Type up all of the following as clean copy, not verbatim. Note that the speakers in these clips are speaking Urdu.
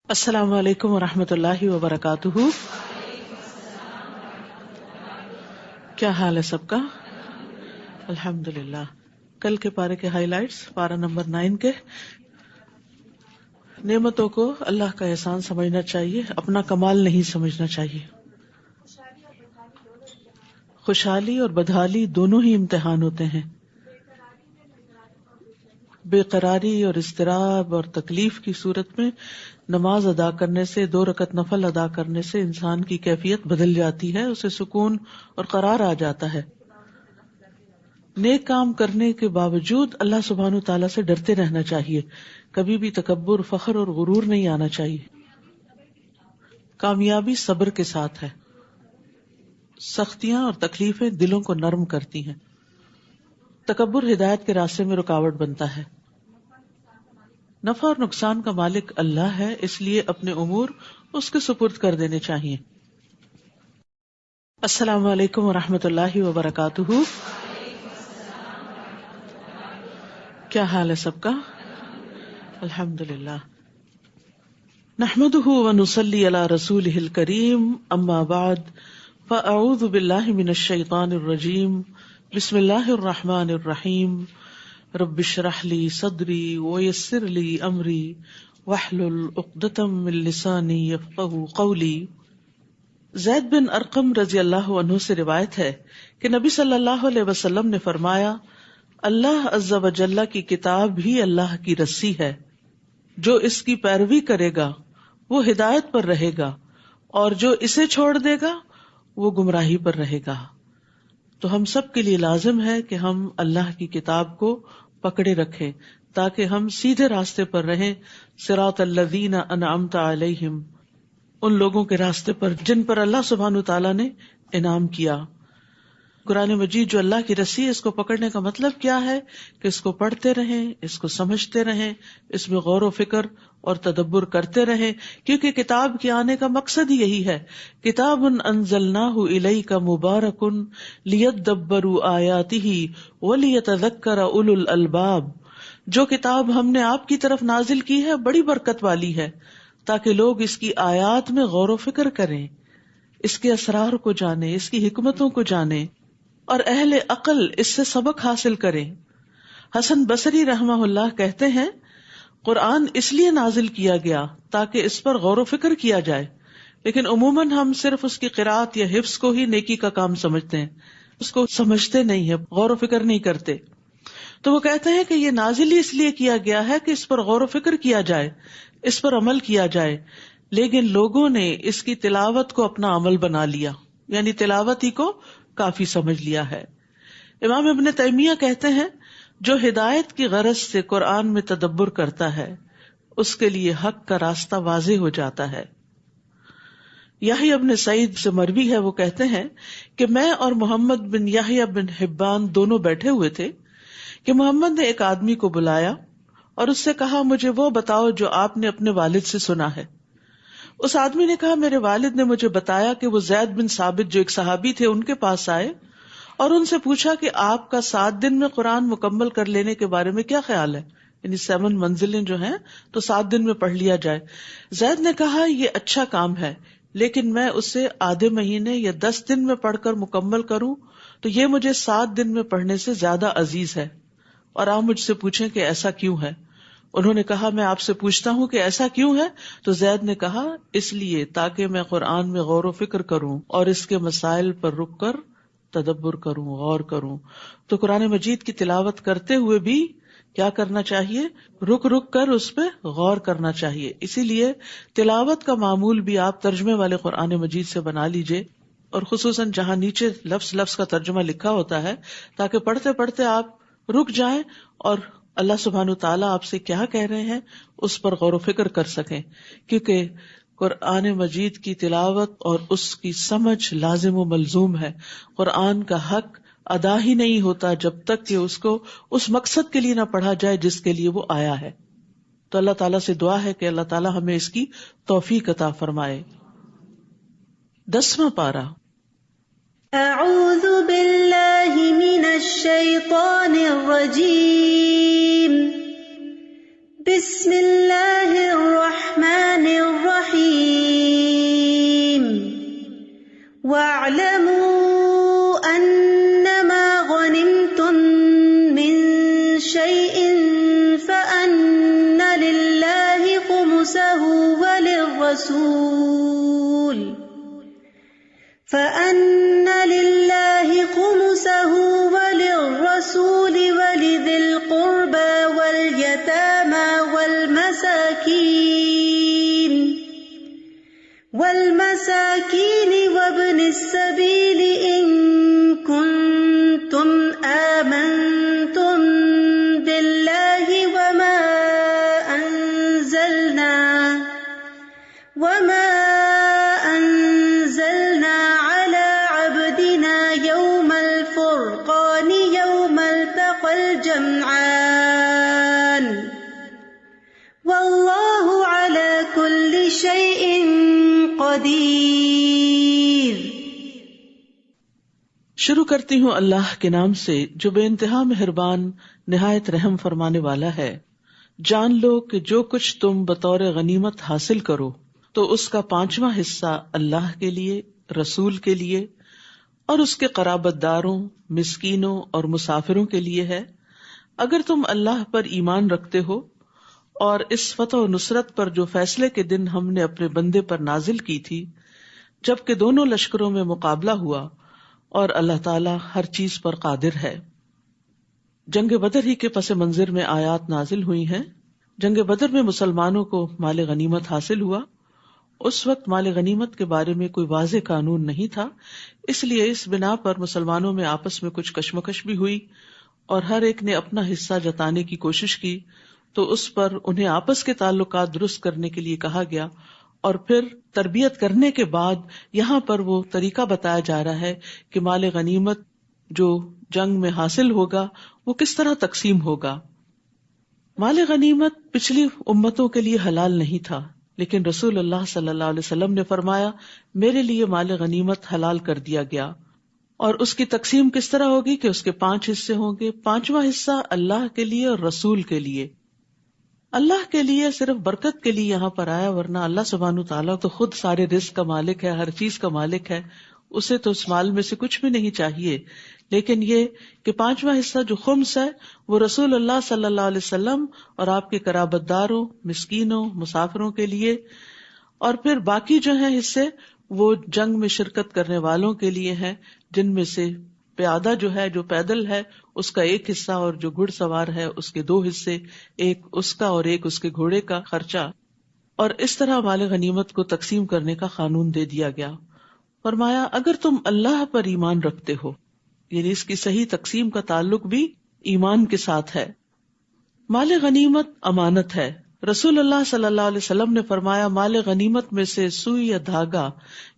السلام علیکم ورحمۃ اللہ وبرکاتہ. کیا حال ہے سب کا؟ الحمد للہ. کل کے پارے کے ہائی لائٹس، پارہ نمبر 9 کے. نعمتوں کو اللہ کا احسان سمجھنا چاہیے، اپنا کمال نہیں سمجھنا چاہیے. خوشحالی اور بدحالی دونوں ہی امتحان ہوتے ہیں. بے قراری اور اضطراب اور تکلیف کی صورت میں نماز ادا کرنے سے، 2 رکعت نفل ادا کرنے سے انسان کی کیفیت بدل جاتی ہے، اسے سکون اور قرار آ جاتا ہے. نیک کام کرنے کے باوجود اللہ سبحانہ تعالیٰ سے ڈرتے رہنا چاہیے. کبھی بھی تکبر، فخر اور غرور نہیں آنا چاہیے. کامیابی صبر کے ساتھ ہے. سختیاں اور تکلیفیں دلوں کو نرم کرتی ہیں. تکبر ہدایت کے راستے میں رکاوٹ بنتا ہے. نفع اور نقصان کا مالک اللہ ہے، اس لیے اپنے امور اس کے سپرد کر دینے چاہیے. السلام علیکم ورحمۃ اللہ وبرکاتہ. کیا حال ہے سب کا؟ الحمد للہ. نحمده ونصلی علی رسولہ الکریم، اما بعد فاعوذ باللہ من الشیطان الرجیم. بسم اللہ الرحمن الرحیم. رب اشرح لی صدری ویسر لی امری واحلل عقدۃ من لسانی یفقہوا قولی. زید بن ارقم رضی اللہ عنہ سے روایت ہے کہ نبی صلی اللہ علیہ وسلم نے فرمایا، اللہ عز و جل کی کتاب ہی اللہ کی رسی ہے. جو اس کی پیروی کرے گا وہ ہدایت پر رہے گا، اور جو اسے چھوڑ دے گا وہ گمراہی پر رہے گا. تو ہم سب کے لیے لازم ہے کہ ہم اللہ کی کتاب کو پکڑے رکھیں تاکہ ہم سیدھے راستے پر رہیں. صراط الذین انعمت علیہم، ان لوگوں کے راستے پر جن پر اللہ سبحانہ تعالیٰ نے انعام کیا. قرآن مجید جو اللہ کی رسی ہے، اس کو پکڑنے کا مطلب کیا ہے کہ اس کو پڑھتے رہیں، اس کو سمجھتے رہیں، اس میں غور و فکر اور تدبر کرتے رہیں، کیونکہ کتاب کے آنے کا مقصد ہی یہی ہے. کتاب انزلناہ الیک مبارک لیدبروا آیاتہ ولیتذکر اولو الالباب. جو کتاب ہم نے آپ کی طرف نازل کی ہے بڑی برکت والی ہے تاکہ لوگ اس کی آیات میں غور و فکر کریں، اس کے اسرار کو جانیں، اس کی حکمتوں کو جانیں، اور اہل عقل اس سے سبق حاصل کریں. حسن بصری رحمہ اللہ کہتے ہیں، قرآن اس لیے نازل کیا گیا تاکہ اس پر غور و فکر کیا جائے، لیکن عموماً ہم صرف اس کی قرأت یا حفظ کو ہی نیکی کا کام سمجھتے ہیں، اس کو سمجھتے نہیں ہیں، غور و فکر نہیں کرتے. تو وہ کہتے ہیں کہ یہ نازل ہی اس لیے کیا گیا ہے کہ اس پر غور و فکر کیا جائے، اس پر عمل کیا جائے، لیکن لوگوں نے اس کی تلاوت کو اپنا عمل بنا لیا، یعنی تلاوت ہی کو کافی سمجھ لیا ہے. امام ابن تیمیہ کہتے ہیں، جو ہدایت کی غرض سے قرآن میں تدبر کرتا ہے اس کے لیے حق کا راستہ واضح ہو جاتا ہے. یحییٰ ابن سعید سے مروی ہے، وہ کہتے ہیں کہ میں اور محمد بن یحییٰ بن حبان دونوں بیٹھے ہوئے تھے کہ محمد نے ایک آدمی کو بلایا اور اس سے کہا، مجھے وہ بتاؤ جو آپ نے اپنے والد سے سنا ہے. اس آدمی نے کہا، میرے والد نے مجھے بتایا کہ وہ زید بن ثابت جو ایک صحابی تھے ان کے پاس آئے اور ان سے پوچھا کہ آپ کا 7 دن میں قرآن مکمل کر لینے کے بارے میں کیا خیال ہے، یعنی 7 منزلیں جو ہیں تو 7 دن میں پڑھ لیا جائے. زید نے کہا، یہ اچھا کام ہے، لیکن میں اسے آدھے مہینے یا 10 دن میں پڑھ کر مکمل کروں تو یہ مجھے 7 دن میں پڑھنے سے زیادہ عزیز ہے، اور آپ مجھ سے پوچھیں کہ ایسا کیوں ہے. انہوں نے کہا، میں آپ سے پوچھتا ہوں کہ ایسا کیوں ہے؟ تو زید نے کہا، اس لیے تاکہ میں قرآن میں غور و فکر کروں اور اس کے مسائل پر رک کر تدبر کروں، غور کروں. تو قرآن مجید کی تلاوت کرتے ہوئے بھی کیا کرنا چاہیے؟ رک رک کر اس پہ غور کرنا چاہیے. اسی لیے تلاوت کا معمول بھی آپ ترجمے والے قرآن مجید سے بنا لیجئے، اور خصوصاً جہاں نیچے لفظ لفظ کا ترجمہ لکھا ہوتا ہے، تاکہ پڑھتے پڑھتے آپ رک جائیں اور اللہ سبحانہ تعالیٰ آپ سے کیا کہہ رہے ہیں اس پر غور و فکر کر سکیں. کیونکہ قرآن مجید کی تلاوت اور اس کی سمجھ لازم و ملزوم ہے. قرآن کا حق ادا ہی نہیں ہوتا جب تک کہ اس کو اس مقصد کے لیے نہ پڑھا جائے جس کے لیے وہ آیا ہے. تو اللہ تعالیٰ سے دعا ہے کہ اللہ تعالیٰ ہمیں اس کی توفیق عطا فرمائے. 10واں پارہ. اعوذ باللہ من الشیطان الرجیم، بسم اللہ الرحمن الرحیم. الرسول فأن لله خمسه وللرسول ولذي القربى واليتامى والمساكين وابن السبيل إن كنتم آمنتم بالله وما أنزلنا على عبدنا يوم الفرقان يوم التقى الجمعان والله على كل شيء قدیر۔ شروع کرتی ہوں اللہ کے نام سے جو بے انتہا مہربان نہایت رحم فرمانے والا ہے۔ جان لو کہ جو کچھ تم بطور غنیمت حاصل کرو تو اس کا 5واں حصہ اللہ کے لیے، رسول کے لیے اور اس کے قرابت داروں، مسکینوں اور مسافروں کے لیے ہے۔ اگر تم اللہ پر ایمان رکھتے ہو اور اس فتح و نصرت پر جو فیصلے کے دن ہم نے اپنے بندے پر نازل کی تھی، جبکہ دونوں لشکروں میں مقابلہ ہوا اور اللہ تعالیٰ ہر چیز پر قادر ہے۔ جنگ بدر ہی کے پس منظر میں آیات نازل ہوئی ہیں۔ جنگ بدر میں مسلمانوں کو مال غنیمت حاصل ہوا۔ اس وقت مال غنیمت کے بارے میں کوئی واضح قانون نہیں تھا، اس لیے اس بنا پر مسلمانوں میں آپس میں کچھ کشمکش بھی ہوئی اور ہر ایک نے اپنا حصہ جتانے کی کوشش کی، تو اس پر انہیں آپس کے تعلقات درست کرنے کے لیے کہا گیا، اور پھر تربیت کرنے کے بعد یہاں پر وہ طریقہ بتایا جا رہا ہے کہ مال غنیمت جو جنگ میں حاصل ہوگا وہ کس طرح تقسیم ہوگا۔ مال غنیمت پچھلی امتوں کے لیے حلال نہیں تھا، لیکن رسول اللہ صلی اللہ علیہ وسلم نے فرمایا میرے لیے مال غنیمت حلال کر دیا گیا، اور اس کی تقسیم کس طرح ہوگی کہ اس کے 5 حصے ہوں گے۔ 5واں حصہ اللہ کے لیے اور رسول کے لیے۔ اللہ کے لیے صرف برکت کے لیے یہاں پر آیا، ورنہ اللہ سبحانہ تعالیٰ تو خود سارے رزق کا مالک ہے، ہر چیز کا مالک ہے، اسے تو اس مال میں سے کچھ بھی نہیں چاہیے۔ لیکن یہ کہ 5واں حصہ جو خمس ہے وہ رسول اللہ صلی اللہ علیہ وسلم اور آپ کے قرابت داروں، مسکینوں، مسافروں کے لیے، اور پھر باقی جو ہیں حصے وہ جنگ میں شرکت کرنے والوں کے لیے ہیں، جن میں سے پیادہ جو ہے، جو پیدل ہے، اس کا 1 حصہ، اور جو گھڑ سوار ہے اس کے 2 حصے، ایک اس کا اور ایک اس کے گھوڑے کا خرچہ۔ اور اس طرح مال غنیمت کو تقسیم کرنے کا قانون دے دیا گیا۔ فرمایا اگر تم اللہ پر ایمان رکھتے ہو، یعنی اس کی صحیح تقسیم کا تعلق بھی ایمان کے ساتھ ہے۔ مال غنیمت امانت ہے۔ رسول اللہ صلی اللہ علیہ وسلم نے فرمایا مال غنیمت میں سے سوئی یا دھاگا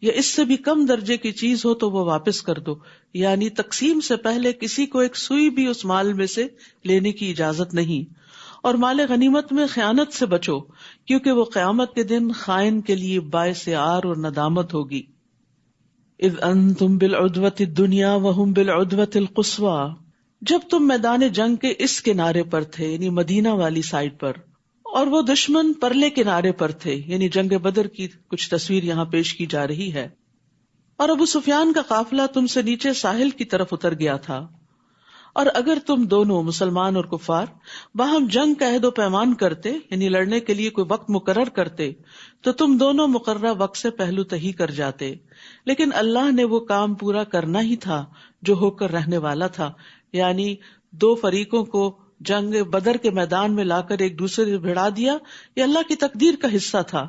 یا اس سے بھی کم درجے کی چیز ہو تو وہ واپس کر دو، یعنی تقسیم سے پہلے کسی کو ایک سوئی بھی اس مال میں سے لینے کی اجازت نہیں۔ اور مال غنیمت میں خیانت سے بچو، کیونکہ وہ قیامت کے دن خائن کے لیے باعث عار اور ندامت ہوگی۔ اذ انتم بالعدوۃ الدنیا وهم بالعدوۃ القصویٰ، جب تم میدان جنگ کے اس کنارے پر تھے، یعنی مدینہ والی سائڈ پر، اور وہ دشمن پرلے کنارے پر تھے، یعنی جنگ بدر کی کچھ تصویر یہاں پیش کی جا رہی ہے۔ اور ابو سفیان کا قافلہ تم سے نیچے ساحل کی طرف اتر گیا تھا، اور اگر تم دونوں مسلمان اور کفار باہم جنگ کا عہد و پیمان کرتے، یعنی لڑنے کے لیے کوئی وقت مقرر کرتے، تو تم دونوں مقررہ وقت سے پہلو تہی کر جاتے، لیکن اللہ نے وہ کام پورا کرنا ہی تھا جو ہو کر رہنے والا تھا، یعنی 2 فریقوں کو جنگ بدر کے میدان میں لا کر ایک دوسرے سے بھڑا دیا، یہ اللہ کی تقدیر کا حصہ تھا،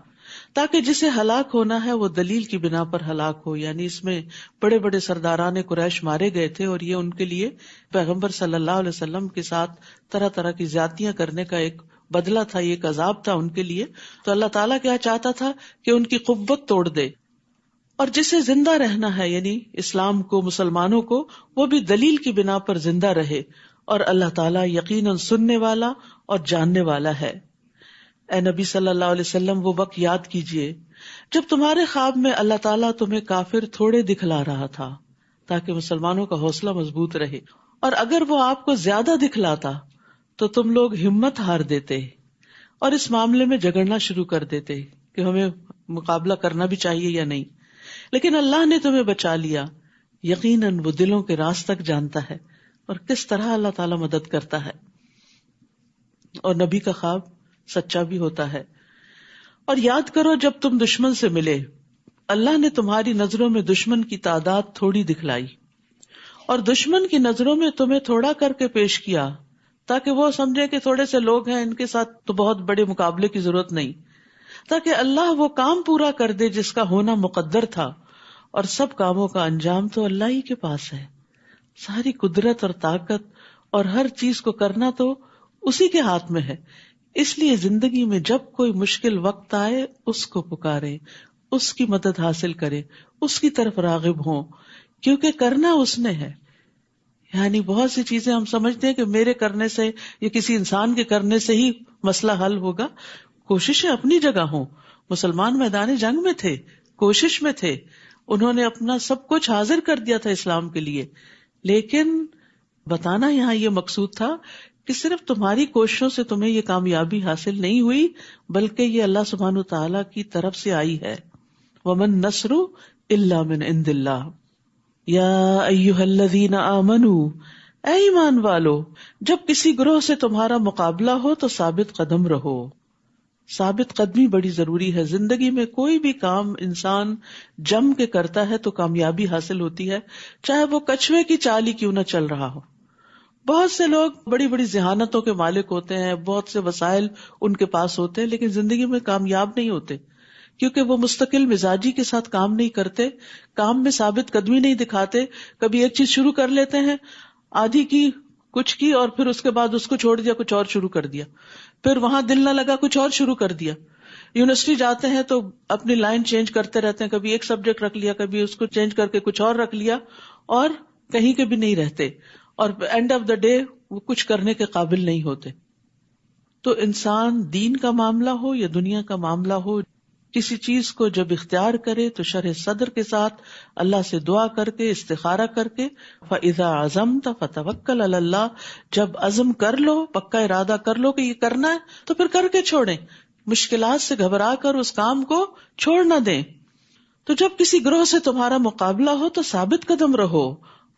تاکہ جسے ہلاک ہونا ہے وہ دلیل کی بنا پر ہلاک ہو۔ یعنی اس میں بڑے بڑے سرداران قریش مارے گئے تھے، اور یہ ان کے لیے پیغمبر صلی اللہ علیہ وسلم کے ساتھ طرح طرح کی زیادتیاں کرنے کا ایک بدلہ تھا، یہ ایک عذاب تھا ان کے لیے۔ تو اللہ تعالیٰ کیا چاہتا تھا کہ ان کی قوت توڑ دے، اور جسے زندہ رہنا ہے یعنی اسلام کو، مسلمانوں کو، وہ بھی دلیل کی بنا پر زندہ رہے، اور اللہ تعالیٰ یقیناً سننے والا اور جاننے والا ہے۔ اے نبی صلی اللہ علیہ وسلم وہ وقت یاد کیجئے جب تمہارے خواب میں اللہ تعالیٰ تمہیں کافر تھوڑے دکھلا رہا تھا تاکہ مسلمانوں کا حوصلہ مضبوط رہے، اور اگر وہ آپ کو زیادہ دکھلاتا تو تم لوگ ہمت ہار دیتے اور اس معاملے میں جھگڑنا شروع کر دیتے کہ ہمیں مقابلہ کرنا بھی چاہیے یا نہیں، لیکن اللہ نے تمہیں بچا لیا۔ یقیناً وہ دلوں کے راز تک جانتا ہے، اور کس طرح اللہ تعالیٰ مدد کرتا ہے، اور نبی کا خواب سچا بھی ہوتا ہے۔ اور یاد کرو جب تم دشمن سے ملے، اللہ نے تمہاری نظروں میں دشمن کی تعداد تھوڑی دکھلائی اور دشمن کی نظروں میں تمہیں تھوڑا کر کے پیش کیا، تاکہ وہ سمجھے کہ تھوڑے سے لوگ ہیں، ان کے ساتھ تو بہت بڑے مقابلے کی ضرورت نہیں، تاکہ اللہ وہ کام پورا کر دے جس کا ہونا مقدر تھا، اور سب کاموں کا انجام تو اللہ ہی کے پاس ہے. ساری قدرت اور طاقت اور ہر چیز کو کرنا تو اسی کے ہاتھ میں ہے. اس لیے زندگی میں جب کوئی مشکل وقت آئے اس کو پکارے، اس کی مدد حاصل کرے، اس کی طرف راغب ہوں، کیونکہ کرنا اس نے ہے. یعنی بہت سی چیزیں ہم سمجھتے ہیں کہ میرے کرنے سے یا کسی انسان کے کرنے سے ہی مسئلہ حل ہوگا. کوششیں اپنی جگہ ہوں. مسلمان میدان جنگ میں تھے، کوشش میں تھے، انہوں نے اپنا سب کچھ حاضر کر دیا تھا اسلام کے لیے، لیکن بتانا یہاں یہ مقصود تھا کہ صرف تمہاری کوششوں سے تمہیں یہ کامیابی حاصل نہیں ہوئی، بلکہ یہ اللہ سبحانہ تعالیٰ کی طرف سے آئی ہے. وَمَن نَّصْرُ إِلَّا مِنْ عِنْدِ اللَّهِ یا ایھا الذین آمنوا، اے ایمان والو، جب کسی گروہ سے تمہارا مقابلہ ہو تو ثابت قدم رہو. ثابت قدمی بڑی ضروری ہے. زندگی میں کوئی بھی کام انسان جم کے کرتا ہے تو کامیابی حاصل ہوتی ہے، چاہے وہ کچھوے کی چال ہی کیوں نہ چل رہا ہو. بہت سے لوگ بڑی بڑی ذہانتوں کے مالک ہوتے ہیں، بہت سے وسائل ان کے پاس ہوتے ہیں، لیکن زندگی میں کامیاب نہیں ہوتے، کیونکہ وہ مستقل مزاجی کے ساتھ کام نہیں کرتے، کام میں ثابت قدمی نہیں دکھاتے. کبھی ایک چیز شروع کر لیتے ہیں، آدھی کی، کچھ کی، اور پھر اس کے بعد اس کو چھوڑ دیا، کچھ اور شروع کر دیا، پھر وہاں دل نہ لگا، کچھ اور شروع کر دیا. یونیورسٹی جاتے ہیں تو اپنی لائن چینج کرتے رہتے ہیں، کبھی ایک سبجیکٹ رکھ لیا، کبھی اس کو چینج کر کے کچھ اور رکھ لیا، اور کہیں کے بھی نہیں رہتے، اور اینڈ آف دا ڈے وہ کچھ کرنے کے قابل نہیں ہوتے. تو انسان دین کا معاملہ ہو یا دنیا کا معاملہ ہو، کسی چیز کو جب اختیار کرے تو شرح صدر کے ساتھ اللہ سے دعا کر کے، استخارہ کر کے، فَإِذَا عَزَمْتَ فَتَوَكَّلْ عَلَى اللَّهِ، جب عزم کر لو، پکا ارادہ کر لو کہ یہ کرنا ہے تو پھر کر کے چھوڑیں، مشکلات سے گھبرا کر اس کام کو چھوڑ نہ دیں. تو جب کسی گروہ سے تمہارا مقابلہ ہو تو ثابت قدم رہو.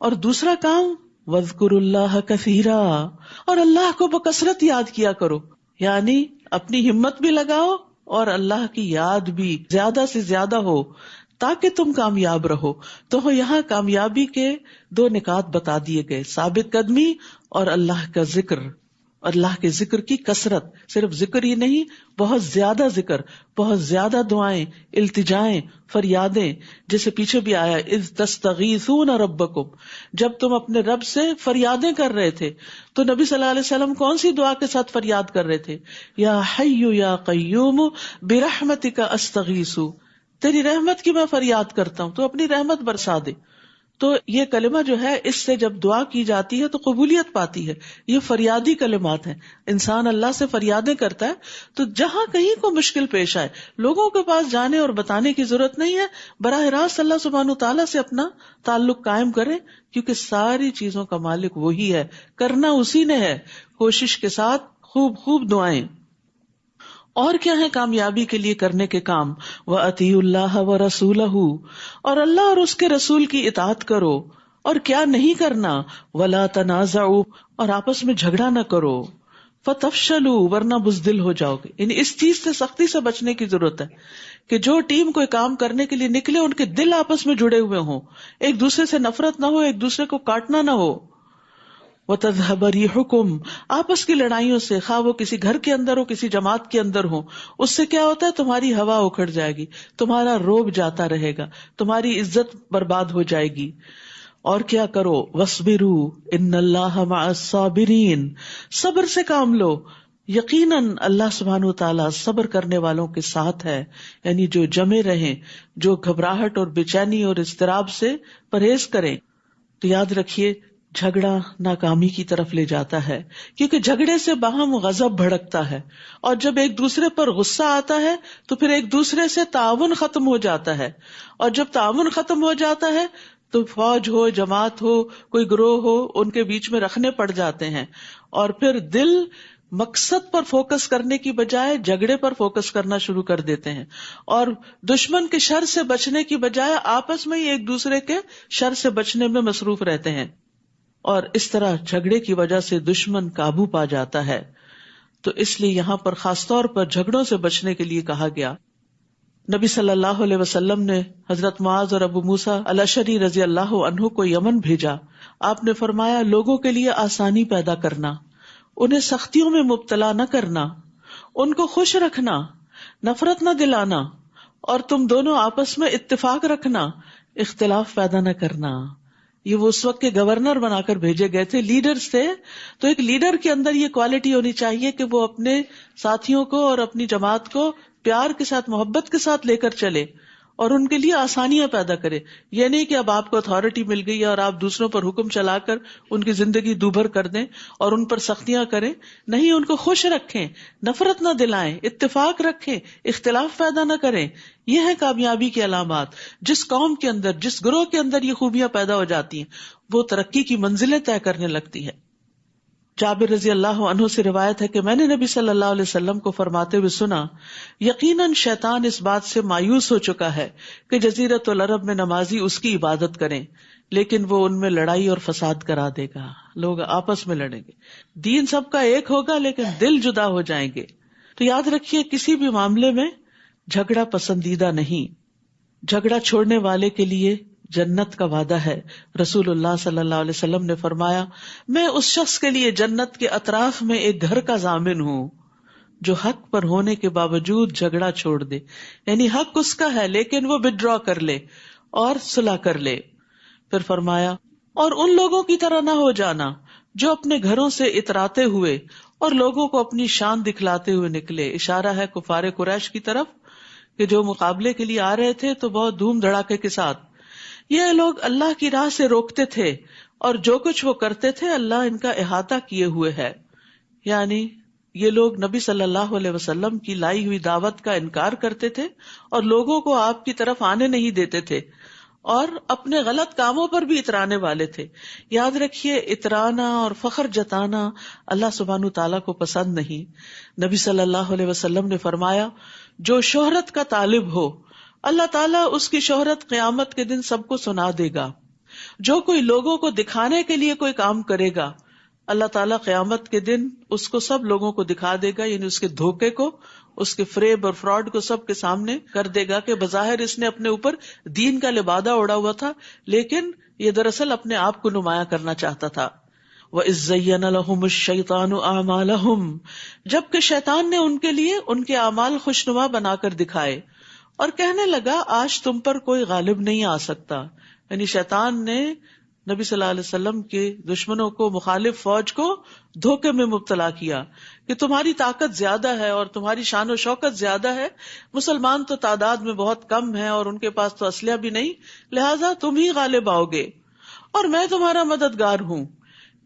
اور دوسرا کام، وَاذْكُرُوا اللَّهَ كَثِيرًا، اور اللہ کو بکثرت یاد کیا کرو. یعنی اپنی ہمت بھی لگاؤ اور اللہ کی یاد بھی زیادہ سے زیادہ ہو تاکہ تم کامیاب رہو. تو یہاں کامیابی کے 2 نکات بتا دیے گئے، ثابت قدمی اور اللہ کا ذکر، اللہ کے ذکر کی کثرت. صرف ذکر ہی نہیں، بہت زیادہ ذکر، بہت زیادہ دعائیں، التجائیں، فریادیں، جیسے پیچھے بھی آیا اذ تستغیثون ربکم، جب تم اپنے رب سے فریادیں کر رہے تھے. تو نبی صلی اللہ علیہ وسلم کون سی دعا کے ساتھ فریاد کر رہے تھے؟ یا حی یا قیوم برحمتک استغیث، تیری رحمت کی میں فریاد کرتا ہوں، تو اپنی رحمت برسا دے. تو یہ کلمہ جو ہے، اس سے جب دعا کی جاتی ہے تو قبولیت پاتی ہے. یہ فریادی کلمات ہیں. انسان اللہ سے فریادیں کرتا ہے تو جہاں کہیں کو مشکل پیش آئے، لوگوں کے پاس جانے اور بتانے کی ضرورت نہیں ہے، براہ راست اللہ سبحانہ تعالیٰ سے اپنا تعلق قائم کریں، کیونکہ ساری چیزوں کا مالک وہی ہے، کرنا اسی نے ہے. کوشش کے ساتھ خوب دعائیں. اور کیا ہے کامیابی کے لیے کرنے کے کام؟ وَأَطِيعُوا اللَّهَ وَرَسُولَهُ، اور اللہ اور اس کے رسول کی اطاعت کرو. اور کیا نہیں کرنا؟ وَلَا تَنَازَعُوا، اور آپس میں جھگڑا نہ کرو. فَتَفْشَلُوا، ورنہ بزدل ہو جاؤ گے. یعنی اس چیز سے سختی سے بچنے کی ضرورت ہے کہ جو ٹیم کوئی کام کرنے کے لیے نکلے ان کے دل آپس میں جڑے ہوئے ہوں، ایک دوسرے سے نفرت نہ ہو، ایک دوسرے کو کاٹنا نہ ہو. وَتَذْهَبَ رِيحُكُمْ، آپس کی لڑائیوں سے، خواہ وہ کسی گھر کے اندر ہو، کسی جماعت کے اندر ہو، اس سے کیا ہوتا ہے؟ تمہاری ہوا اکھڑ جائے گی، تمہارا روب جاتا رہے گا، تمہاری عزت برباد ہو جائے گی. اور کیا کرو؟ وَاصْبِرُوا إِنَّ اللَّهَ مَعَ الصَّابِرِينَ، صبر سے کام لو، یقیناً اللہ سبحانہ وتعالیٰ صبر کرنے والوں کے ساتھ ہے. یعنی جو جمے رہیں، جو گھبراہٹ اور بے چینی اور اضطراب سے پرہیز کریں. تو یاد رکھیے، جھگڑا ناکامی کی طرف لے جاتا ہے، کیونکہ جھگڑے سے باہم غضب بھڑکتا ہے، اور جب ایک دوسرے پر غصہ آتا ہے تو پھر ایک دوسرے سے تعاون ختم ہو جاتا ہے، اور جب تعاون ختم ہو جاتا ہے تو فوج ہو، جماعت ہو، کوئی گروہ ہو، ان کے بیچ میں رکھنے پڑ جاتے ہیں، اور پھر دل مقصد پر فوکس کرنے کی بجائے جھگڑے پر فوکس کرنا شروع کر دیتے ہیں، اور دشمن کے شر سے بچنے کی بجائے آپس میں ہی ایک دوسرے کے شر سے بچنے میں مصروف رہتے ہیں، اور اس طرح جھگڑے کی وجہ سے دشمن قابو پا جاتا ہے. تو اس لیے یہاں پر خاص طور پر جھگڑوں سے بچنے کے لیے کہا گیا. نبی صلی اللہ علیہ وسلم نے حضرت معاذ اور ابو موسیٰ الاشعری رضی اللہ عنہ کو یمن بھیجا. آپ نے فرمایا لوگوں کے لیے آسانی پیدا کرنا، انہیں سختیوں میں مبتلا نہ کرنا، ان کو خوش رکھنا، نفرت نہ دلانا، اور تم دونوں آپس میں اتفاق رکھنا، اختلاف پیدا نہ کرنا. یہ وہ اس وقت کے گورنر بنا کر بھیجے گئے تھے، لیڈرز تھے. تو ایک لیڈر کے اندر یہ کوالٹی ہونی چاہیے کہ وہ اپنے ساتھیوں کو اور اپنی جماعت کو پیار کے ساتھ، محبت کے ساتھ لے کر چلے اور ان کے لیے آسانیاں پیدا کرے. یہ نہیں کہ اب آپ کو اتھارٹی مل گئی ہے اور آپ دوسروں پر حکم چلا کر ان کی زندگی دوبھر کر دیں اور ان پر سختیاں کریں. نہیں، ان کو خوش رکھیں، نفرت نہ دلائیں، اتفاق رکھیں، اختلاف پیدا نہ کریں. یہ ہے کامیابی کی علامات. جس قوم کے اندر، جس گروہ کے اندر یہ خوبیاں پیدا ہو جاتی ہیں وہ ترقی کی منزلیں طے کرنے لگتی ہے. جابر رضی اللہ عنہ سے روایت ہے کہ میں نے نبی صلی اللہ علیہ وسلم کو فرماتے ہوئے سنا، یقیناً شیطان اس بات سے مایوس ہو چکا ہے کہ جزیرۃ العرب میں نمازی اس کی عبادت کریں، لیکن وہ ان میں لڑائی اور فساد کرا دے گا. لوگ آپس میں لڑیں گے، دین سب کا ایک ہوگا لیکن دل جدا ہو جائیں گے. تو یاد رکھیے کسی بھی معاملے میں جھگڑا پسندیدہ نہیں. جھگڑا چھوڑنے والے کے لیے جنت کا وعدہ ہے. رسول اللہ صلی اللہ علیہ وسلم نے فرمایا، میں اس شخص کے لیے جنت کے اطراف میں ایک گھر کا ضامن ہوں جو حق پر ہونے کے باوجود جھگڑا چھوڑ دے. یعنی حق اس کا ہے لیکن وہ وڈرا کر لے اور صلح کر لے. پھر فرمایا، اور ان لوگوں کی طرح نہ ہو جانا جو اپنے گھروں سے اتراتے ہوئے اور لوگوں کو اپنی شان دکھلاتے ہوئے نکلے. اشارہ ہے کفار قریش کی طرف کہ جو مقابلے کے لیے آ رہے تھے تو بہت دھوم دھڑاکے کے ساتھ. یہ لوگ اللہ کی راہ سے روکتے تھے اور جو کچھ وہ کرتے تھے اللہ ان کا احاطہ کیے ہوئے ہے. یعنی یہ لوگ نبی صلی اللہ علیہ وسلم کی لائی ہوئی دعوت کا انکار کرتے تھے اور لوگوں کو آپ کی طرف آنے نہیں دیتے تھے اور اپنے غلط کاموں پر بھی اترانے والے تھے. یاد رکھیے اترانا اور فخر جتانا اللہ سبحانہ تعالیٰ کو پسند نہیں. نبی صلی اللہ علیہ وسلم نے فرمایا، جو شہرت کا طالب ہو اللہ تعالیٰ اس کی شہرت قیامت کے دن سب کو سنا دے گا. جو کوئی لوگوں کو دکھانے کے لیے کوئی کام کرے گا اللہ تعالیٰ قیامت کے دن اس کو سب لوگوں کو دکھا دے گا. یعنی اس کے دھوکے کو، اس کے فریب اور فراڈ کو سب کے سامنے کر دے گا کہ بظاہر اس نے اپنے اوپر دین کا لبادہ اوڑا ہوا تھا لیکن یہ دراصل اپنے آپ کو نمایاں کرنا چاہتا تھا. وَإِذْ زَيَّنَ لَهُمُ الشَّيْطَانُ أَعْمَالَهُمْ، جبکہ شیطان نے ان کے لیے ان کے اعمال خوشنما بنا کر دکھائے اور کہنے لگا آج تم پر کوئی غالب نہیں آ سکتا. یعنی شیطان نے نبی صلی اللہ علیہ وسلم کے دشمنوں کو، مخالف فوج کو دھوکے میں مبتلا کیا کہ تمہاری طاقت زیادہ ہے اور تمہاری شان و شوکت زیادہ ہے، مسلمان تو تعداد میں بہت کم ہیں اور ان کے پاس تو اسلحہ بھی نہیں، لہٰذا تم ہی غالب آؤ گے اور میں تمہارا مددگار ہوں.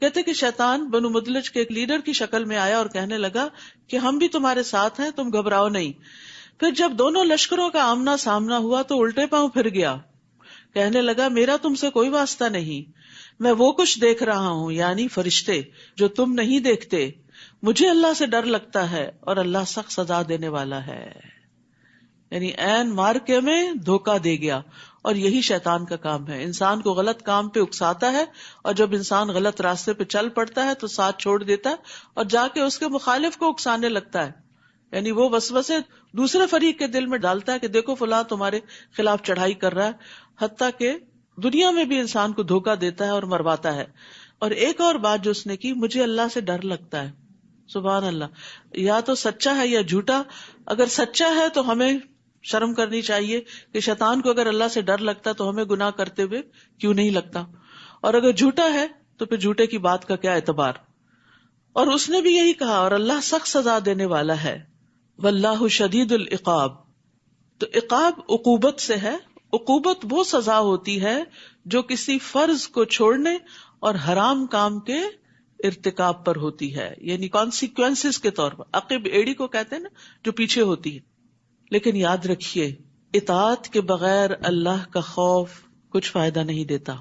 کہتے کہ شیطان بنو مدلج کے ایک لیڈر کی شکل میں آیا اور کہنے لگا کہ ہم بھی تمہارے ساتھ ہیں، تم گھبراؤ نہیں. پھر جب دونوں لشکروں کا آمنا سامنا ہوا تو الٹے پاؤں پھر گیا، کہنے لگا میرا تم سے کوئی واسطہ نہیں، میں وہ کچھ دیکھ رہا ہوں یعنی فرشتے جو تم نہیں دیکھتے. مجھے اللہ سے ڈر لگتا ہے اور اللہ سخت سزا دینے والا ہے. یعنی عین مارکے میں دھوکہ دے گیا. اور یہی شیطان کا کام ہے، انسان کو غلط کام پہ اکساتا ہے اور جب انسان غلط راستے پہ چل پڑتا ہے تو ساتھ چھوڑ دیتا ہے اور جا کے اس کے مخالف کو اکسانے لگتا ہے. یعنی وہ وسوسے دوسرے فریق کے دل میں ڈالتا ہے کہ دیکھو فلاں تمہارے خلاف چڑھائی کر رہا ہے، حتیٰ کہ دنیا میں بھی انسان کو دھوکہ دیتا ہے اور مرواتا ہے. اور ایک اور بات جو اس نے کی، مجھے اللہ سے ڈر لگتا ہے. سبحان اللہ، یا تو سچا ہے یا جھوٹا. اگر سچا ہے تو ہمیں شرم کرنی چاہیے کہ شیطان کو اگر اللہ سے ڈر لگتا تو ہمیں گناہ کرتے ہوئے کیوں نہیں لگتا، اور اگر جھوٹا ہے تو پھر جھوٹے کی بات کا کیا اعتبار. اور اس نے بھی یہی کہا اور اللہ سخت سزا دینے والا ہے. واللہ شدید العقاب. تو عقاب عقوبت سے ہے. عقوبت وہ سزا ہوتی ہے جو کسی فرض کو چھوڑنے اور حرام کام کے ارتکاب پر ہوتی ہے، یعنی کانسیکوینسز کے طور پر. عقب ایڑی کو کہتے ہیں نا، جو پیچھے ہوتی ہے. لیکن یاد رکھیے اطاعت کے بغیر اللہ کا خوف کچھ فائدہ نہیں دیتا.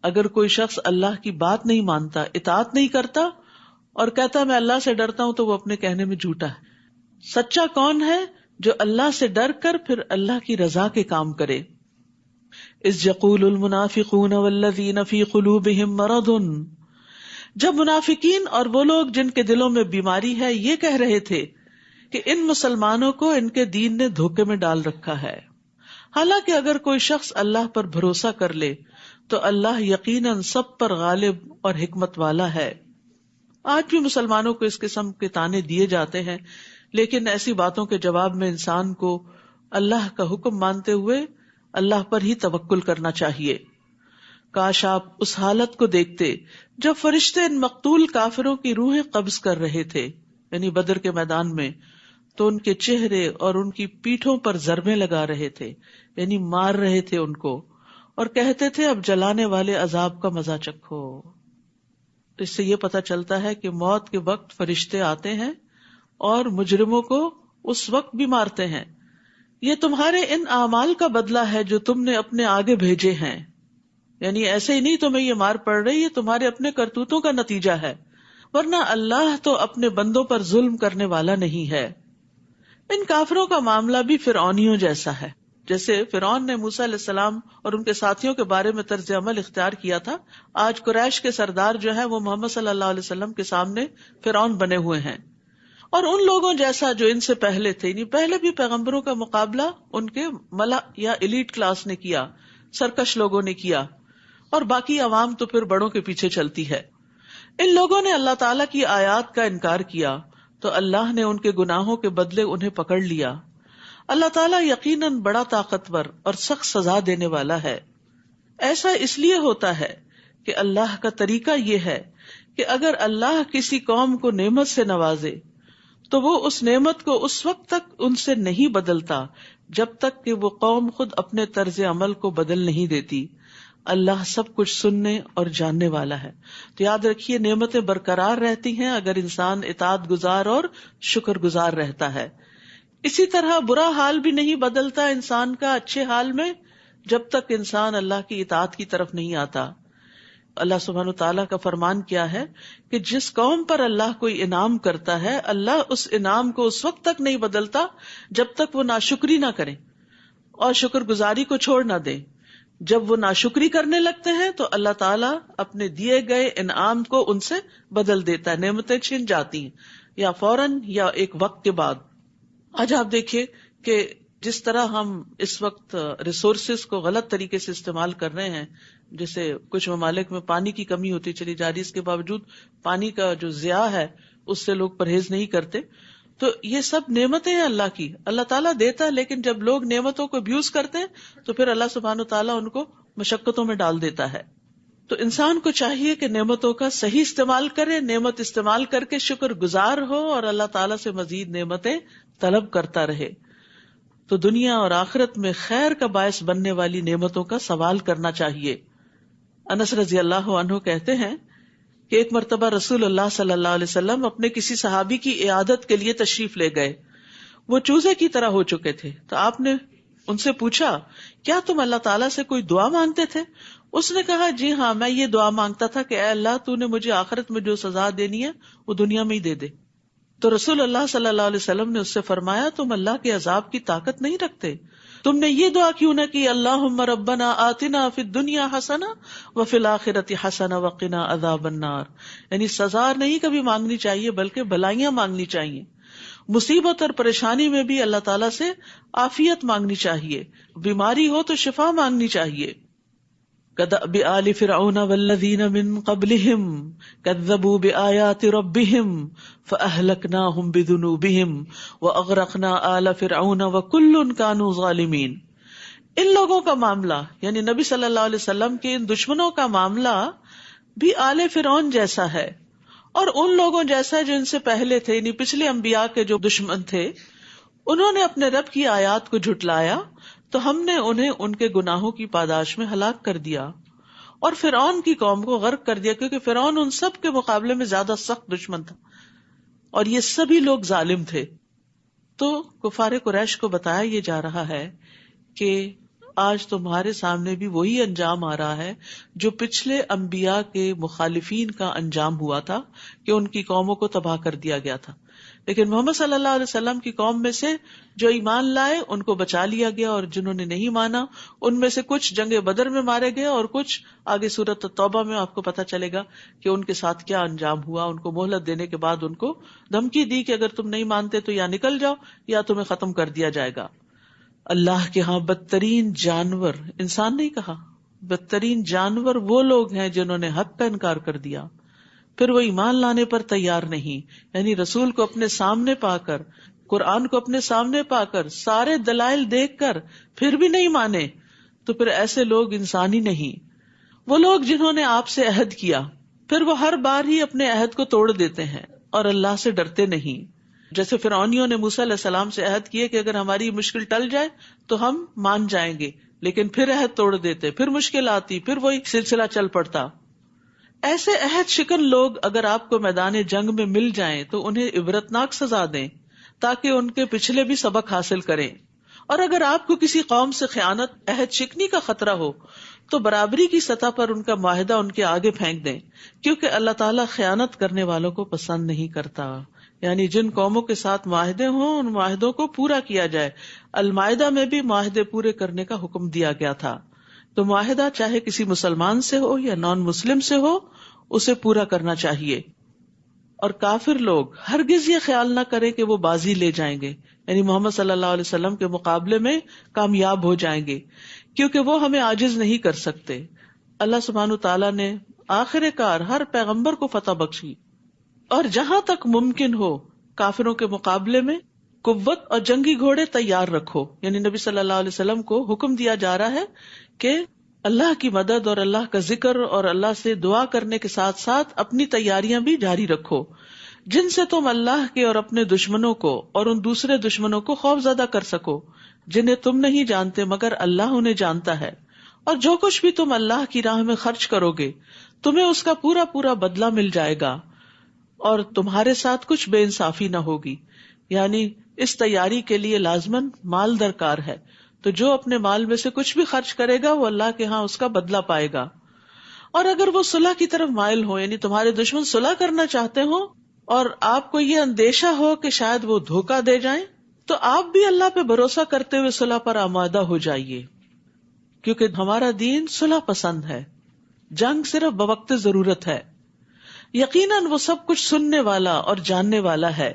اگر کوئی شخص اللہ کی بات نہیں مانتا، اطاعت نہیں کرتا اور کہتا میں اللہ سے ڈرتا ہوں، تو وہ اپنے کہنے میں جھوٹا ہے. سچا کون ہے؟ جو اللہ سے ڈر کر پھر اللہ کی رضا کے کام کرے. اذ یقول المنافقون والذین فی قلوبہم مرض جب منافقین اور وہ لوگ جن کے دلوں میں بیماری ہے یہ کہہ رہے تھے کہ ان مسلمانوں کو ان کے دین نے دھوکے میں ڈال رکھا ہے، حالانکہ اگر کوئی شخص اللہ پر بھروسہ کر لے تو اللہ یقیناً سب پر غالب اور حکمت والا ہے۔ آج بھی مسلمانوں کو اس قسم کے طعنے دیے جاتے ہیں، لیکن ایسی باتوں کے جواب میں انسان کو اللہ کا حکم مانتے ہوئے اللہ پر ہی توکل کرنا چاہیے۔ کاش آپ اس حالت کو دیکھتے جب فرشتے ان مقتول کافروں کی روحیں قبض کر رہے تھے، یعنی بدر کے میدان میں، تو ان کے چہرے اور ان کی پیٹھوں پر ضربیں لگا رہے تھے، یعنی مار رہے تھے ان کو، اور کہتے تھے اب جلانے والے عذاب کا مزہ چکھو۔ اس سے یہ پتہ چلتا ہے کہ موت کے وقت فرشتے آتے ہیں اور مجرموں کو اس وقت بھی مارتے ہیں۔ یہ تمہارے ان اعمال کا بدلہ ہے جو تم نے اپنے آگے بھیجے ہیں، یعنی ایسے ہی نہیں تمہیں یہ مار پڑ رہی، یہ تمہارے اپنے کرتوتوں کا نتیجہ ہے، ورنہ اللہ تو اپنے بندوں پر ظلم کرنے والا نہیں ہے۔ ان کافروں کا معاملہ بھی فرعونیوں جیسا ہے۔ جیسے فرعون نے موسیٰ علیہ السلام اور ان کے ساتھیوں کے بارے میں طرز عمل اختیار کیا تھا، آج قریش کے سردار جو ہے وہ محمد صلی اللہ علیہ وسلم کے سامنے فرعون بنے ہوئے ہیں۔ اور ان لوگوں جیسا جو ان سے پہلے تھے، یعنی پہلے بھی پیغمبروں کا مقابلہ ان کے ملا یا ایلیٹ کلاس نے کیا، سرکش لوگوں نے کیا، اور باقی عوام تو پھر بڑوں کے پیچھے چلتی ہے۔ ان لوگوں نے اللہ تعالیٰ کی آیات کا انکار کیا تو اللہ نے ان کے گناہوں کے بدلے انہیں پکڑ لیا۔ اللہ تعالیٰ یقیناً بڑا طاقتور اور سخت سزا دینے والا ہے۔ ایسا اس لیے ہوتا ہے کہ اللہ کا طریقہ یہ ہے کہ اگر اللہ کسی قوم کو نعمت سے نوازے تو وہ اس نعمت کو اس وقت تک ان سے نہیں بدلتا جب تک کہ وہ قوم خود اپنے طرز عمل کو بدل نہیں دیتی۔ اللہ سب کچھ سننے اور جاننے والا ہے۔ تو یاد رکھیے نعمتیں برقرار رہتی ہیں اگر انسان اطاعت گزار اور شکر گزار رہتا ہے۔ اسی طرح برا حال بھی نہیں بدلتا انسان کا اچھے حال میں جب تک انسان اللہ کی اطاعت کی طرف نہیں آتا۔ اللہ سبحانہ تعالیٰ کا فرمان کیا ہے کہ جس قوم پر اللہ کوئی انعام کرتا ہے اللہ اس انعام کو اس وقت تک نہیں بدلتا جب تک وہ ناشکری نہ کریں اور شکر گزاری کو چھوڑ نہ دیں۔ جب وہ ناشکری کرنے لگتے ہیں تو اللہ تعالیٰ اپنے دیے گئے انعام کو ان سے بدل دیتا ہے، نعمتیں چھن جاتی ہیں یا فوراً یا ایک وقت کے بعد۔ آج آپ دیکھیے کہ جس طرح ہم اس وقت ریسورسز کو غلط طریقے سے استعمال کر رہے ہیں، جیسے کچھ ممالک میں پانی کی کمی ہوتی چلی جا رہی، اس کے باوجود پانی کا جو ضیاع ہے اس سے لوگ پرہیز نہیں کرتے، تو یہ سب نعمتیں ہیں اللہ کی، اللہ تعالیٰ دیتا ہے، لیکن جب لوگ نعمتوں کو ابیوز کرتے ہیں تو پھر اللہ سبحانہ تعالیٰ ان کو مشقتوں میں ڈال دیتا ہے۔ تو انسان کو چاہیے کہ نعمتوں کا صحیح استعمال کرے، نعمت استعمال کر کے شکر گزار ہو اور اللہ تعالیٰ سے مزید نعمتیں طلب کرتا رہے۔ تو دنیا اور آخرت میں خیر کا باعث بننے والی نعمتوں کا سوال کرنا چاہیے۔ انس رضی اللہ عنہ کہتے ہیں کہ ایک مرتبہ رسول اللہ صلی اللہ علیہ وسلم اپنے کسی صحابی کی عیادت کے لیے تشریف لے گئے۔ وہ چوزے کی طرح ہو چکے تھے، تو آپ نے ان سے پوچھا کیا تم اللہ تعالیٰ سے کوئی دعا مانگتے تھے؟ اس نے کہا جی ہاں، میں یہ دعا مانگتا تھا کہ اے اللہ تو نے مجھے آخرت میں جو سزا دینی ہے وہ دنیا میں ہی دے دے۔ تو رسول اللہ صلی اللہ علیہ وسلم نے اس سے فرمایا تم اللہ کے عذاب کی طاقت نہیں رکھتے؟ تم نے یہ دعا کیوں نہ کی اللہم ربنا آتنا فی الدنیا حسنہ وفی الآخرۃ حسنہ وقنا عذاب النار، یعنی سزا نہیں کبھی مانگنی چاہیے بلکہ بھلائیاں مانگنی چاہیے۔ مصیبت اور پریشانی میں بھی اللہ تعالیٰ سے عافیت مانگنی چاہیے، بیماری ہو تو شفا مانگنی چاہیے۔ كدأب آل فرعون والذین من قبلہم کذبوا بآیات ربہم فأہلکناہم بذنوبہم واغرقنا آل فرعون وکل کانوا ظالمین۔ ان لوگوں کا معاملہ یعنی نبی صلی اللہ علیہ وسلم کے ان دشمنوں کا معاملہ بھی آل فرعون جیسا ہے اور ان لوگوں جیسا جو ان سے پہلے تھے، یعنی پچھلے انبیاء کے جو دشمن تھے، انہوں نے اپنے رب کی آیات کو جھٹلایا تو ہم نے انہیں ان کے گناہوں کی پاداش میں ہلاک کر دیا اور فرعون کی قوم کو غرق کر دیا، کیونکہ فرعون ان سب کے مقابلے میں زیادہ سخت دشمن تھا اور یہ سبھی لوگ ظالم تھے۔ تو کفار قریش کو بتایا یہ جا رہا ہے کہ آج تمہارے سامنے بھی وہی انجام آ رہا ہے جو پچھلے انبیاء کے مخالفین کا انجام ہوا تھا کہ ان کی قوموں کو تباہ کر دیا گیا تھا، لیکن محمد صلی اللہ علیہ وسلم کی قوم میں سے جو ایمان لائے ان کو بچا لیا گیا، اور جنہوں نے نہیں مانا ان میں سے کچھ جنگ بدر میں مارے گئے، اور کچھ آگے سورۃ توبہ میں آپ کو پتہ چلے گا کہ ان کے ساتھ کیا انجام ہوا. ان کو مہلت دینے کے بعد ان کو دھمکی دی کہ اگر تم نہیں مانتے تو یا نکل جاؤ یا تمہیں ختم کر دیا جائے گا. اللہ کے ہاں بدترین جانور، انسان نہیں کہا، بدترین جانور وہ لوگ ہیں جنہوں نے حق کا انکار کر دیا، پھر وہ ایمان لانے پر تیار نہیں. یعنی رسول کو اپنے سامنے پا کر، قرآن کو اپنے سامنے پا کر، سارے دلائل دیکھ کر پھر بھی نہیں مانے، تو پھر ایسے لوگ انسان ہی نہیں. وہ لوگ جنہوں نے آپ سے عہد کیا پھر وہ ہر بار ہی اپنے عہد کو توڑ دیتے ہیں اور اللہ سے ڈرتے نہیں. جیسے فرعونیوں نے موسیٰ علیہ السلام سے عہد کیے کہ اگر ہماری مشکل ٹل جائے تو ہم مان جائیں گے، لیکن پھر عہد توڑ دیتے، پھر مشکل آتی، پھر وہی سلسلہ چل پڑتا. ایسے عہد شکن لوگ اگر آپ کو میدان جنگ میں مل جائیں تو انہیں عبرتناک سزا دیں تاکہ ان کے پچھلے بھی سبق حاصل کریں. اور اگر آپ کو کسی قوم سے خیانت، عہد شکنی کا خطرہ ہو تو برابری کی سطح پر ان کا معاہدہ ان کے آگے پھینک دیں، کیونکہ اللہ تعالیٰ خیانت کرنے والوں کو پسند نہیں کرتا. یعنی جن قوموں کے ساتھ معاہدے ہوں ان معاہدوں کو پورا کیا جائے. المائدہ میں بھی معاہدے پورے کرنے کا حکم دیا گیا تھا. تو معاہدہ چاہے کسی مسلمان سے ہو یا نان مسلم سے ہو، اسے پورا کرنا چاہیے. اور کافر لوگ ہرگز یہ خیال نہ کریں کہ وہ بازی لے جائیں گے، یعنی محمد صلی اللہ علیہ وسلم کے مقابلے میں کامیاب ہو جائیں گے، کیونکہ وہ ہمیں عاجز نہیں کر سکتے. اللہ سبحانہ تعالیٰ نے آخر کار ہر پیغمبر کو فتح بخشی. اور جہاں تک ممکن ہو کافروں کے مقابلے میں قوت اور جنگی گھوڑے تیار رکھو. یعنی نبی صلی اللہ علیہ وسلم کو حکم دیا جا رہا ہے کہ اللہ کی مدد اور اللہ کا ذکر اور اللہ سے دعا کرنے کے ساتھ ساتھ اپنی تیاریاں بھی جاری رکھو، جن سے تم اللہ کے اور اپنے دشمنوں کو اور ان دوسرے دشمنوں کو خوف زدہ کر سکو جنہیں تم نہیں جانتے مگر اللہ انہیں جانتا ہے. اور جو کچھ بھی تم اللہ کی راہ میں خرچ کرو گے تمہیں اس کا پورا پورا بدلہ مل جائے گا، اور تمہارے ساتھ کچھ بے انصافی نہ ہوگی. یعنی اس تیاری کے لیے لازماً مال درکار ہے، تو جو اپنے مال میں سے کچھ بھی خرچ کرے گا وہ اللہ کے ہاں اس کا بدلہ پائے گا. اور اگر وہ صلح کی طرف مائل ہو، یعنی تمہارے دشمن صلح کرنا چاہتے ہوں اور آپ کو یہ اندیشہ ہو کہ شاید وہ دھوکہ دے جائیں، تو آپ بھی اللہ پہ بھروسہ کرتے ہوئے صلح پر آمادہ ہو جائیے، کیونکہ ہمارا دین صلح پسند ہے. جنگ صرف بوقت ضرورت ہے. یقیناً وہ سب کچھ سننے والا اور جاننے والا ہے.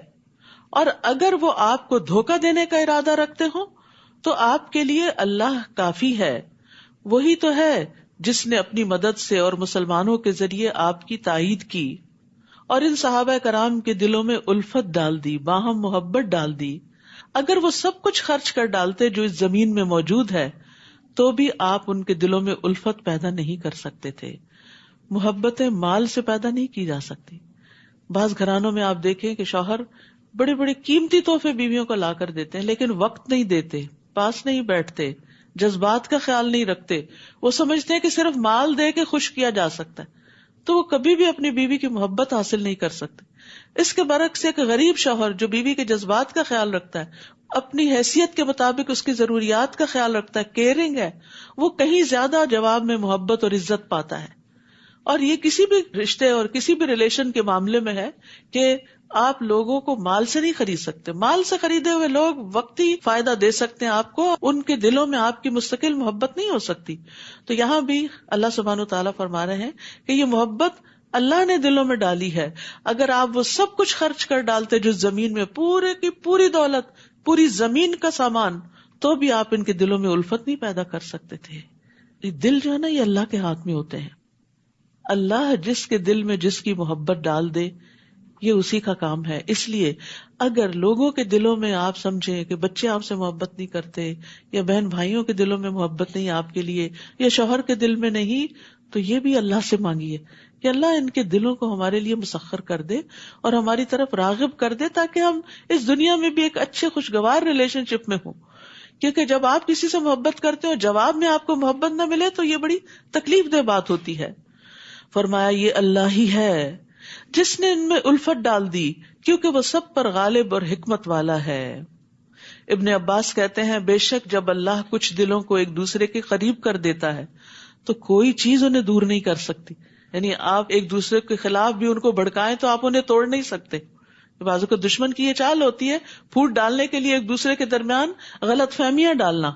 اور اگر وہ آپ کو دھوکہ دینے کا ارادہ رکھتے ہوں تو آپ کے لیے اللہ کافی ہے. وہی تو ہے جس نے اپنی مدد سے اور مسلمانوں کے ذریعے آپ کی تائید کی اور ان صحابہ کرام کے دلوں میں الفت ڈال دی، باہم محبت ڈال دی. اگر وہ سب کچھ خرچ کر ڈالتے جو اس زمین میں موجود ہے تو بھی آپ ان کے دلوں میں الفت پیدا نہیں کر سکتے تھے. محبتیں مال سے پیدا نہیں کی جا سکتی. بعض گھرانوں میں آپ دیکھیں کہ شوہر بڑے بڑے قیمتی تحفے بیویوں کو لا کر دیتے ہیں، لیکن وقت نہیں دیتے، پاس نہیں بیٹھتے، جذبات کا خیال نہیں رکھتے. وہ سمجھتے ہیں کہ صرف مال دے کے خوش کیا جا سکتا ہے، تو وہ کبھی بھی اپنی بیوی کی محبت حاصل نہیں کر سکتے. اس کے برعکس ایک غریب شوہر جو بیوی کے جذبات کا خیال رکھتا ہے، اپنی حیثیت کے مطابق اس کی ضروریات کا خیال رکھتا ہے، کیئرنگ ہے، وہ کہیں زیادہ جواب میں محبت اور عزت پاتا ہے. اور یہ کسی بھی رشتے اور کسی بھی ریلیشن کے معاملے میں ہے کہ آپ لوگوں کو مال سے نہیں خرید سکتے. مال سے خریدے ہوئے لوگ وقتی فائدہ دے سکتے ہیں آپ کو، ان کے دلوں میں آپ کی مستقل محبت نہیں ہو سکتی. تو یہاں بھی اللہ سبحانہ و تعالیٰ فرما رہے ہیں کہ یہ محبت اللہ نے دلوں میں ڈالی ہے. اگر آپ وہ سب کچھ خرچ کر ڈالتے جو زمین میں، پورے کی پوری دولت، پوری زمین کا سامان، تو بھی آپ ان کے دلوں میں الفت نہیں پیدا کر سکتے تھے. یہ دل جو ہے نا، یہ اللہ کے ہاتھ میں ہوتے ہیں. اللہ جس کے دل میں جس کی محبت ڈال دے یہ اسی کا کام ہے. اس لیے اگر لوگوں کے دلوں میں آپ سمجھیں کہ بچے آپ سے محبت نہیں کرتے، یا بہن بھائیوں کے دلوں میں محبت نہیں آپ کے لیے، یا شوہر کے دل میں نہیں، تو یہ بھی اللہ سے مانگیے کہ اللہ ان کے دلوں کو ہمارے لیے مسخر کر دے اور ہماری طرف راغب کر دے، تاکہ ہم اس دنیا میں بھی ایک اچھے خوشگوار ریلیشن شپ میں ہوں. کیونکہ جب آپ کسی سے محبت کرتے ہو، جواب میں آپ کو محبت نہ ملے تو یہ بڑی تکلیف دہ بات ہوتی ہے. فرمایا یہ اللہ ہی ہے جس نے ان میں الفت ڈال دی، کیونکہ وہ سب پر غالب اور حکمت والا ہے. ابن عباس کہتے ہیں بے شک جب اللہ کچھ دلوں کو ایک دوسرے کے قریب کر دیتا ہے تو کوئی چیز انہیں دور نہیں کر سکتی. یعنی آپ ایک دوسرے کے خلاف بھی ان کو بھڑکائیں تو آپ انہیں توڑ نہیں سکتے، بازو کو دشمن کی یہ چال ہوتی ہے پھوٹ ڈالنے کے لیے ایک دوسرے کے درمیان غلط فہمیاں ڈالنا.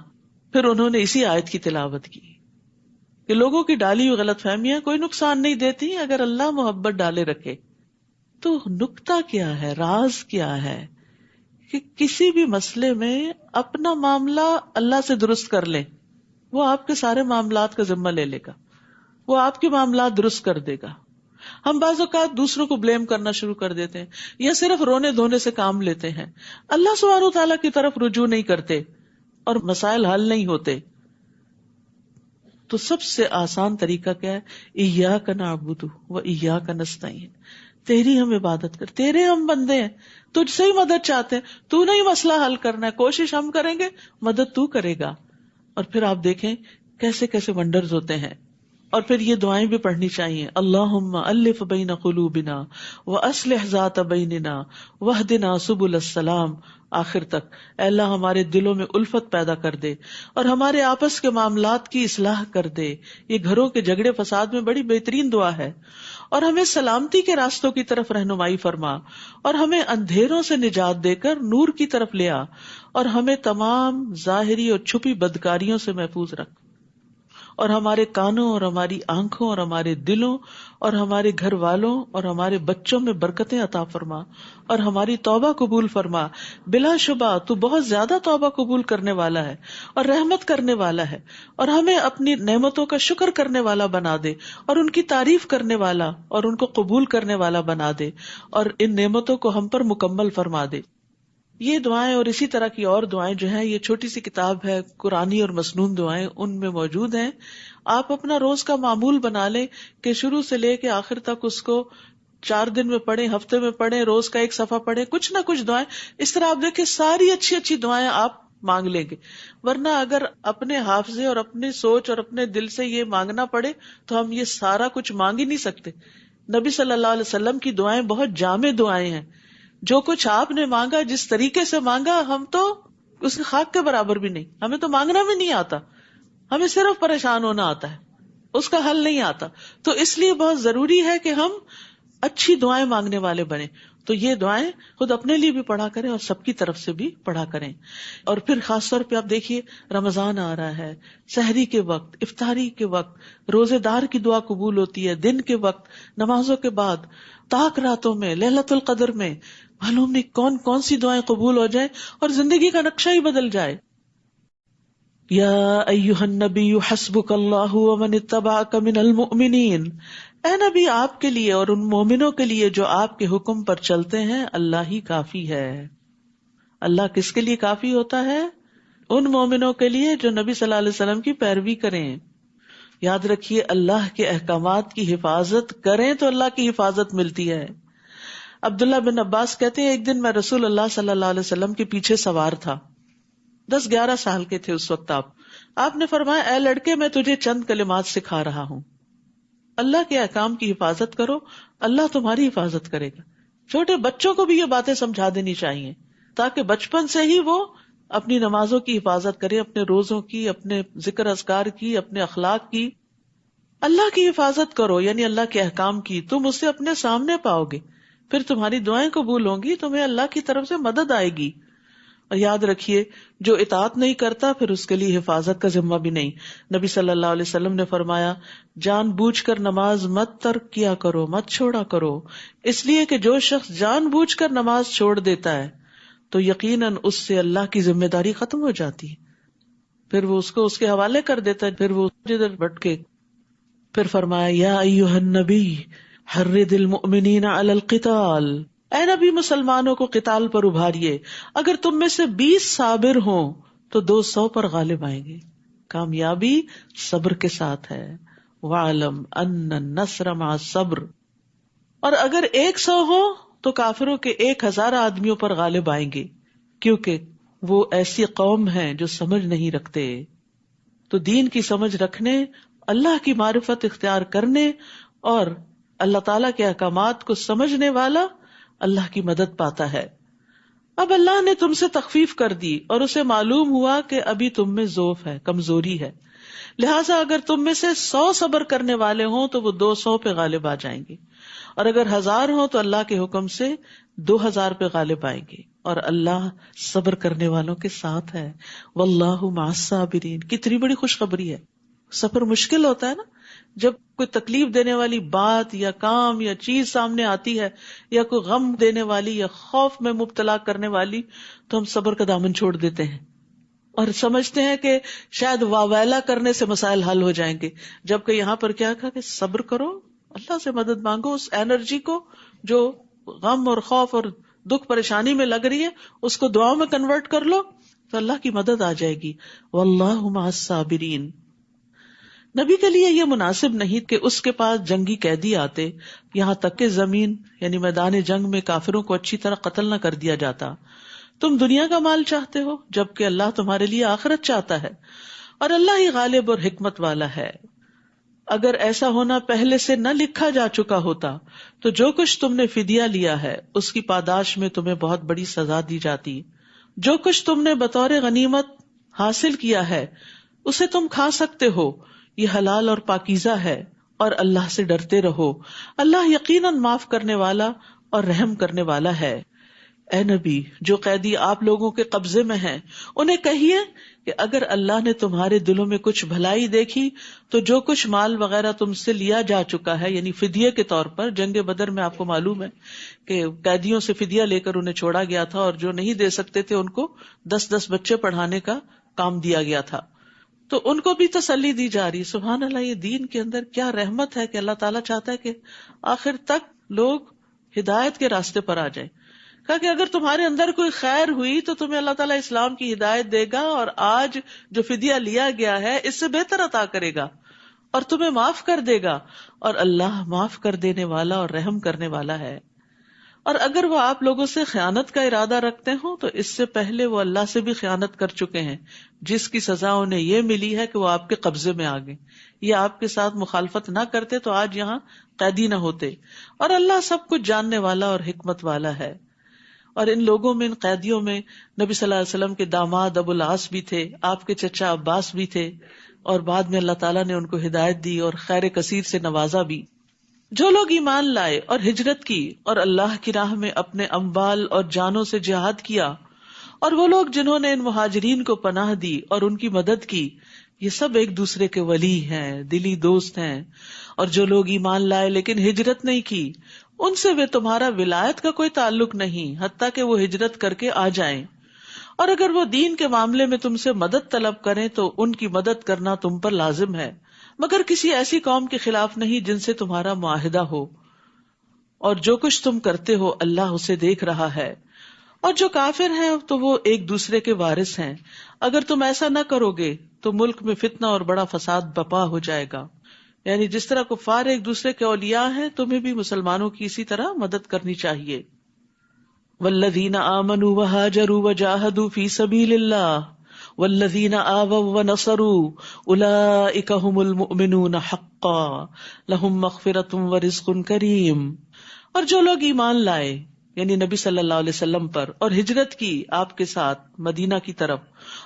پھر انہوں نے اسی آیت کی تلاوت کی کہ لوگوں کی ڈالی ہوئی غلط فہمیاں کوئی نقصان نہیں دیتی اگر اللہ محبت ڈالے رکھے. تو نکتہ کیا ہے، راز کیا ہے کہ کسی بھی مسئلے میں اپنا معاملہ اللہ سے درست کر لیں، وہ آپ کے سارے معاملات کا ذمہ لے لے گا، وہ آپ کے معاملات درست کر دے گا. ہم بعض اوقات دوسروں کو بلیم کرنا شروع کر دیتے ہیں یا صرف رونے دھونے سے کام لیتے ہیں، اللہ سبحانہ و تعالیٰ کی طرف رجوع نہیں کرتے اور مسائل حل نہیں ہوتے. تو سب سے آسان طریقہ کیا ہے؟ ایاک نعبد و ایاک نستعین، تیری ہم عبادت کر، تیرے ہم بندے ہیں، تجھ سے ہی مدد چاہتے ہیں، تو نہیں مسئلہ حل کرنا ہے، کوشش ہم کریں گے، مدد تو کرے گا. اور پھر آپ دیکھیں کیسے کیسے ونڈرز ہوتے ہیں. اور پھر یہ دعائیں بھی پڑھنی چاہیے، اللہم الف بین قلوبنا واصلح ذات بیننا واہدنا سبل السلام، آخر تک. اے اللہ ہمارے دلوں میں الفت پیدا کر دے اور ہمارے آپس کے معاملات کی اصلاح کر دے. یہ گھروں کے جھگڑے فساد میں بڑی بہترین دعا ہے. اور ہمیں سلامتی کے راستوں کی طرف رہنمائی فرما اور ہمیں اندھیروں سے نجات دے کر نور کی طرف لے آ اور ہمیں تمام ظاہری اور چھپی بدکاریوں سے محفوظ رکھ. اور ہمارے کانوں اور ہماری آنکھوں اور ہمارے دلوں اور ہمارے گھر والوں اور ہمارے بچوں میں برکتیں عطا فرما اور ہماری توبہ قبول فرما. بلا شبہ تو بہت زیادہ توبہ قبول کرنے والا ہے اور رحمت کرنے والا ہے، اور ہمیں اپنی نعمتوں کا شکر کرنے والا بنا دے اور ان کی تعریف کرنے والا اور ان کو قبول کرنے والا بنا دے اور ان نعمتوں کو ہم پر مکمل فرما دے. یہ دعائیں اور اسی طرح کی اور دعائیں جو ہیں، یہ چھوٹی سی کتاب ہے قرآنی اور مسنون دعائیں، ان میں موجود ہیں. آپ اپنا روز کا معمول بنا لیں کہ شروع سے لے کے آخر تک اس کو 4 دن میں پڑھیں، ہفتے میں پڑھیں، روز کا 1 صفحہ پڑھیں، کچھ نہ کچھ دعائیں. اس طرح آپ دیکھیں ساری اچھی اچھی دعائیں آپ مانگ لیں گے. ورنہ اگر اپنے حافظے اور اپنی سوچ اور اپنے دل سے یہ مانگنا پڑے تو ہم یہ سارا کچھ مانگ ہی نہیں سکتے. نبی صلی اللہ علیہ وسلم کی دعائیں بہت جامع دعائیں ہیں. جو کچھ آپ نے مانگا، جس طریقے سے مانگا، ہم تو اس کے خاک کے برابر بھی نہیں. ہمیں تو مانگنا بھی نہیں آتا، ہمیں صرف پریشان ہونا آتا ہے، اس کا حل نہیں آتا. تو اس لیے بہت ضروری ہے کہ ہم اچھی دعائیں مانگنے والے بنیں. تو یہ دعائیں خود اپنے لیے بھی پڑھا کریں اور سب کی طرف سے بھی پڑھا کریں. اور پھر خاص طور پہ آپ دیکھیے رمضان آ رہا ہے، سحری کے وقت، افطاری کے وقت روزے دار کی دعا قبول ہوتی ہے، دن کے وقت، نمازوں کے بعد، تاک راتوں میں، لیلۃ القدر میں. معلوم نہیں کون کون سی دعائیں قبول ہو جائیں اور زندگی کا نقشہ ہی بدل جائے. یا ایھا النبی حسبک اللہ ومن اتبعک من المؤمنین، اے نبی آپ کے لیے اور ان مومنوں کے لیے جو آپ کے حکم پر چلتے ہیں اللہ ہی کافی ہے. اللہ کس کے لیے کافی ہوتا ہے؟ ان مومنوں کے لیے جو نبی صلی اللہ علیہ وسلم کی پیروی کریں. یاد رکھیے اللہ کے احکامات کی حفاظت کریں تو اللہ کی حفاظت ملتی ہے. عبداللہ بن عباس کہتے ہیں ایک دن میں رسول اللہ صلی اللہ علیہ وسلم کے پیچھے سوار تھا. 10-11 سال کے تھے اس وقت. آپ نے فرمایا اے لڑکے میں تجھے چند کلمات سکھا رہا ہوں، اللہ کے احکام کی حفاظت کرو، اللہ تمہاری حفاظت کرے گا. چھوٹے بچوں کو بھی یہ باتیں سمجھا دینی چاہیے تاکہ بچپن سے ہی وہ اپنی نمازوں کی حفاظت کرے، اپنے روزوں کی، اپنے ذکر اذکار کی، اپنے اخلاق کی. اللہ کی حفاظت کرو یعنی اللہ کے احکام کی، تم اسے اپنے سامنے پاؤ گے، پھر تمہاری دعائیں قبول ہوں گی، تمہیں اللہ کی طرف سے مدد آئے گی. اور یاد رکھیے جو اطاعت نہیں کرتا پھر اس کے لیے حفاظت کا ذمہ بھی نہیں. نبی صلی اللہ علیہ وسلم نے فرمایا جان بوجھ کر نماز مت ترک کیا کرو، مت چھوڑا کرو، اس لیے کہ جو شخص جان بوجھ کر نماز چھوڑ دیتا ہے تو یقیناً اس سے اللہ کی ذمہ داری ختم ہو جاتی ہے، پھر وہ اس کو اس کے حوالے کر دیتا ہے، پھر وہ ادھر بھٹکے. پھر فرمایا یا ایھا النبی حرض المؤمنین علی القتال، اے نبی مسلمانوں کو قتال پر ابھاریے، اگر تم میں سے 20 صابر ہوں تو 200 پر غالب آئیں گے. کامیابی صبر کے ساتھ ہے. وَاعْلَمْ أَنَّ النَّصْرَ مَعَ الصَّبْرِ، اور اگر 100 ہو تو کافروں کے 1000 آدمیوں پر غالب آئیں گے، کیونکہ وہ ایسی قوم ہیں جو سمجھ نہیں رکھتے. تو دین کی سمجھ رکھنے، اللہ کی معرفت اختیار کرنے اور اللہ تعالیٰ کے احکامات کو سمجھنے والا اللہ کی مدد پاتا ہے. اب اللہ نے تم سے تخفیف کر دی اور اسے معلوم ہوا کہ ابھی تم میں ضعف ہے، کمزوری ہے، لہٰذا اگر تم میں سے 100 صبر کرنے والے ہوں تو وہ 200 پہ غالب آ جائیں گے، اور اگر 1000 ہوں تو اللہ کے حکم سے 2000 پہ غالب آئیں گے، اور اللہ صبر کرنے والوں کے ساتھ ہے۔ واللہ مع الصابرین، کتنی بڑی خوشخبری ہے۔ صبر مشکل ہوتا ہے نا، جب کوئی تکلیف دینے والی بات یا کام یا چیز سامنے آتی ہے، یا کوئی غم دینے والی یا خوف میں مبتلا کرنے والی، تو ہم صبر کا دامن چھوڑ دیتے ہیں اور سمجھتے ہیں کہ شاید واویلا کرنے سے مسائل حل ہو جائیں گے، جبکہ یہاں پر کیا کہا کہ صبر کرو، اللہ سے مدد مانگو، اس انرجی کو جو غم اور خوف اور دکھ پریشانی میں لگ رہی ہے اس کو دعاؤں میں کنورٹ کر لو تو اللہ کی مدد آ جائے گی۔ واللہ مع الصابرین۔ نبی کے لیے یہ مناسب نہیں کہ اس کے پاس جنگی قیدی آتے، یہاں تک کہ زمین یعنی میدان جنگ میں کافروں کو اچھی طرح قتل نہ کر دیا جاتا۔ تم دنیا کا مال چاہتے ہو جبکہ اللہ تمہارے لیے آخرت چاہتا ہے، اور اللہ ہی غالب اور حکمت والا ہے۔ اگر ایسا ہونا پہلے سے نہ لکھا جا چکا ہوتا تو جو کچھ تم نے فدیہ لیا ہے اس کی پاداش میں تمہیں بہت بڑی سزا دی جاتی۔ جو کچھ تم نے بطور غنیمت حاصل کیا ہے اسے تم کھا سکتے ہو، یہ حلال اور پاکیزہ ہے، اور اللہ سے ڈرتے رہو، اللہ یقیناً معاف کرنے والا اور رحم کرنے والا ہے۔ اے نبی، جو قیدی آپ لوگوں کے قبضے میں ہیں انہیں کہیے کہ اگر اللہ نے تمہارے دلوں میں کچھ بھلائی دیکھی تو جو کچھ مال وغیرہ تم سے لیا جا چکا ہے، یعنی فدیے کے طور پر، جنگ بدر میں آپ کو معلوم ہے کہ قیدیوں سے فدیہ لے کر انہیں چھوڑا گیا تھا، اور جو نہیں دے سکتے تھے ان کو 10 بچے پڑھانے کا کام دیا گیا تھا، تو ان کو بھی تسلی دی جا رہی۔ سبحان اللہ، یہ دین کے اندر کیا رحمت ہے کہ اللہ تعالیٰ چاہتا ہے کہ آخر تک لوگ ہدایت کے راستے پر آ جائیں۔ کہا کہ اگر تمہارے اندر کوئی خیر ہوئی تو تمہیں اللہ تعالیٰ اسلام کی ہدایت دے گا، اور آج جو فدیہ لیا گیا ہے اس سے بہتر عطا کرے گا اور تمہیں معاف کر دے گا، اور اللہ معاف کر دینے والا اور رحم کرنے والا ہے۔ اور اگر وہ آپ لوگوں سے خیانت کا ارادہ رکھتے ہوں تو اس سے پہلے وہ اللہ سے بھی خیانت کر چکے ہیں، جس کی سزا انہیں یہ ملی ہے کہ وہ آپ کے قبضے میں آ گئے۔ یہ آپ کے ساتھ مخالفت نہ کرتے تو آج یہاں قیدی نہ ہوتے، اور اللہ سب کچھ جاننے والا اور حکمت والا ہے۔ اور ان لوگوں میں، ان قیدیوں میں، نبی صلی اللہ علیہ وسلم کے داماد ابو العاص بھی تھے، آپ کے چچا عباس بھی تھے، اور بعد میں اللہ تعالیٰ نے ان کو ہدایت دی اور خیر کثیر سے نوازا بھی۔ جو لوگ ایمان لائے اور ہجرت کی اور اللہ کی راہ میں اپنے اموال اور جانوں سے جہاد کیا، اور وہ لوگ جنہوں نے ان مہاجرین کو پناہ دی اور ان کی مدد کی، یہ سب ایک دوسرے کے ولی ہیں، دلی دوست ہیں۔ اور جو لوگ ایمان لائے لیکن ہجرت نہیں کی، ان سے وہ تمہارا ولایت کا کوئی تعلق نہیں حتیٰ کہ وہ ہجرت کر کے آ جائیں، اور اگر وہ دین کے معاملے میں تم سے مدد طلب کریں تو ان کی مدد کرنا تم پر لازم ہے، مگر کسی ایسی قوم کے خلاف نہیں جن سے تمہارا معاہدہ ہو، اور جو کچھ تم کرتے ہو اللہ اسے دیکھ رہا ہے۔ اور جو کافر ہیں تو وہ ایک دوسرے کے وارث ہیں، اگر تم ایسا نہ کرو گے تو ملک میں فتنہ اور بڑا فساد برپا ہو جائے گا۔ یعنی جس طرح کفار ایک دوسرے کے اولیاء ہیں، تمہیں بھی مسلمانوں کی اسی طرح مدد کرنی چاہیے۔ والذین آمنوا وہاجروا وجاہدوا فی سبیل اللہ والذین آووا ونصروا اولئک هم المؤمنون حقا لہم مغفرۃ ورزق کریم۔ اور جو لوگ ایمان لائے یعنی نبی صلی اللہ علیہ وسلم پر، اور ہجرت کی آپ کے ساتھ مدینہ کی طرف،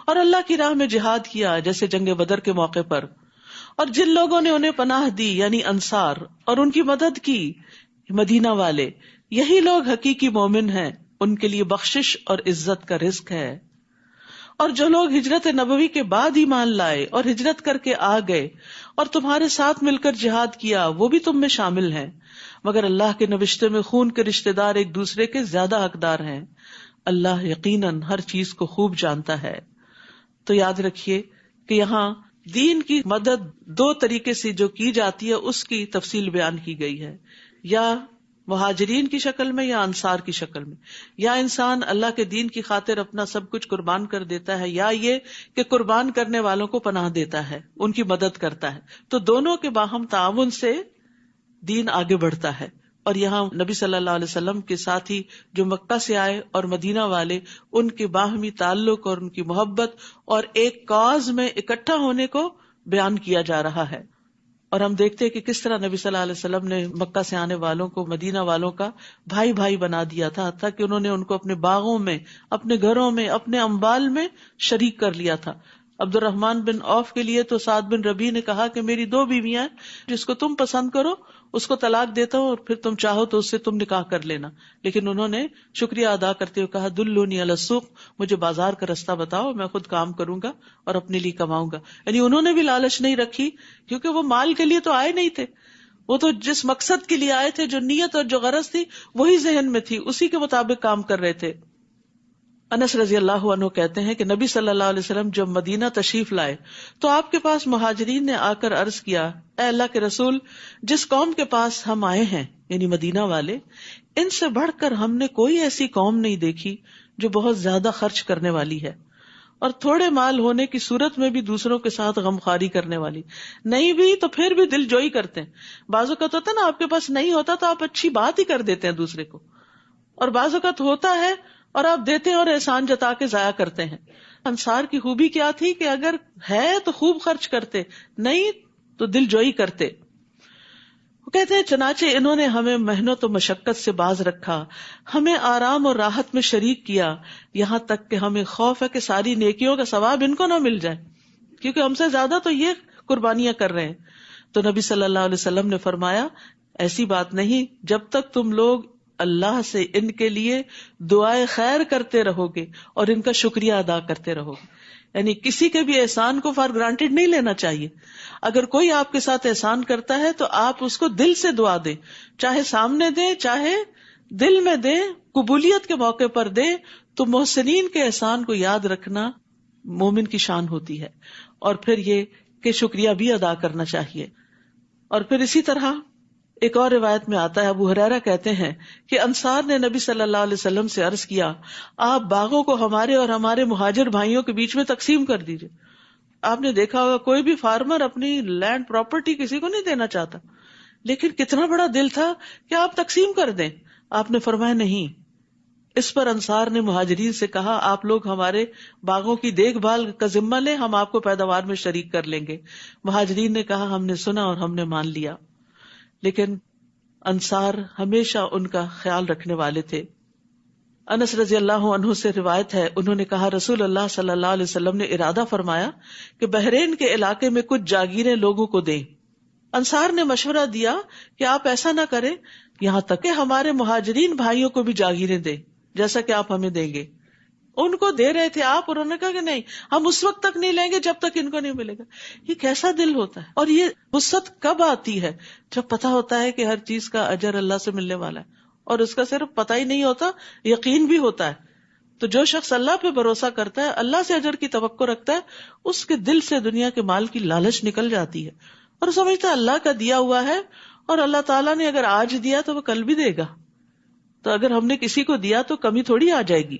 اور اللہ کی راہ میں جہاد کیا جیسے جنگ بدر کے موقع پر، اور جن لوگوں نے انہیں پناہ دی یعنی انصار، اور ان کی مدد کی مدینہ والے، یہی لوگ حقیقی مومن ہیں، ان کے لیے بخشش اور عزت کا رزق ہے۔ اور جو لوگ ہجرت نبوی کے بعد ایمان لائے اور ہجرت کر کے آ گئے اور تمہارے ساتھ مل کر جہاد کیا، وہ بھی تم میں شامل ہیں، مگر اللہ کے نوشتے میں خون کے رشتہ دار ایک دوسرے کے زیادہ حقدار ہیں۔ اللہ یقیناً ہر چیز کو خوب جانتا ہے۔ تو یاد رکھیے کہ یہاں دین کی مدد 2 طریقے سے جو کی جاتی ہے اس کی تفصیل بیان کی گئی ہے، یا مہاجرین کی شکل میں یا انصار کی شکل میں، یا انسان اللہ کے دین کی خاطر اپنا سب کچھ قربان کر دیتا ہے، یا یہ کہ قربان کرنے والوں کو پناہ دیتا ہے، ان کی مدد کرتا ہے۔ تو دونوں کے باہم تعاون سے دین آگے بڑھتا ہے۔ اور یہاں نبی صلی اللہ علیہ وسلم کے ساتھی جو مکہ سے آئے اور مدینہ والے، ان کے باہمی تعلق اور ان کی محبت اور ایک کاز میں اکٹھا ہونے کو بیان کیا جا رہا ہے۔ اور ہم دیکھتے ہیں کہ کس طرح نبی صلی اللہ علیہ وسلم نے مکہ سے آنے والوں کو مدینہ والوں کا بھائی بھائی بنا دیا تھا، حتیٰ کہ انہوں نے ان کو اپنے باغوں میں، اپنے گھروں میں، اپنے اموال میں شریک کر لیا تھا۔ عبد الرحمن بن عوف کے لیے تو سعد بن ربیع نے کہا کہ میری 2 بیویاں ہیں، جس کو تم پسند کرو اس کو طلاق دیتا ہوں اور پھر تم چاہو تو اس سے تم نکاح کر لینا. لیکن انہوں نے شکریہ ادا کرتے ہوئے کہا دلونی علی السوق، مجھے بازار کا رستہ بتاؤ، میں خود کام کروں گا اور اپنے لیے کماؤں گا. یعنی انہوں نے بھی لالچ نہیں رکھی، کیونکہ وہ مال کے لیے تو آئے نہیں تھے، وہ تو جس مقصد کے لیے آئے تھے، جو نیت اور جو غرض تھی وہی ذہن میں تھی، اسی کے مطابق کام کر رہے تھے. انس رضی اللہ عنہ کہتے ہیں کہ نبی صلی اللہ علیہ وسلم جب مدینہ تشریف لائے تو آپ کے پاس مہاجرین نے آ کر عرض کیا، اے اللہ کے رسول، جس قوم کے پاس ہم آئے ہیں یعنی مدینہ والے، ان سے بڑھ کر ہم نے کوئی ایسی قوم نہیں دیکھی جو بہت زیادہ خرچ کرنے والی ہے اور تھوڑے مال ہونے کی صورت میں بھی دوسروں کے ساتھ غمخواری کرنے والی. نہیں بھی تو پھر بھی دل جوئی کرتے ہیں. بعض اوقات ہوتا نا آپ کے پاس نہیں ہوتا تو آپ اچھی بات ہی کر دیتے ہیں دوسرے کو، اور بعض اوقات ہوتا ہے اور آپ دیتے ہیں اور احسان جتا کے ضائع کرتے ہیں. انصار کی خوبی کیا تھی کہ اگر ہے تو خوب خرچ کرتے، نہیں تو دل جوئی کرتے. وہ کہتے ہیں چنانچہ انہوں نے ہمیں محنت و مشقت سے باز رکھا، ہمیں آرام اور راحت میں شریک کیا، یہاں تک کہ ہمیں خوف ہے کہ ساری نیکیوں کا ثواب ان کو نہ مل جائے، کیونکہ ہم سے زیادہ تو یہ قربانیاں کر رہے ہیں. تو نبی صلی اللہ علیہ وسلم نے فرمایا، ایسی بات نہیں، جب تک تم لوگ اللہ سے ان کے لیے دعائے خیر کرتے رہو گے اور ان کا شکریہ ادا کرتے رہو گے. یعنی کسی کے بھی احسان کو فار گرانٹیڈ نہیں لینا چاہیے. اگر کوئی آپ کے ساتھ احسان کرتا ہے تو آپ اس کو دل سے دعا دیں، چاہے سامنے دیں چاہے دل میں دیں، قبولیت کے موقع پر دیں. تو محسنین کے احسان کو یاد رکھنا مومن کی شان ہوتی ہے، اور پھر یہ کہ شکریہ بھی ادا کرنا چاہیے. اور پھر اسی طرح ایک اور روایت میں آتا ہے، ابو ہریرہ کہتے ہیں کہ انصار نے نبی صلی اللہ علیہ وسلم سے عرض کیا، آپ باغوں کو ہمارے اور ہمارے مہاجر بھائیوں کے بیچ میں تقسیم کر دیجئے. آپ نے دیکھا ہوگا کوئی بھی فارمر اپنی لینڈ پراپرٹی کسی کو نہیں دینا چاہتا، لیکن کتنا بڑا دل تھا کہ آپ تقسیم کر دیں. آپ نے فرمایا نہیں. اس پر انصار نے مہاجرین سے کہا، آپ لوگ ہمارے باغوں کی دیکھ بھال کا ذمہ لیں، ہم آپ کو پیداوار میں شریک کر لیں گے. مہاجرین نے کہا، ہم نے سنا اور ہم نے مان لیا. لیکن انصار ہمیشہ ان کا خیال رکھنے والے تھے. انس رضی اللہ عنہ سے روایت ہے، انہوں نے کہا رسول اللہ صلی اللہ علیہ وسلم نے ارادہ فرمایا کہ بحرین کے علاقے میں کچھ جاگیریں لوگوں کو دیں. انصار نے مشورہ دیا کہ آپ ایسا نہ کریں، یہاں تک کہ ہمارے مہاجرین بھائیوں کو بھی جاگیریں دیں جیسا کہ آپ ہمیں دیں گے. ان کو دے رہے تھے آپ، اور انہوں نے کہا کہ نہیں، ہم اس وقت تک نہیں لیں گے جب تک ان کو نہیں ملے گا. یہ کیسا دل ہوتا ہے. اور یہ وسعت کب آتی ہے؟ جب پتہ ہوتا ہے کہ ہر چیز کا اجر اللہ سے ملنے والا ہے، اور اس کا صرف پتہ ہی نہیں ہوتا، یقین بھی ہوتا ہے. تو جو شخص اللہ پہ بھروسہ کرتا ہے، اللہ سے اجر کی توقع رکھتا ہے، اس کے دل سے دنیا کے مال کی لالچ نکل جاتی ہے، اور سمجھتا ہے اللہ کا دیا ہوا ہے، اور اللہ تعالیٰ نے اگر آج دیا تو وہ کل بھی دے گا. تو اگر ہم نے کسی کو دیا تو کمی تھوڑی آ جائے گی.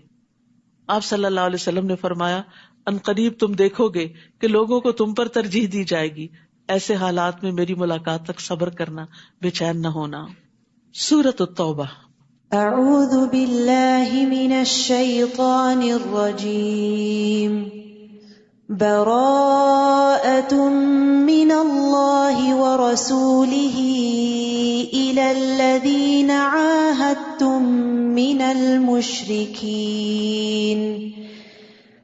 آپ صلی اللہ علیہ وسلم نے فرمایا، ان قریب تم دیکھو گے کہ لوگوں کو تم پر ترجیح دی جائے گی. ایسے حالات میں میری ملاقات تک صبر کرنا، بے چین نہ ہونا. سورۃ التوبہ. اعوذ باللہ من الشیطان الرجیم. براءۃ من اللہ ورسولہ الی الذین عاہدتم من المشرکین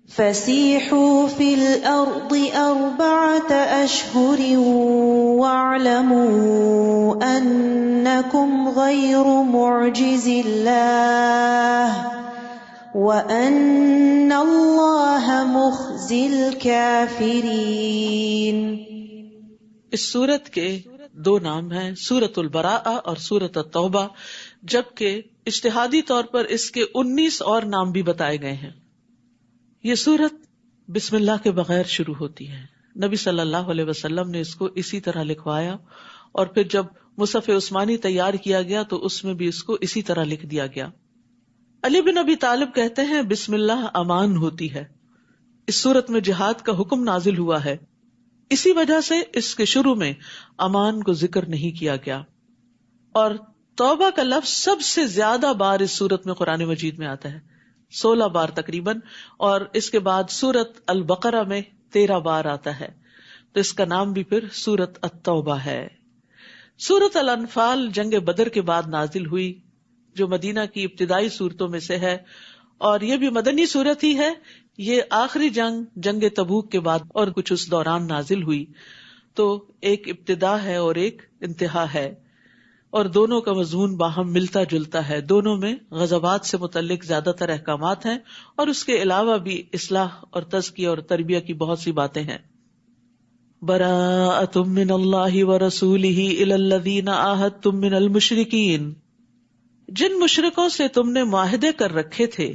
فسیحوا فی الارض 4 اشہر واعلموا انکم غیر معجز اللہ وَأَنَّ اللَّهَ مُخْزِي الْكَافِرِينَ. اس سورت کے 2 نام ہیں، سورۃ البراءہ اور سورۃ التوبہ، جبکہ اجتہادی طور پر اس کے 19 اور نام بھی بتائے گئے ہیں. یہ سورت بسم اللہ کے بغیر شروع ہوتی ہے. نبی صلی اللہ علیہ وسلم نے اس کو اسی طرح لکھوایا، اور پھر جب مصحف عثمانی تیار کیا گیا تو اس میں بھی اس کو اسی طرح لکھ دیا گیا. علی بن ابی طالب کہتے ہیں بسم اللہ امان ہوتی ہے. اس سورت میں جہاد کا حکم نازل ہوا ہے، اسی وجہ سے اس کے شروع میں امان کو ذکر نہیں کیا گیا. اور توبہ کا لفظ سب سے زیادہ بار اس سورت میں قرآن مجید میں آتا ہے، 16 بار تقریباً، اور اس کے بعد سورت البقرہ میں 13 بار آتا ہے. تو اس کا نام بھی پھر سورت التوبہ ہے. سورت الانفال جنگ بدر کے بعد نازل ہوئی، جو مدینہ کی ابتدائی صورتوں میں سے ہے، اور یہ بھی مدنی صورت ہی ہے یہ آخری جنگ تبوک کے بعد اور کچھ اس دوران نازل ہوئی، تو ایک ابتدا ہے اور ایک انتہا ہے، اور دونوں کا مضمون باہم ملتا جلتا ہے. دونوں میں غزوات سے متعلق زیادہ تر احکامات ہیں، اور اس کے علاوہ بھی اصلاح اور تزکیہ اور تربیہ کی بہت سی باتیں ہیں. براءۃ من اللہ ورسولہ الی الذین عاہدتم من المشرکین، جن مشرکوں سے تم نے معاہدے کر رکھے تھے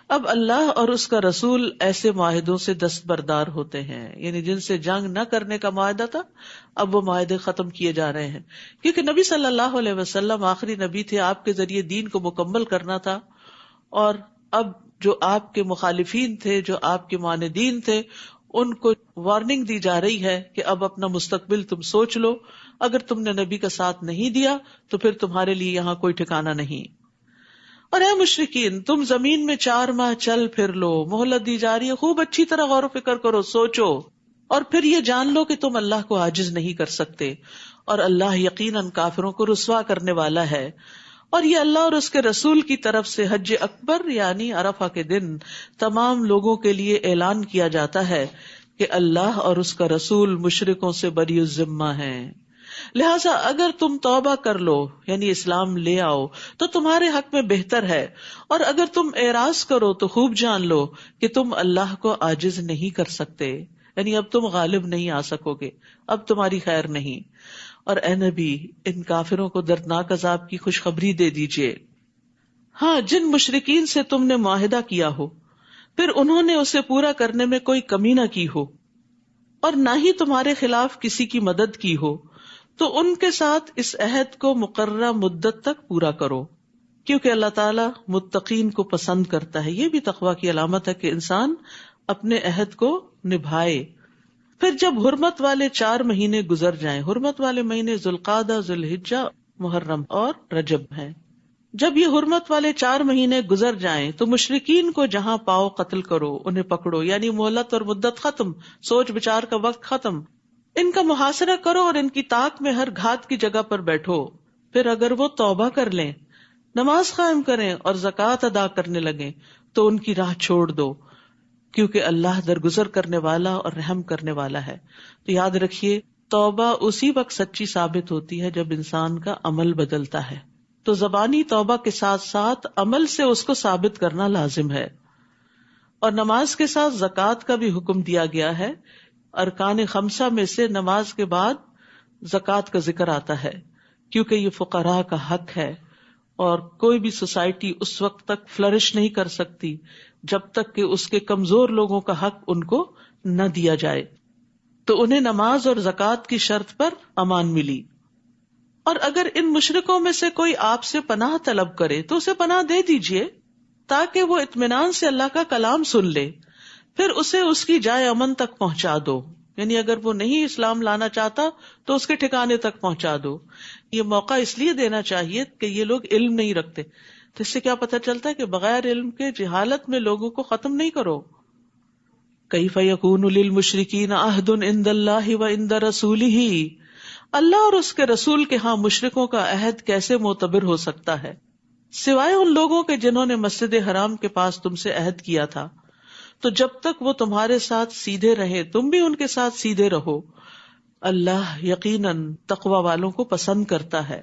اب اللہ اور اس کا رسول ایسے معاہدوں سے دستبردار ہوتے ہیں. یعنی جن سے جنگ نہ کرنے کا معاہدہ تھا، اب وہ معاہدے ختم کیے جا رہے ہیں، کیونکہ نبی صلی اللہ علیہ وسلم آخری نبی تھے، آپ کے ذریعے دین کو مکمل کرنا تھا. اور اب جو آپ کے مخالفین تھے، جو آپ کے معاندین تھے، ان کو وارننگ دی جا رہی ہے کہ اب اپنا مستقبل تم سوچ لو. اگر تم نے نبی کا ساتھ نہیں دیا تو پھر تمہارے لیے یہاں کوئی ٹھکانہ نہیں. اور اے مشرکین، تم زمین میں 4 ماہ چل پھر لو، مہلت دی جا رہی ہے، خوب اچھی طرح غور و فکر کرو، سوچو، اور پھر یہ جان لو کہ تم اللہ کو عاجز نہیں کر سکتے، اور اللہ یقیناً کافروں کو رسوا کرنے والا ہے. اور یہ اللہ اور اس کے رسول کی طرف سے حج اکبر یعنی عرفہ کے دن تمام لوگوں کے لیے اعلان کیا جاتا ہے کہ اللہ اور اس کا رسول مشرکوں سے بری الذمہ ہیں. لہٰذا اگر تم توبہ کر لو یعنی اسلام لے آؤ تو تمہارے حق میں بہتر ہے، اور اگر تم اعراض کرو تو خوب جان لو کہ تم اللہ کو عاجز نہیں کر سکتے، یعنی اب تم غالب نہیں آ سکو گے، اب تمہاری خیر نہیں. اور اے نبی، ان کافروں کو دردناک عذاب کی خوشخبری دے دیجئے. ہاں، جن مشرکین سے تم نے معاہدہ کیا ہو پھر انہوں نے اسے پورا کرنے میں کوئی کمی نہ کی ہو اور نہ ہی تمہارے خلاف کسی کی مدد کی ہو، تو ان کے ساتھ اس عہد کو مقررہ مدت تک پورا کرو، کیونکہ اللہ تعالیٰ متقین کو پسند کرتا ہے. یہ بھی تقویٰ کی علامت ہے کہ انسان اپنے عہد کو نبھائے. پھر جب حرمت والے 4 مہینے گزر جائیں، حرمت والے مہینے ذوالقعدہ، ذوالحجہ، محرم اور رجب ہیں، جب یہ حرمت والے 4 مہینے گزر جائیں تو مشرکین کو جہاں پاؤ قتل کرو، انہیں پکڑو، یعنی مہلت اور مدت ختم، سوچ بچار کا وقت ختم. ان کا محاصرہ کرو اور ان کی طاق میں ہر گھات کی جگہ پر بیٹھو. پھر اگر وہ توبہ کر لیں، نماز قائم کریں اور زکوٰۃ ادا کرنے لگیں تو ان کی راہ چھوڑ دو، کیونکہ اللہ درگزر کرنے والا اور رحم کرنے والا ہے. تو یاد رکھیے، توبہ اسی وقت سچی ثابت ہوتی ہے جب انسان کا عمل بدلتا ہے. تو زبانی توبہ کے ساتھ ساتھ عمل سے اس کو ثابت کرنا لازم ہے. اور نماز کے ساتھ زکوٰۃ کا بھی حکم دیا گیا ہے. ارکان 5 میں سے نماز کے بعد زکوٰۃ کا ذکر آتا ہے، کیونکہ یہ فقراء کا حق ہے، اور کوئی بھی سوسائٹی اس وقت تک فلرش نہیں کر سکتی جب تک کہ اس کے کمزور لوگوں کا حق ان کو نہ دیا جائے. تو انہیں نماز اور زکوٰۃ کی شرط پر امان ملی. اور اگر ان مشرکوں میں سے کوئی آپ سے پناہ طلب کرے تو اسے پناہ دے دیجئے، تاکہ وہ اطمینان سے اللہ کا کلام سن لے، پھر اسے اس کی جائے امن تک پہنچا دو. یعنی اگر وہ نہیں اسلام لانا چاہتا تو اس کے ٹھکانے تک پہنچا دو. یہ موقع اس لیے دینا چاہیے کہ یہ لوگ علم نہیں رکھتے. تو اس سے کیا پتہ چلتا ہے کہ بغیر علم کے جہالت میں لوگوں کو ختم نہیں کرو. کیف یکون للمشرکین عہد عند اللہ وعند رسولہ، اللہ اور اس کے رسول کے ہاں مشرکوں کا عہد کیسے معتبر ہو سکتا ہے، سوائے ان لوگوں کے جنہوں نے مسجد حرام کے پاس تم سے عہد کیا تھا. تو جب تک وہ تمہارے ساتھ سیدھے رہے تم بھی ان کے ساتھ سیدھے رہو. اللہ یقیناً تقوی والوں کو پسند کرتا ہے.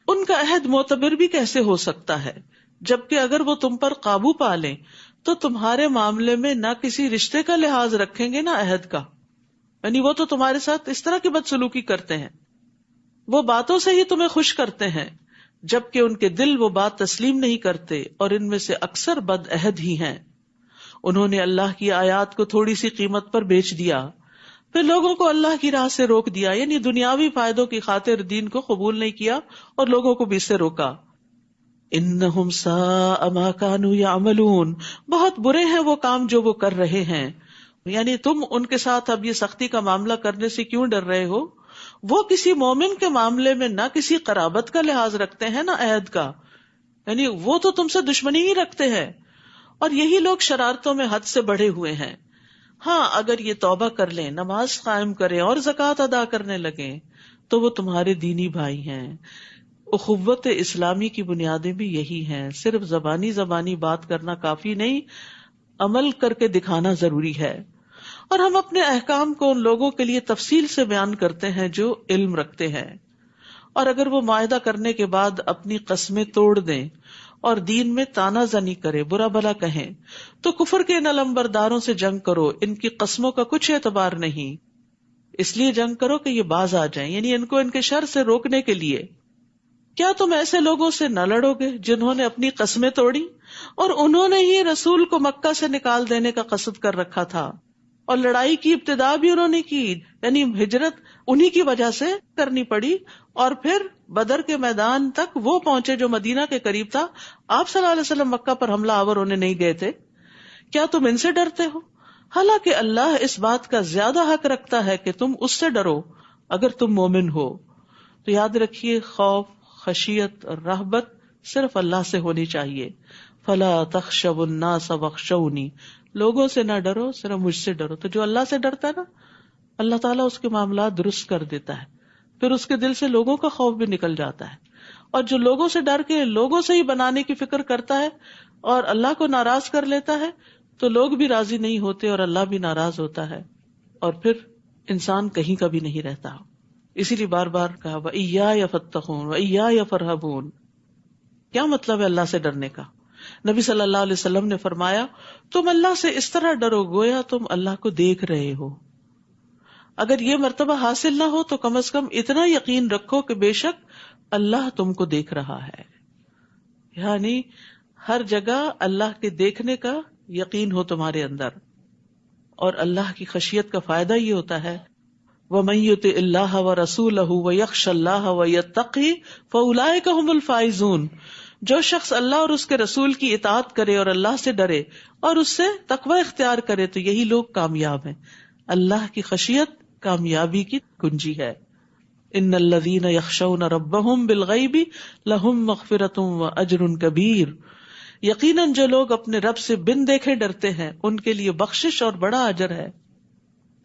ان کا عہد معتبر بھی کیسے ہو سکتا ہے جبکہ اگر وہ تم پر قابو پا لیں تو تمہارے معاملے میں نہ کسی رشتے کا لحاظ رکھیں گے نہ عہد کا. یعنی وہ تو تمہارے ساتھ اس طرح کی بدسلوکی کرتے ہیں، وہ باتوں سے ہی تمہیں خوش کرتے ہیں جبکہ ان کے دل وہ بات تسلیم نہیں کرتے، اور ان میں سے اکثر بد عہد ہی ہیں. انہوں نے اللہ کی آیات کو تھوڑی سی قیمت پر بیچ دیا، پھر لوگوں کو اللہ کی راہ سے روک دیا، یعنی دنیاوی فائدوں کی خاطر دین کو قبول نہیں کیا اور لوگوں کو بھی اس سے روکا. انہم ساء ما کانوا یعملون، بہت برے ہیں وہ کام جو وہ کر رہے ہیں. یعنی تم ان کے ساتھ اب یہ سختی کا معاملہ کرنے سے کیوں ڈر رہے ہو؟ وہ کسی مومن کے معاملے میں نہ کسی قرابت کا لحاظ رکھتے ہیں نہ عہد کا، یعنی وہ تو تم سے دشمنی ہی رکھتے ہیں، اور یہی لوگ شرارتوں میں حد سے بڑھے ہوئے ہیں. ہاں، اگر یہ توبہ کر لیں، نماز قائم کریں اور زکوٰۃ ادا کرنے لگیں تو وہ تمہارے دینی بھائی ہیں. اخوت اسلامی کی بنیادیں بھی یہی ہیں. صرف زبانی بات کرنا کافی نہیں، عمل کر کے دکھانا ضروری ہے، اور ہم اپنے احکام کو ان لوگوں کے لیے تفصیل سے بیان کرتے ہیں جو علم رکھتے ہیں، اور اگر وہ معاہدہ کرنے کے بعد اپنی قسمیں توڑ دیں اور دین میں تانا زنی کرے، برا بھلا کہیں، تو کفر کے ان علمبرداروں سے جنگ کرو، ان کی قسموں کا کچھ اعتبار نہیں، اس لیے جنگ کرو کہ یہ باز آ جائیں، یعنی ان کو ان کے شر سے روکنے کے لیے۔ کیا تم ایسے لوگوں سے نہ لڑو گے جنہوں نے اپنی قسمیں توڑی اور انہوں نے ہی رسول کو مکہ سے نکال دینے کا قصد کر رکھا تھا، اور لڑائی کی ابتدا بھی انہوں نے کی، یعنی ہجرت انہی کی وجہ سے کرنی پڑی، اور پھر بدر کے میدان تک وہ پہنچے جو مدینہ کے قریب تھا، آپ صلی اللہ علیہ وسلم مکہ پر حملہ آور ہونے نہیں گئے تھے۔ کیا تم ان سے ڈرتے ہو؟ حالانکہ اللہ اس بات کا زیادہ حق رکھتا ہے کہ تم اس سے ڈرو اگر تم مومن ہو۔ تو یاد رکھیے، خوف، خشیت اور رہبت صرف اللہ سے ہونی چاہیے۔ فلا تخشوا الناس واخشونی، لوگوں سے نہ ڈرو، صرف مجھ سے ڈرو۔ تو جو اللہ سے ڈرتا ہے نا، اللہ تعالیٰ اس کے معاملات درست کر دیتا ہے، پھر اس کے دل سے لوگوں کا خوف بھی نکل جاتا ہے۔ اور جو لوگوں سے ڈر کے لوگوں سے ہی بنانے کی فکر کرتا ہے اور اللہ کو ناراض کر لیتا ہے، تو لوگ بھی راضی نہیں ہوتے اور اللہ بھی ناراض ہوتا ہے، اور پھر انسان کہیں کا بھی نہیں رہتا۔ اسی لیے بار بار کہا وَإِيَّايَ فَاتَّقُونَ وَإِيَّايَ فَارْهَبُونَ۔ کیا مطلب ہے اللہ سے ڈرنے کا؟ نبی صلی اللہ علیہ وسلم نے فرمایا، تم اللہ سے اس طرح ڈرو گویا تم اللہ کو دیکھ رہے ہو۔ اگر یہ مرتبہ حاصل نہ ہو تو کم از کم اتنا یقین رکھو کہ بے شک اللہ تم کو دیکھ رہا ہے، یعنی ہر جگہ اللہ کے دیکھنے کا یقین ہو تمہارے اندر۔ اور اللہ کی خشیت کا فائدہ یہ ہوتا ہے، وَمَن يُطِعِ اللَّهَ وَرَسُولَهُ وَيَخْشَ اللَّهَ وَيَتَّقِهِ فَأُولَٰئِكَ هُمُ الْفَائِزُونَ۔ جو شخص اللہ اور اس کے رسول کی اطاعت کرے اور اللہ سے ڈرے اور اس سے تقوی اختیار کرے تو یہی لوگ کامیاب ہیں۔ اللہ کی خشیت کامیابی کی کنجی ہے۔ ان الذین یخشون ربهم بالغیب لهم مغفرۃ واجر کبیر۔ یقیناً جو لوگ اپنے رب سے بن دیکھے ڈرتے ہیں ان کے لیے بخشش اور بڑا اجر ہے۔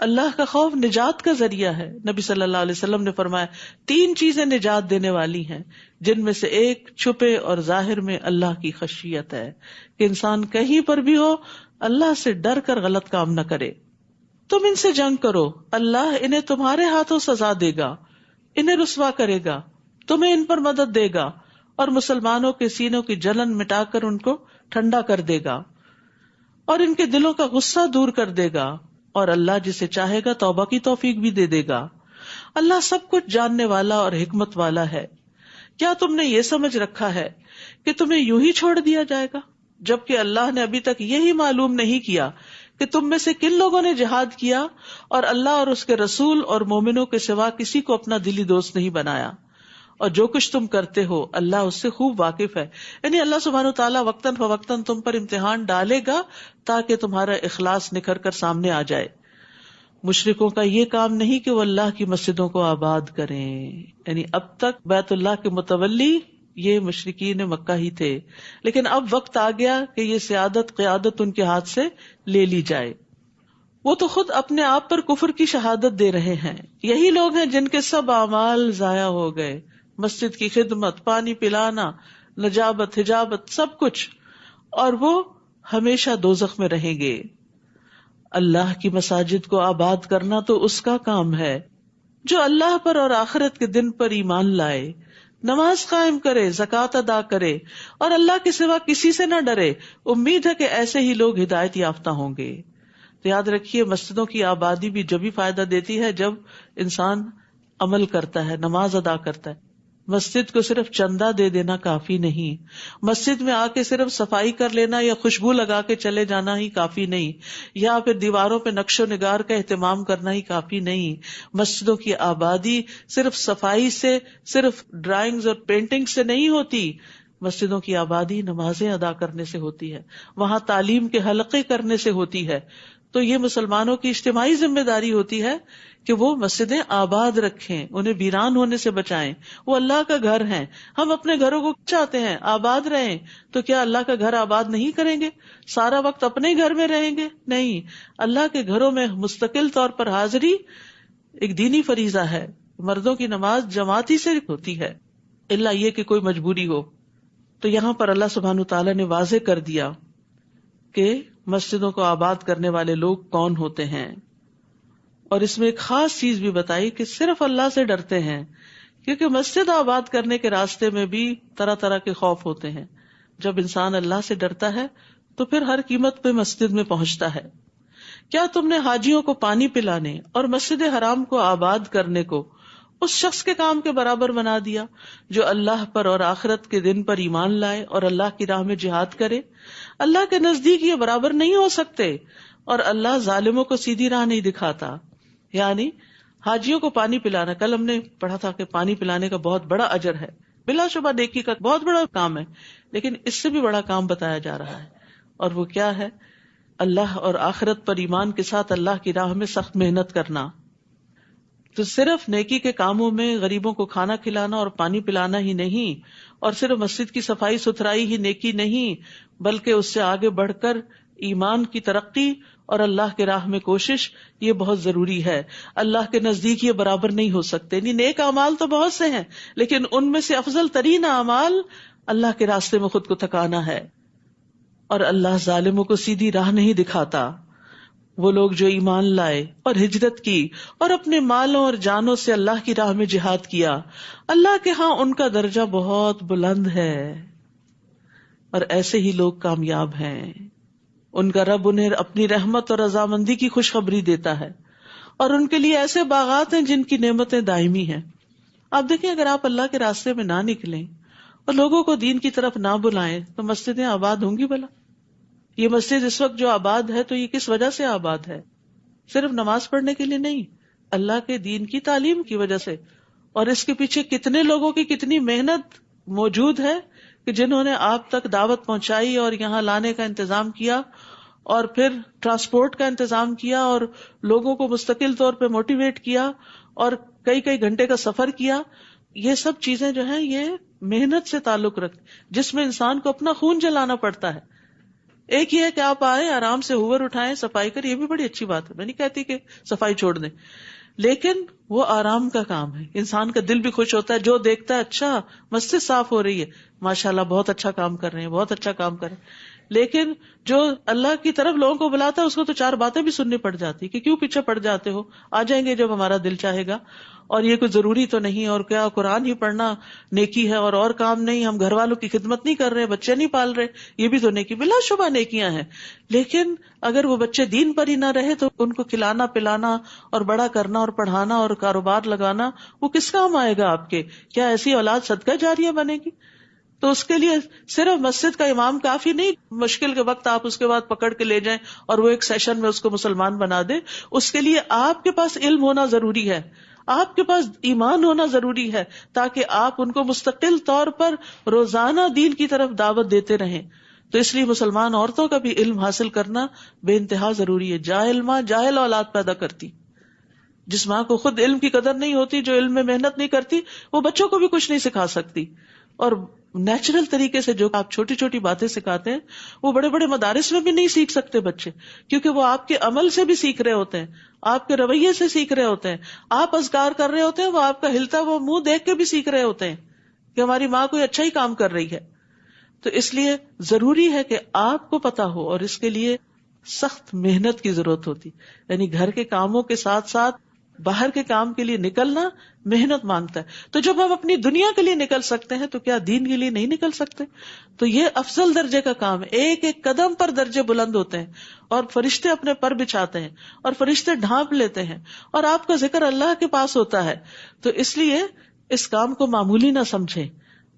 اللہ کا خوف نجات کا ذریعہ ہے۔ نبی صلی اللہ علیہ وسلم نے فرمایا 3 چیزیں نجات دینے والی ہیں، جن میں سے ایک چھپے اور ظاہر میں اللہ کی خشیت ہے، کہ انسان کہیں پر بھی ہو اللہ سے ڈر کر غلط کام نہ کرے۔ تم ان سے جنگ کرو، اللہ انہیں تمہارے ہاتھوں سزا دے گا، انہیں رسوا کرے گا، تمہیں ان پر مدد دے گا، اور مسلمانوں کے سینوں کی جلن مٹا کر ان کو ٹھنڈا کر دے گا، اور ان کے دلوں کا غصہ دور کر دے گا، اور اللہ جسے چاہے گا توبہ کی توفیق بھی دے دے گا۔ اللہ سب کچھ جاننے والا اور حکمت والا ہے۔ کیا تم نے یہ سمجھ رکھا ہے کہ تمہیں یوں ہی چھوڑ دیا جائے گا، جبکہ اللہ نے ابھی تک یہی معلوم نہیں کیا کہ تم میں سے کن لوگوں نے جہاد کیا اور اللہ اور اس کے رسول اور مومنوں کے سوا کسی کو اپنا دلی دوست نہیں بنایا، اور جو کچھ تم کرتے ہو اللہ اس سے خوب واقف ہے۔ یعنی اللہ سبحانہ وتعالیٰ وقتاً فوقتاً تم پر امتحان ڈالے گا تاکہ تمہارا اخلاص نکھر کر سامنے آ جائے۔ مشرکوں کا یہ کام نہیں کہ وہ اللہ کی مسجدوں کو آباد کریں، یعنی اب تک بیت اللہ کے متولی یہ مشرکین مکہ ہی تھے، لیکن اب وقت آ گیا کہ یہ سیادت قیادت ان کے ہاتھ سے لے لی جائے۔ وہ تو خود اپنے آپ پر کفر کی شہادت دے رہے ہیں۔ یہی لوگ ہیں جن کے سب اعمال ضائع ہو گئے، مسجد کی خدمت، پانی پلانا، نجابت، حجابت، سب کچھ، اور وہ ہمیشہ دوزخ میں رہیں گے۔ اللہ کی مساجد کو آباد کرنا تو اس کا کام ہے جو اللہ پر اور آخرت کے دن پر ایمان لائے، نماز قائم کرے، زکوٰۃ ادا کرے، اور اللہ کے سوا کسی سے نہ ڈرے۔ امید ہے کہ ایسے ہی لوگ ہدایت یافتہ ہوں گے۔ تو یاد رکھیے، مسجدوں کی آبادی بھی جبھی فائدہ دیتی ہے جب انسان عمل کرتا ہے، نماز ادا کرتا ہے۔ مسجد کو صرف چندہ دے دینا کافی نہیں، مسجد میں آ کے صرف صفائی کر لینا یا خوشبو لگا کے چلے جانا ہی کافی نہیں، یا پھر دیواروں پہ نقش و نگار کا اہتمام کرنا ہی کافی نہیں۔ مسجدوں کی آبادی صرف صفائی سے، صرف ڈرائنگز اور پینٹنگ سے نہیں ہوتی۔ مسجدوں کی آبادی نمازیں ادا کرنے سے ہوتی ہے، وہاں تعلیم کے حلقے کرنے سے ہوتی ہے۔ تو یہ مسلمانوں کی اجتماعی ذمہ داری ہوتی ہے کہ وہ مسجدیں آباد رکھیں، انہیں ویران ہونے سے بچائیں۔ وہ اللہ کا گھر ہیں، ہم اپنے گھروں کو چاہتے ہیں آباد رہیں، تو کیا اللہ کا گھر آباد نہیں کریں گے؟ سارا وقت اپنے گھر میں رہیں گے؟ نہیں، اللہ کے گھروں میں مستقل طور پر حاضری ایک دینی فریضہ ہے۔ مردوں کی نماز جماعتی سے ہوتی ہے، الا یہ کہ کوئی مجبوری ہو۔ تو یہاں پر اللہ سبحانہ تعالیٰ نے واضح کر دیا کہ مسجدوں کو آباد کرنے والے لوگ کون ہوتے ہیں. اور اس میں ایک خاص چیز بھی بتائی کہ صرف اللہ سے ڈرتے ہیں، کیونکہ مسجد آباد کرنے کے راستے میں بھی طرح طرح کے خوف ہوتے ہیں. جب انسان اللہ سے ڈرتا ہے تو پھر ہر قیمت پہ مسجد میں پہنچتا ہے. کیا تم نے حاجیوں کو پانی پلانے اور مسجد حرام کو آباد کرنے کو اس شخص کے کام کے برابر بنا دیا جو اللہ پر اور آخرت کے دن پر ایمان لائے اور اللہ کی راہ میں جہاد کرے؟ اللہ کے نزدیک یہ برابر نہیں ہو سکتے، اور اللہ ظالموں کو سیدھی راہ نہیں دکھاتا. یعنی حاجیوں کو پانی پلانا، کل ہم نے پڑھا تھا کہ پانی پلانے کا بہت بڑا اجر ہے، بلا شبہ نیکی کا بہت بڑا کام ہے، لیکن اس سے بھی بڑا کام بتایا جا رہا ہے. اور وہ کیا ہے؟ اللہ اور آخرت پر ایمان کے ساتھ اللہ کی راہ میں سخت محنت کرنا. تو صرف نیکی کے کاموں میں غریبوں کو کھانا کھلانا اور پانی پلانا ہی نہیں، اور صرف مسجد کی صفائی ستھرائی ہی نیکی نہیں، بلکہ اس سے آگے بڑھ کر ایمان کی ترقی اور اللہ کے راہ میں کوشش، یہ بہت ضروری ہے. اللہ کے نزدیک یہ برابر نہیں ہو سکتے. نیک اعمال تو بہت سے ہیں، لیکن ان میں سے افضل ترین اعمال اللہ کے راستے میں خود کو تھکانا ہے. اور اللہ ظالموں کو سیدھی راہ نہیں دکھاتا. وہ لوگ جو ایمان لائے اور ہجرت کی اور اپنے مالوں اور جانوں سے اللہ کی راہ میں جہاد کیا، اللہ کے ہاں ان کا درجہ بہت بلند ہے، اور ایسے ہی لوگ کامیاب ہیں. ان کا رب انہیں اپنی رحمت اور رضامندی کی خوشخبری دیتا ہے، اور ان کے لیے ایسے باغات ہیں جن کی نعمتیں دائمی ہیں. آپ دیکھیں، اگر آپ اللہ کے راستے میں نہ نکلیں اور لوگوں کو دین کی طرف نہ بلائیں تو مسجدیں آباد ہوں گی بھلا؟ یہ مسجد اس وقت جو آباد ہے تو یہ کس وجہ سے آباد ہے؟ صرف نماز پڑھنے کے لیے نہیں، اللہ کے دین کی تعلیم کی وجہ سے. اور اس کے پیچھے کتنے لوگوں کی کتنی محنت موجود ہے کہ جنہوں نے آپ تک دعوت پہنچائی اور یہاں لانے کا انتظام کیا، اور پھر ٹرانسپورٹ کا انتظام کیا، اور لوگوں کو مستقل طور پہ موٹیویٹ کیا، اور کئی کئی گھنٹے کا سفر کیا. یہ سب چیزیں جو ہیں یہ محنت سے تعلق رکھتی، جس میں انسان کو اپنا خون جلانا پڑتا ہے. ایک یہ ہے کہ آپ آئے آرام سے ہوور اٹھائیں، صفائی کریں، یہ بھی بڑی اچھی بات ہے، میں نہیں کہتی کہ صفائی چھوڑ دیں، لیکن وہ آرام کا کام ہے. انسان کا دل بھی خوش ہوتا ہے جو دیکھتا ہے اچھا مسجد صاف ہو رہی ہے، ماشاءاللہ بہت اچھا کام کر رہے ہیں، بہت اچھا کام کر رہے ہیں. لیکن جو اللہ کی طرف لوگوں کو بلاتا ہے اس کو تو چار باتیں بھی سننی پڑ جاتی کہ کیوں پیچھے پڑ جاتے ہو، آ جائیں گے جب ہمارا دل چاہے گا، اور یہ کوئی ضروری تو نہیں، اور کیا قرآن ہی پڑھنا نیکی ہے اور کام نہیں، ہم گھر والوں کی خدمت نہیں کر رہے، بچے نہیں پال رہے، یہ بھی تو نیکی، بلا شبہ نیکیاں ہیں. لیکن اگر وہ بچے دین پر ہی نہ رہے تو ان کو کھلانا پلانا اور بڑا کرنا اور پڑھانا اور کاروبار لگانا وہ کس کام آئے گا آپ کے؟ کیا ایسی اولاد صدقہ جاریہ بنے گی؟ تو اس کے لیے صرف مسجد کا امام کافی نہیں، مشکل کے وقت آپ اس کے بعد پکڑ کے لے جائیں اور وہ ایک سیشن میں اس کو مسلمان بنا دے. اس کے لیے آپ کے پاس علم ہونا ضروری ہے، آپ کے پاس ایمان ہونا ضروری ہے، تاکہ آپ ان کو مستقل طور پر روزانہ دین کی طرف دعوت دیتے رہیں. تو اس لیے مسلمان عورتوں کا بھی علم حاصل کرنا بے انتہا ضروری ہے. جاہل ماں جاہل اولاد پیدا کرتی. جس ماں کو خود علم کی قدر نہیں ہوتی، جو علم میں محنت نہیں کرتی، وہ بچوں کو بھی کچھ نہیں سکھا سکتی. اور نیچرل طریقے سے جو آپ چھوٹی چھوٹی باتیں سکھاتے ہیں وہ بڑے بڑے مدارس میں بھی نہیں سیکھ سکتے بچے، کیونکہ وہ آپ کے عمل سے بھی سیکھ رہے ہوتے ہیں، آپ کے رویے سے سیکھ رہے ہوتے ہیں. آپ اذکار کر رہے ہوتے ہیں، وہ آپ کا ہلتا وہ منہ دیکھ کے بھی سیکھ رہے ہوتے ہیں کہ ہماری ماں کوئی اچھا ہی کام کر رہی ہے. تو اس لیے ضروری ہے کہ آپ کو پتا ہو، اور اس کے لیے سخت محنت کی ضرورت ہوتی. یعنی گھر کے کاموں کے ساتھ ساتھ باہر کے کام کے لیے نکلنا محنت مانگتا ہے. تو جب ہم اپنی دنیا کے لیے نکل سکتے ہیں تو کیا دین کے لیے نہیں نکل سکتے؟ تو یہ افضل درجے کا کام ہے. ایک ایک قدم پر درجے بلند ہوتے ہیں، اور فرشتے اپنے پر بچھاتے ہیں، اور فرشتے ڈھانپ لیتے ہیں، اور آپ کا ذکر اللہ کے پاس ہوتا ہے. تو اس لیے اس کام کو معمولی نہ سمجھیں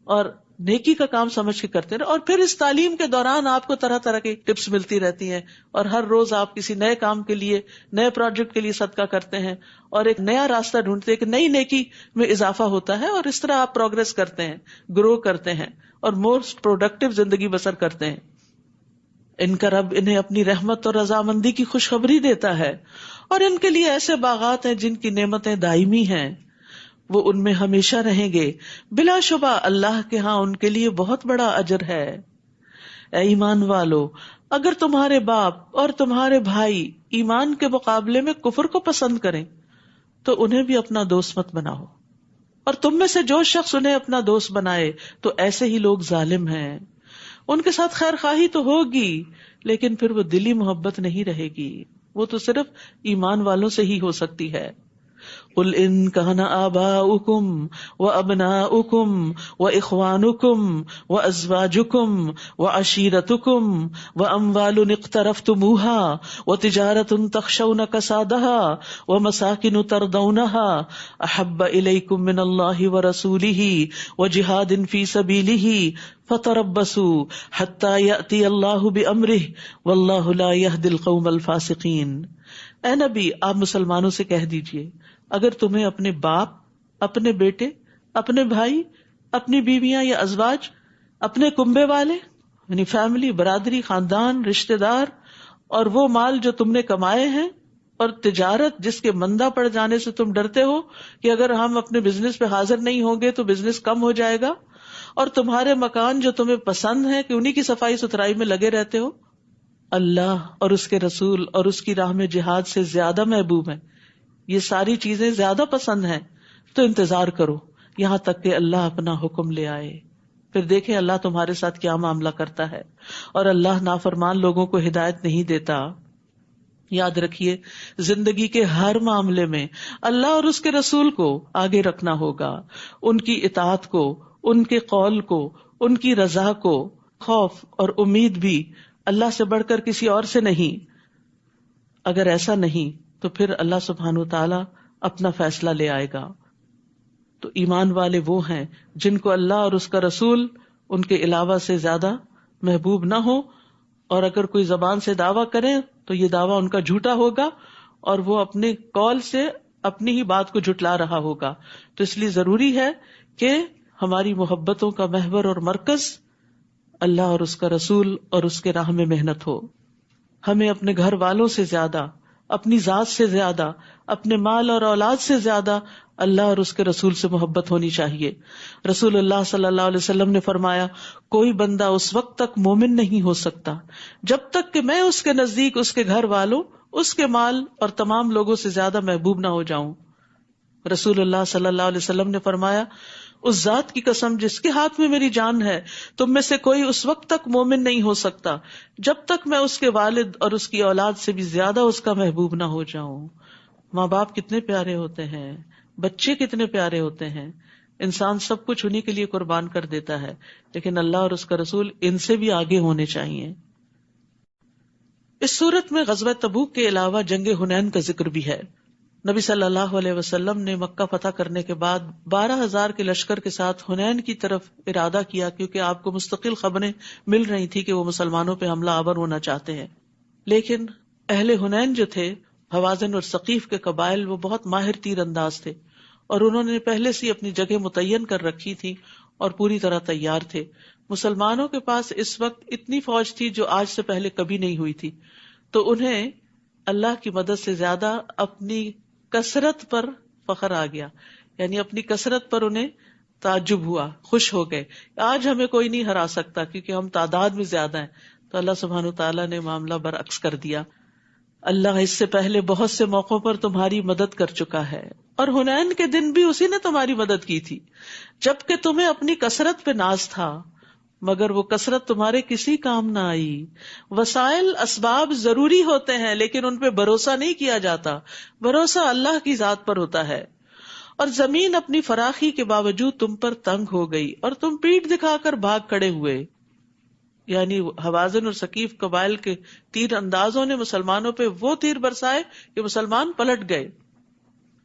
اور نیکی کا کام سمجھ کے کرتے رہے. اور پھر اس تعلیم کے دوران آپ کو طرح طرح کی ٹپس ملتی رہتی ہیں، اور ہر روز آپ کسی نئے کام کے لیے، نئے پروجیکٹ کے لیے صدقہ کرتے ہیں، اور ایک نیا راستہ ڈھونڈتے ہیں، ایک نئی نیکی میں اضافہ ہوتا ہے، اور اس طرح آپ پروگرس کرتے ہیں، گرو کرتے ہیں، اور موسٹ پروڈکٹیو زندگی بسر کرتے ہیں. ان کا رب انہیں اپنی رحمت اور رضامندی کی خوشخبری دیتا ہے، اور ان کے لیے ایسے باغات ہیں جن کی نعمتیں دائمی ہیں، وہ ان میں ہمیشہ رہیں گے. بلا شبہ اللہ کے ہاں ان کے لیے بہت بڑا اجر ہے. اے ایمان والو، اگر تمہارے باپ اور تمہارے بھائی ایمان کے مقابلے میں کفر کو پسند کریں تو انہیں بھی اپنا دوست مت بناؤ، اور تم میں سے جو شخص انہیں اپنا دوست بنائے تو ایسے ہی لوگ ظالم ہیں. ان کے ساتھ خیر خواہی تو ہوگی لیکن پھر وہ دلی محبت نہیں رہے گی، وہ تو صرف ایمان والوں سے ہی ہو سکتی ہے. قل ان كان آباؤكم وابناؤكم واخوانكم وازواجكم وعشيرتكم واموال اقترفتموها وتجارة تخشون كسادها ومساكن ترضونها احب اليكم من الله ورسوله وجهاد في سبيله فتربصوا حتى يأتي الله بأمره والله لا يهدي القوم الفاسقين. اے نبی، آپ مسلمانوں سے کہہ دیجئے، اگر تمہیں اپنے باپ، اپنے بیٹے، اپنے بھائی، اپنی بیویاں یا ازواج، اپنے کنبے والے یعنی فیملی، برادری، خاندان، رشتہ دار، اور وہ مال جو تم نے کمائے ہیں، اور تجارت جس کے مندہ پڑ جانے سے تم ڈرتے ہو کہ اگر ہم اپنے بزنس پہ حاضر نہیں ہوں گے تو بزنس کم ہو جائے گا، اور تمہارے مکان جو تمہیں پسند ہے کہ انہی کی صفائی ستھرائی میں لگے رہتے ہو، اللہ اور اس کے رسول اور اس کی راہ میں جہاد سے زیادہ محبوب ہیں، یہ ساری چیزیں زیادہ پسند ہیں، تو انتظار کرو یہاں تک کہ اللہ اپنا حکم لے آئے. پھر دیکھیں اللہ تمہارے ساتھ کیا معاملہ کرتا ہے. اور اللہ نافرمان لوگوں کو ہدایت نہیں دیتا. یاد رکھیے زندگی کے ہر معاملے میں اللہ اور اس کے رسول کو آگے رکھنا ہوگا، ان کی اطاعت کو، ان کے قول کو، ان کی رضا کو. خوف اور امید بھی اللہ سے بڑھ کر کسی اور سے نہیں. اگر ایسا نہیں تو پھر اللہ سبحانہ وتعالی اپنا فیصلہ لے آئے گا. تو ایمان والے وہ ہیں جن کو اللہ اور اس کا رسول ان کے علاوہ سے زیادہ محبوب نہ ہو، اور اگر کوئی زبان سے دعویٰ کرے تو یہ دعویٰ ان کا جھوٹا ہوگا اور وہ اپنے قول سے اپنی ہی بات کو جھٹلا رہا ہوگا. تو اس لیے ضروری ہے کہ ہماری محبتوں کا محور اور مرکز اللہ اور اس کا رسول اور اس کے راہ میں محنت ہو. ہمیں اپنے گھر والوں سے زیادہ، اپنی ذات سے زیادہ، اپنے مال اور اولاد سے زیادہ اللہ اور اس کے رسول سے محبت ہونی چاہیے. رسول اللہ صلی اللہ علیہ وسلم نے فرمایا، کوئی بندہ اس وقت تک مومن نہیں ہو سکتا جب تک کہ میں اس کے نزدیک اس کے گھر والوں، اس کے مال اور تمام لوگوں سے زیادہ محبوب نہ ہو جاؤں. رسول اللہ صلی اللہ علیہ وسلم نے فرمایا، اس ذات کی قسم جس کے ہاتھ میں میری جان ہے، تم میں سے کوئی اس وقت تک مومن نہیں ہو سکتا جب تک میں اس کے والد اور اس کی اولاد سے بھی زیادہ اس کا محبوب نہ ہو جاؤں. ماں باپ کتنے پیارے ہوتے ہیں، بچے کتنے پیارے ہوتے ہیں، انسان سب کچھ انہی کے لیے قربان کر دیتا ہے، لیکن اللہ اور اس کا رسول ان سے بھی آگے ہونے چاہیے. اس صورت میں غزوہ تبوک کے علاوہ جنگ حنین کا ذکر بھی ہے. نبی صلی اللہ علیہ وسلم نے مکہ فتح کرنے کے بعد 12,000 کے لشکر کے ساتھ حنین کی طرف ارادہ کیا، کیونکہ آپ کو مستقل خبریں مل رہی تھی کہ وہ مسلمانوں پہ حملہ آور ہونا چاہتے ہیں. لیکن اہل حنین جو تھے، حوازن اور ثقیف کے قبائل، وہ بہت ماہر تیر انداز تھے اور انہوں نے پہلے سے اپنی جگہ متعین کر رکھی تھی اور پوری طرح تیار تھے. مسلمانوں کے پاس اس وقت اتنی فوج تھی جو آج سے پہلے کبھی نہیں ہوئی تھی، تو انہیں اللہ کی مدد سے زیادہ اپنی کثرت پر فخر آ گیا، یعنی اپنی کثرت پر انہیں تعجب ہوا، خوش ہو گئے. آج ہمیں کوئی نہیں ہرا سکتا کیونکہ ہم تعداد میں زیادہ ہیں. تو اللہ سبحانہ تعالیٰ نے معاملہ برعکس کر دیا. اللہ اس سے پہلے بہت سے موقعوں پر تمہاری مدد کر چکا ہے، اور حنین کے دن بھی اسی نے تمہاری مدد کی تھی جبکہ تمہیں اپنی کثرت پہ ناز تھا، مگر وہ کثرت تمہارے کسی کام نہ آئی. وسائل اسباب ضروری ہوتے ہیں لیکن ان پہ بھروسہ نہیں کیا جاتا، بھروسہ اللہ کی ذات پر ہوتا ہے. اور زمین اپنی فراخی کے باوجود تم پر تنگ ہو گئی اور تم پیٹھ دکھا کر بھاگ کھڑے ہوئے. یعنی حوازن اور ثقیف قبائل کے تیر اندازوں نے مسلمانوں پہ وہ تیر برسائے کہ مسلمان پلٹ گئے.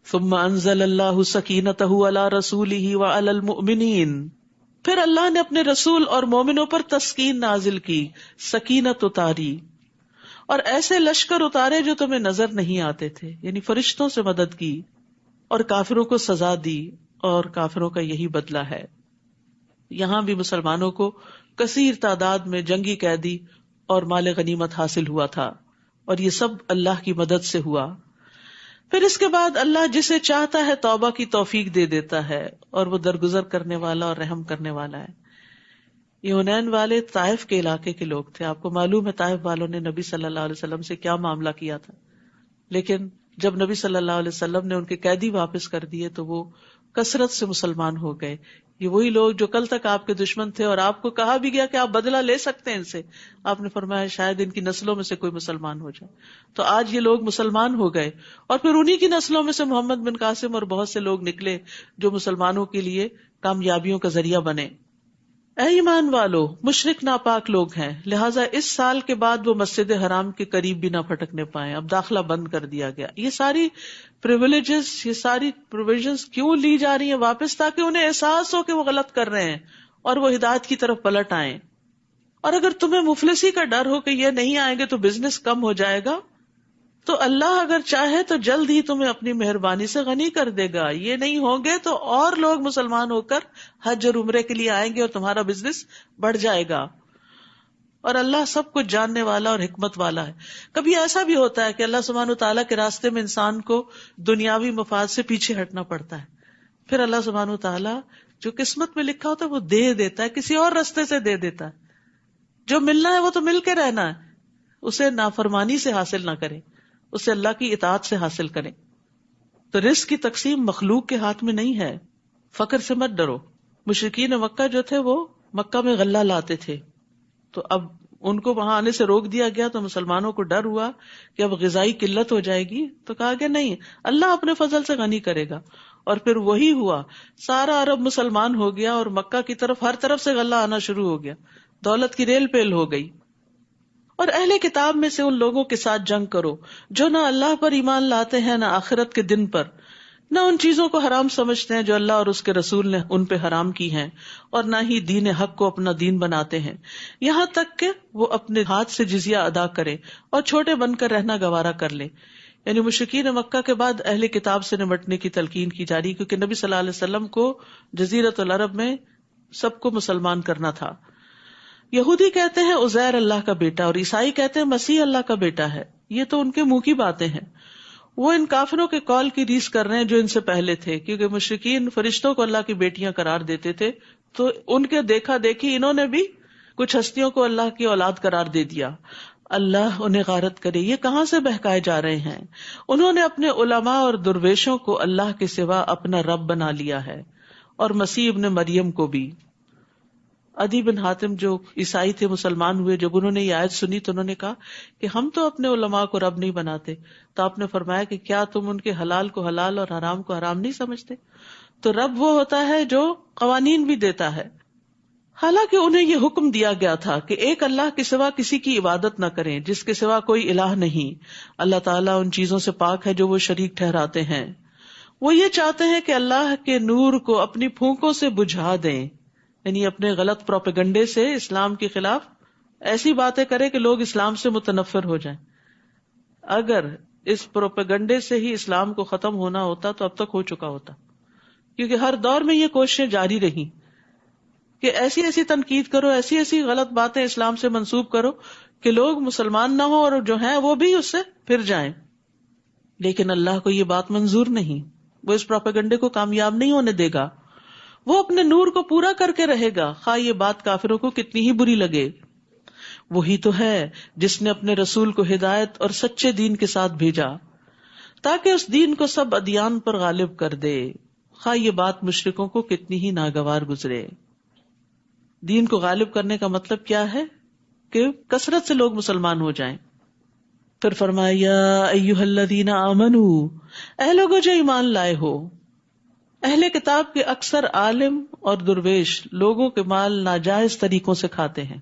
ثم انزل اللہ سکینتہ علی رسولہ وعلی المؤمنین، پھر اللہ نے اپنے رسول اور مومنوں پر تسکین نازل کی، سکینت اتاری، اور ایسے لشکر اتارے جو تمہیں نظر نہیں آتے تھے، یعنی فرشتوں سے مدد کی، اور کافروں کو سزا دی، اور کافروں کا یہی بدلہ ہے. یہاں بھی مسلمانوں کو کثیر تعداد میں جنگی قیدی اور مال غنیمت حاصل ہوا تھا، اور یہ سب اللہ کی مدد سے ہوا. پھر اس کے بعد اللہ جسے چاہتا ہے توبہ کی توفیق دے دیتا ہے، اور وہ درگزر کرنے والا اور رحم کرنے والا ہے. یہ حنین والے طائف کے علاقے کے لوگ تھے. آپ کو معلوم ہے طائف والوں نے نبی صلی اللہ علیہ وسلم سے کیا معاملہ کیا تھا، لیکن جب نبی صلی اللہ علیہ وسلم نے ان کے قیدی واپس کر دیے تو وہ کثرت سے مسلمان ہو گئے. یہ وہی لوگ جو کل تک آپ کے دشمن تھے اور آپ کو کہا بھی گیا کہ آپ بدلہ لے سکتے ہیں ان سے, آپ نے فرمایا شاید ان کی نسلوں میں سے کوئی مسلمان ہو جائے. تو آج یہ لوگ مسلمان ہو گئے, اور پھر انہی کی نسلوں میں سے محمد بن قاسم اور بہت سے لوگ نکلے جو مسلمانوں کے لیے کامیابیوں کا ذریعہ بنے. اے ایمان والو, مشرک ناپاک لوگ ہیں, لہٰذا اس سال کے بعد وہ مسجد حرام کے قریب بھی نہ پھٹکنے پائیں. اب داخلہ بند کر دیا گیا. یہ ساری پریویلیجز, یہ ساری پروویژنز کیوں لی جا رہی ہیں واپس؟ تاکہ انہیں احساس ہو کہ وہ غلط کر رہے ہیں اور وہ ہدایت کی طرف پلٹ آئیں. اور اگر تمہیں مفلسی کا ڈر ہو کہ یہ نہیں آئیں گے تو بزنس کم ہو جائے گا, تو اللہ اگر چاہے تو جلد ہی تمہیں اپنی مہربانی سے غنی کر دے گا. یہ نہیں ہوں گے تو اور لوگ مسلمان ہو کر حج اور عمرے کے لیے آئیں گے اور تمہارا بزنس بڑھ جائے گا. اور اللہ سب کچھ جاننے والا اور حکمت والا ہے. کبھی ایسا بھی ہوتا ہے کہ اللہ سبحانہ وتعالیٰ کے راستے میں انسان کو دنیاوی مفاد سے پیچھے ہٹنا پڑتا ہے, پھر اللہ سبحانہ وتعالیٰ جو قسمت میں لکھا ہوتا ہے وہ دے دیتا ہے, کسی اور راستے سے دے دیتا ہے. جو ملنا ہے وہ تو مل کے رہنا ہے, اسے نافرمانی سے حاصل نہ کرے, اسے اللہ کی اطاعت سے حاصل کریں. تو رزق کی تقسیم مخلوق کے ہاتھ میں نہیں ہے. فقر سے مت ڈرو. مشرکین مکہ جو تھے وہ مکہ میں غلہ لاتے تھے, تو اب ان کو وہاں آنے سے روک دیا گیا, تو مسلمانوں کو ڈر ہوا کہ اب غذائی قلت ہو جائے گی, تو کہا کہ نہیں, اللہ اپنے فضل سے غنی کرے گا. اور پھر وہی ہوا, سارا عرب مسلمان ہو گیا اور مکہ کی طرف ہر طرف سے غلہ آنا شروع ہو گیا, دولت کی ریل پیل ہو گئی. اور اہل کتاب میں سے ان لوگوں کے ساتھ جنگ کرو جو نہ اللہ پر ایمان لاتے ہیں نہ آخرت کے دن پر, نہ ان چیزوں کو حرام سمجھتے ہیں جو اللہ اور اس کے رسول نے ان پہ حرام کی ہیں, اور نہ ہی دین حق کو اپنا دین بناتے ہیں, یہاں تک کہ وہ اپنے ہاتھ سے جزیہ ادا کرے اور چھوٹے بن کر رہنا گوارا کر لے. یعنی مشرکین مکہ کے بعد اہل کتاب سے نمٹنے کی تلقین کی جا رہی, کیونکہ نبی صلی اللہ علیہ وسلم کو جزیرۃ العرب میں سب کو مسلمان کرنا تھا. یہودی کہتے ہیں عزیر اللہ کا بیٹا, اور عیسائی کہتے ہیں مسیح اللہ کا بیٹا ہے. یہ تو ان کے منہ کی باتیں ہیں. وہ ان کافروں کے قول کی ریس کر رہے ہیں جو ان سے پہلے تھے, کیونکہ مشرکین فرشتوں کو اللہ کی بیٹیاں قرار دیتے تھے, تو ان کے دیکھا دیکھی انہوں نے بھی کچھ ہستیوں کو اللہ کی اولاد قرار دے دیا. اللہ انہیں غارت کرے, یہ کہاں سے بہکائے جا رہے ہیں. انہوں نے اپنے علماء اور درویشوں کو اللہ کے سوا اپنا رب بنا لیا ہے, اور مسیح ابن مریم کو بھی. عدی بن حاتم جو عیسائی تھے, مسلمان ہوئے, جب انہوں نے یہ آیت سنی تو انہوں نے کہا کہ ہم تو اپنے علماء کو رب نہیں بناتے. تو آپ نے فرمایا کہ کیا تم ان کے حلال کو حلال اور حرام کو حرام نہیں سمجھتے؟ تو رب وہ ہوتا ہے جو قوانین بھی دیتا ہے. حالانکہ انہیں یہ حکم دیا گیا تھا کہ ایک اللہ کے سوا کسی کی عبادت نہ کریں جس کے سوا کوئی الہ نہیں. اللہ تعالیٰ ان چیزوں سے پاک ہے جو وہ شریک ٹھہراتے ہیں. وہ یہ چاہتے ہیں کہ اللہ کے نور کو اپنی پھونکوں سے بجھا دیں, یعنی اپنے غلط پروپیگنڈے سے اسلام کے خلاف ایسی باتیں کرے کہ لوگ اسلام سے متنفر ہو جائیں. اگر اس پروپیگنڈے سے ہی اسلام کو ختم ہونا ہوتا تو اب تک ہو چکا ہوتا, کیونکہ ہر دور میں یہ کوششیں جاری رہی کہ ایسی ایسی تنقید کرو, ایسی ایسی غلط باتیں اسلام سے منسوب کرو کہ لوگ مسلمان نہ ہوں اور جو ہیں وہ بھی اس سے پھر جائیں. لیکن اللہ کو یہ بات منظور نہیں, وہ اس پروپیگنڈے کو کامیاب نہیں ہونے دے گا. وہ اپنے نور کو پورا کر کے رہے گا, خواہ یہ بات کافروں کو کتنی ہی بری لگے. وہی تو ہے جس نے اپنے رسول کو ہدایت اور سچے دین کے ساتھ بھیجا تاکہ اس دین کو سب ادیان پر غالب کر دے, خواہ یہ بات مشرکوں کو کتنی ہی ناگوار گزرے. دین کو غالب کرنے کا مطلب کیا ہے کہ کثرت سے لوگ مسلمان ہو جائیں. پھر فرمایا یا ایھا الذین آمنوا, اے لوگو جو ایمان لائے ہو. اہل کتاب کے اکثر عالم اور درویش لوگوں کے مال ناجائز طریقوں سے کھاتے ہیں,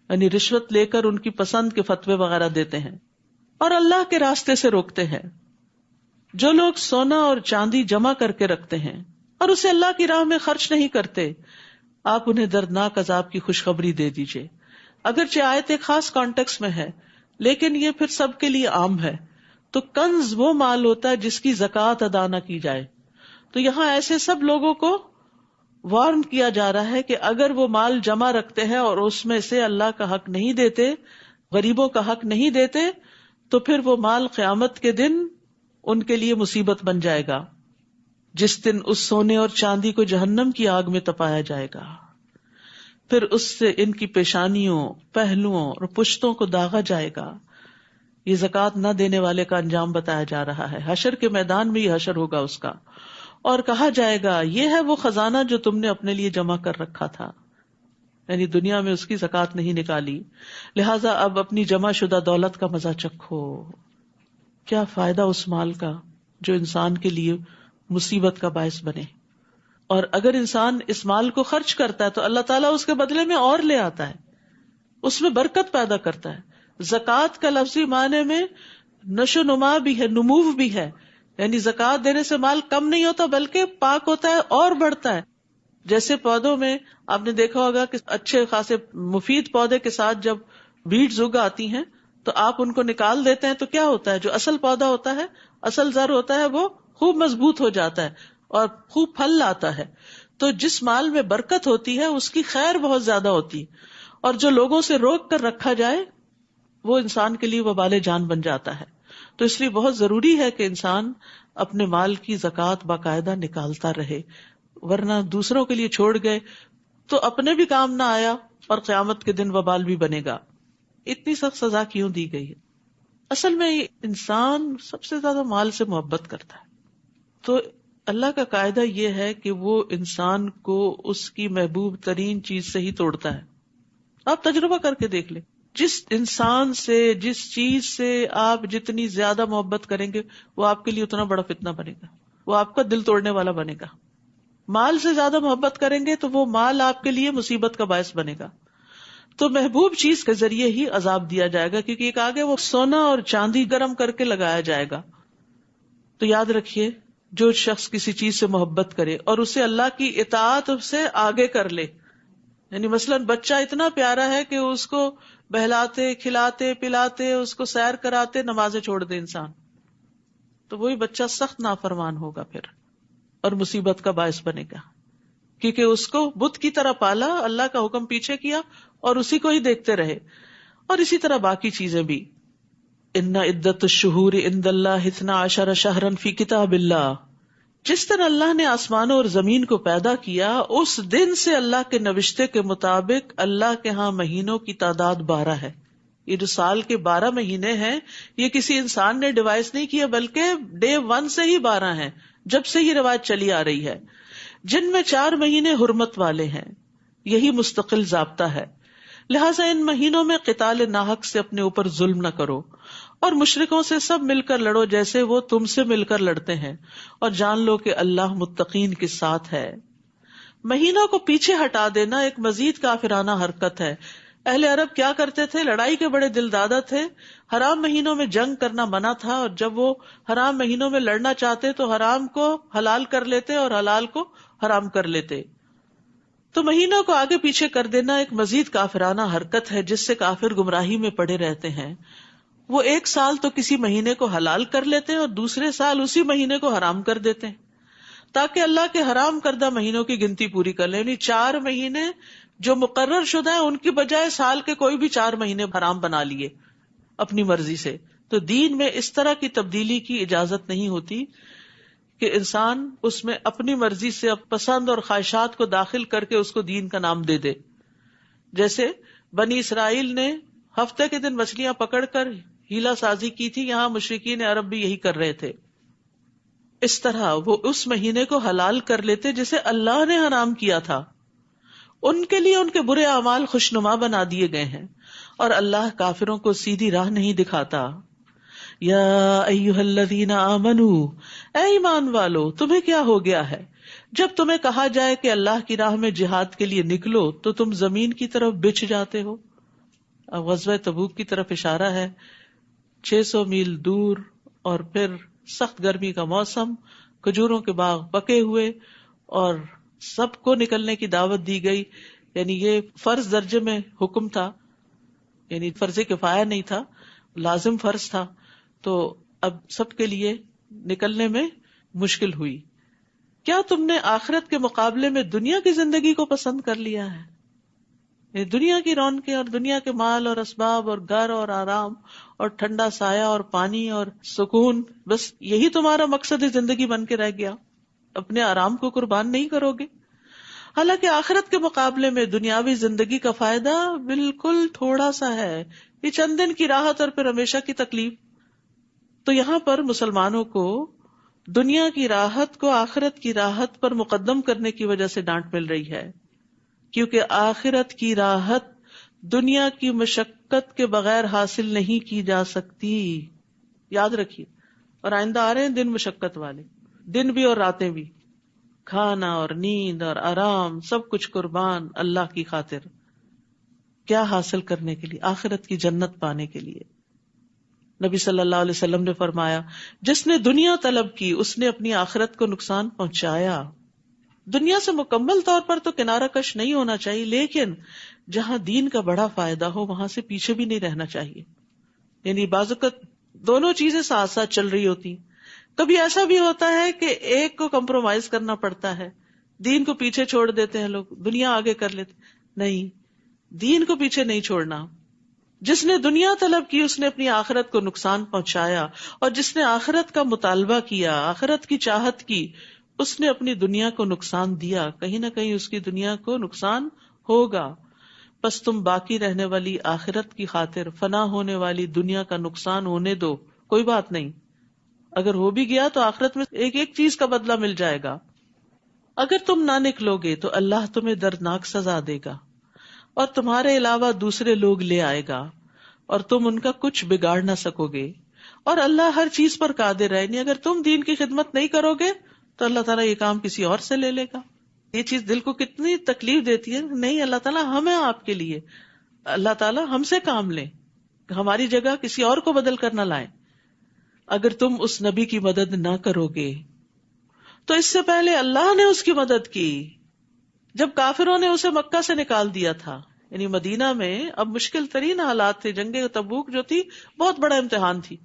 یعنی رشوت لے کر ان کی پسند کے فتوے وغیرہ دیتے ہیں, اور اللہ کے راستے سے روکتے ہیں. جو لوگ سونا اور چاندی جمع کر کے رکھتے ہیں اور اسے اللہ کی راہ میں خرچ نہیں کرتے, آپ انہیں دردناک عذاب کی خوشخبری دے دیجئے. اگرچہ آیت ایک خاص کانٹیکس میں ہے لیکن یہ پھر سب کے لیے عام ہے. تو کنز وہ مال ہوتا ہے جس کی زکوٰۃ ادا نہ کی جائے. تو یہاں ایسے سب لوگوں کو وارن کیا جا رہا ہے کہ اگر وہ مال جمع رکھتے ہیں اور اس میں سے اللہ کا حق نہیں دیتے, غریبوں کا حق نہیں دیتے, تو پھر وہ مال قیامت کے دن ان کے لیے مصیبت بن جائے گا, جس دن اس سونے اور چاندی کو جہنم کی آگ میں تپایا جائے گا. پھر اس سے ان کی پیشانیوں, پہلوؤں اور پشتوں کو داغا جائے گا. یہ زکوٰۃ نہ دینے والے کا انجام بتایا جا رہا ہے. حشر کے میدان میں یہ حشر ہوگا اس کا. اور کہا جائے گا یہ ہے وہ خزانہ جو تم نے اپنے لیے جمع کر رکھا تھا، یعنی دنیا میں اس کی زکوٰۃ نہیں نکالی، لہٰذا اب اپنی جمع شدہ دولت کا مزہ چکھو۔ کیا فائدہ اس مال کا جو انسان کے لیے مصیبت کا باعث بنے۔ اور اگر انسان اس مال کو خرچ کرتا ہے تو اللہ تعالیٰ اس کے بدلے میں اور لے آتا ہے، اس میں برکت پیدا کرتا ہے۔ زکوٰۃ کا لفظی معنی میں نشو نما بھی ہے، نمو بھی ہے، یعنی زکوٰۃ دینے سے مال کم نہیں ہوتا بلکہ پاک ہوتا ہے اور بڑھتا ہے۔ جیسے پودوں میں آپ نے دیکھا ہوگا کہ اچھے خاصے مفید پودے کے ساتھ جب بیڈز اگ آتی ہیں تو آپ ان کو نکال دیتے ہیں تو کیا ہوتا ہے، جو اصل پودا ہوتا ہے، اصل زر ہوتا ہے، وہ خوب مضبوط ہو جاتا ہے اور خوب پھل لاتا ہے۔ تو جس مال میں برکت ہوتی ہے اس کی خیر بہت زیادہ ہوتی ہے، اور جو لوگوں سے روک کر رکھا جائے وہ انسان کے لیے وبال جان بن جاتا ہے۔ تو اس لیے بہت ضروری ہے کہ انسان اپنے مال کی زکوٰۃ باقاعدہ نکالتا رہے، ورنہ دوسروں کے لیے چھوڑ گئے تو اپنے بھی کام نہ آیا اور قیامت کے دن وبال بھی بنے گا۔ اتنی سخت سزا کیوں دی گئی ہے؟ اصل میں انسان سب سے زیادہ مال سے محبت کرتا ہے، تو اللہ کا قاعدہ یہ ہے کہ وہ انسان کو اس کی محبوب ترین چیز سے ہی توڑتا ہے۔ آپ تجربہ کر کے دیکھ لیں، جس انسان سے، جس چیز سے آپ جتنی زیادہ محبت کریں گے وہ آپ کے لیے اتنا بڑا فتنہ بنے گا، وہ آپ کا دل توڑنے والا بنے گا۔ مال سے زیادہ محبت کریں گے تو وہ مال آپ کے لیے مصیبت کا باعث بنے گا۔ تو محبوب چیز کے ذریعے ہی عذاب دیا جائے گا، کیونکہ ایک آگے وہ سونا اور چاندی گرم کر کے لگایا جائے گا۔ تو یاد رکھیے، جو شخص کسی چیز سے محبت کرے اور اسے اللہ کی اطاعت سے آگے کر لے، یعنی مثلاً بچہ اتنا پیارا ہے کہ اس کو بہلاتے، کھلاتے، پلاتے، اس کو سیر کراتے، نمازیں چھوڑ دے انسان، تو وہی بچہ سخت نافرمان ہوگا پھر اور مصیبت کا باعث بنے گا، کیونکہ اس کو بت کی طرح پالا، اللہ کا حکم پیچھے کیا اور اسی کو ہی دیکھتے رہے۔ اور اسی طرح باقی چیزیں بھی، ان عدت الشہور عند اللہ 12 شہرا فی کتاب اللہ، جس دن اللہ نے آسمانوں اور زمین کو پیدا کیا اس دن سے اللہ کے نوشتے کے مطابق اللہ کے ہاں مہینوں کی تعداد 12 ہے۔ یہ جو سال کے 12 مہینے ہیں یہ کسی انسان نے ڈیوائس نہیں کیا، بلکہ ڈے 1 سے ہی 12 ہیں، جب سے ہی روایت چلی آ رہی ہے، جن میں 4 مہینے حرمت والے ہیں، یہی مستقل ضابطہ ہے۔ لہٰذا ان مہینوں میں قتال ناحق سے اپنے اوپر ظلم نہ کرو، اور مشرکوں سے سب مل کر لڑو جیسے وہ تم سے مل کر لڑتے ہیں، اور جان لو کہ اللہ متقین کے ساتھ ہے۔ مہینوں کو پیچھے ہٹا دینا ایک مزید کافرانہ حرکت ہے۔ اہل عرب کیا کرتے تھے؟ لڑائی کے بڑے دل دادا تھے، حرام مہینوں میں جنگ کرنا منع تھا، اور جب وہ حرام مہینوں میں لڑنا چاہتے تو حرام کو حلال کر لیتے اور حلال کو حرام کر لیتے۔ تو مہینوں کو آگے پیچھے کر دینا ایک مزید کافرانہ حرکت ہے جس سے کافر گمراہی میں پڑے رہتے ہیں۔ وہ ایک سال تو کسی مہینے کو حلال کر لیتے ہیں اور دوسرے سال اسی مہینے کو حرام کر دیتے ہیں، تاکہ اللہ کے حرام کردہ مہینوں کی گنتی پوری کر لیں، یعنی 4 مہینے جو مقرر شدہ ہیں ان کی بجائے سال کے کوئی بھی 4 مہینے حرام بنا لیے اپنی مرضی سے۔ تو دین میں اس طرح کی تبدیلی کی اجازت نہیں ہوتی کہ انسان اس میں اپنی مرضی سے پسند اور خواہشات کو داخل کر کے اس کو دین کا نام دے دے۔ جیسے بنی اسرائیل نے ہفتے کے دن مچھلیاں پکڑ کر ہیلا سازی کی تھی، یہاں مشرکین عرب بھی یہی کر رہے تھے۔ اس طرح وہ اس مہینے کو حلال کر لیتے جسے اللہ نے حرام کیا تھا، ان کے لیے ان کے برے اعمال خوشنما بنا دیے گئے ہیں، اور اللہ کافروں کو سیدھی راہ نہیں دکھاتا۔ یا ایھا الذین آمنوا، اے ایمان والو تمہیں کیا ہو گیا ہے جب تمہیں کہا جائے کہ اللہ کی راہ میں جہاد کے لیے نکلو تو تم زمین کی طرف بچھ جاتے ہو۔ اب غزوہ تبوک کی طرف اشارہ ہے، 600 میل دور، اور پھر سخت گرمی کا موسم، کھجوروں کے باغ پکے ہوئے، اور سب کو نکلنے کی دعوت دی گئی، یعنی یہ فرض درجے میں حکم تھا، یعنی فرض کفایہ نہیں تھا، لازم فرض تھا۔ تو اب سب کے لیے نکلنے میں مشکل ہوئی۔ کیا تم نے آخرت کے مقابلے میں دنیا کی زندگی کو پسند کر لیا ہے؟ دنیا کی رونقیں اور دنیا کے مال اور اسباب اور گھر اور آرام اور ٹھنڈا سایہ اور پانی اور سکون، بس یہی تمہارا مقصد زندگی بن کے رہ گیا؟ اپنے آرام کو قربان نہیں کرو گے؟ حالانکہ آخرت کے مقابلے میں دنیاوی زندگی کا فائدہ بالکل تھوڑا سا ہے، یہ چند دن کی راحت اور پھر ہمیشہ کی تکلیف۔ تو یہاں پر مسلمانوں کو دنیا کی راحت کو آخرت کی راحت پر مقدم کرنے کی وجہ سے ڈانٹ مل رہی ہے، کیونکہ آخرت کی راحت دنیا کی مشقت کے بغیر حاصل نہیں کی جا سکتی. یاد رکھیے. اور آئندہ آ رہے ہیں دن مشقت والے، دن بھی اور راتیں بھی، کھانا اور نیند اور آرام سب کچھ قربان اللہ کی خاطر. کیا حاصل کرنے کے لیے؟ آخرت کی جنت پانے کے لیے. نبی صلی اللہ علیہ وسلم نے فرمایا، جس نے دنیا طلب کی اس نے اپنی آخرت کو نقصان پہنچایا. دنیا سے مکمل طور پر تو کنارہ کش نہیں ہونا چاہیے، لیکن جہاں دین کا بڑا فائدہ ہو وہاں سے پیچھے بھی نہیں رہنا چاہیے. یعنی بعض اوقات دونوں چیزیں ساتھ ساتھ چل رہی ہوتی. کبھی ایسا بھی ہوتا ہے کہ ایک کو کمپرومائز کرنا پڑتا ہے، دین کو پیچھے چھوڑ دیتے ہیں لوگ، دنیا آگے کر لیتے. نہیں، دین کو پیچھے نہیں چھوڑنا. جس نے دنیا طلب کی اس نے اپنی آخرت کو نقصان پہنچایا، اور جس نے آخرت کا مطالبہ کیا، آخرت کی چاہت کی، اس نے اپنی دنیا کو نقصان دیا. کہیں نہ کہیں اس کی دنیا کو نقصان ہوگا. بس تم باقی رہنے والی آخرت کی خاطر فنا ہونے والی دنیا کا نقصان ہونے دو، کوئی بات نہیں. اگر ہو بھی گیا تو آخرت میں ایک ایک چیز کا بدلہ مل جائے گا. اگر تم نہ نکلو گے تو اللہ تمہیں دردناک سزا دے گا، اور تمہارے علاوہ دوسرے لوگ لے آئے گا، اور تم ان کا کچھ بگاڑ نہ سکو گے. اور اللہ ہر چیز پر قادر ہے. یعنی اگر تم دین کی خدمت نہیں کرو گے تو اللہ تعالیٰ یہ کام کسی اور سے لے لے گا. یہ چیز دل کو کتنی تکلیف دیتی ہے. نہیں، اللہ تعالیٰ ہمیں آپ کے لیے، اللہ تعالیٰ ہم سے کام لیں، ہماری جگہ کسی اور کو بدل کر نہ لائیں. اگر تم اس نبی کی مدد نہ کرو گے تو اس سے پہلے اللہ نے اس کی مدد کی جب کافروں نے اسے مکہ سے نکال دیا تھا. یعنی مدینہ میں اب مشکل ترین حالات تھے. جنگ تبوک جو تھی بہت بڑا امتحان تھی.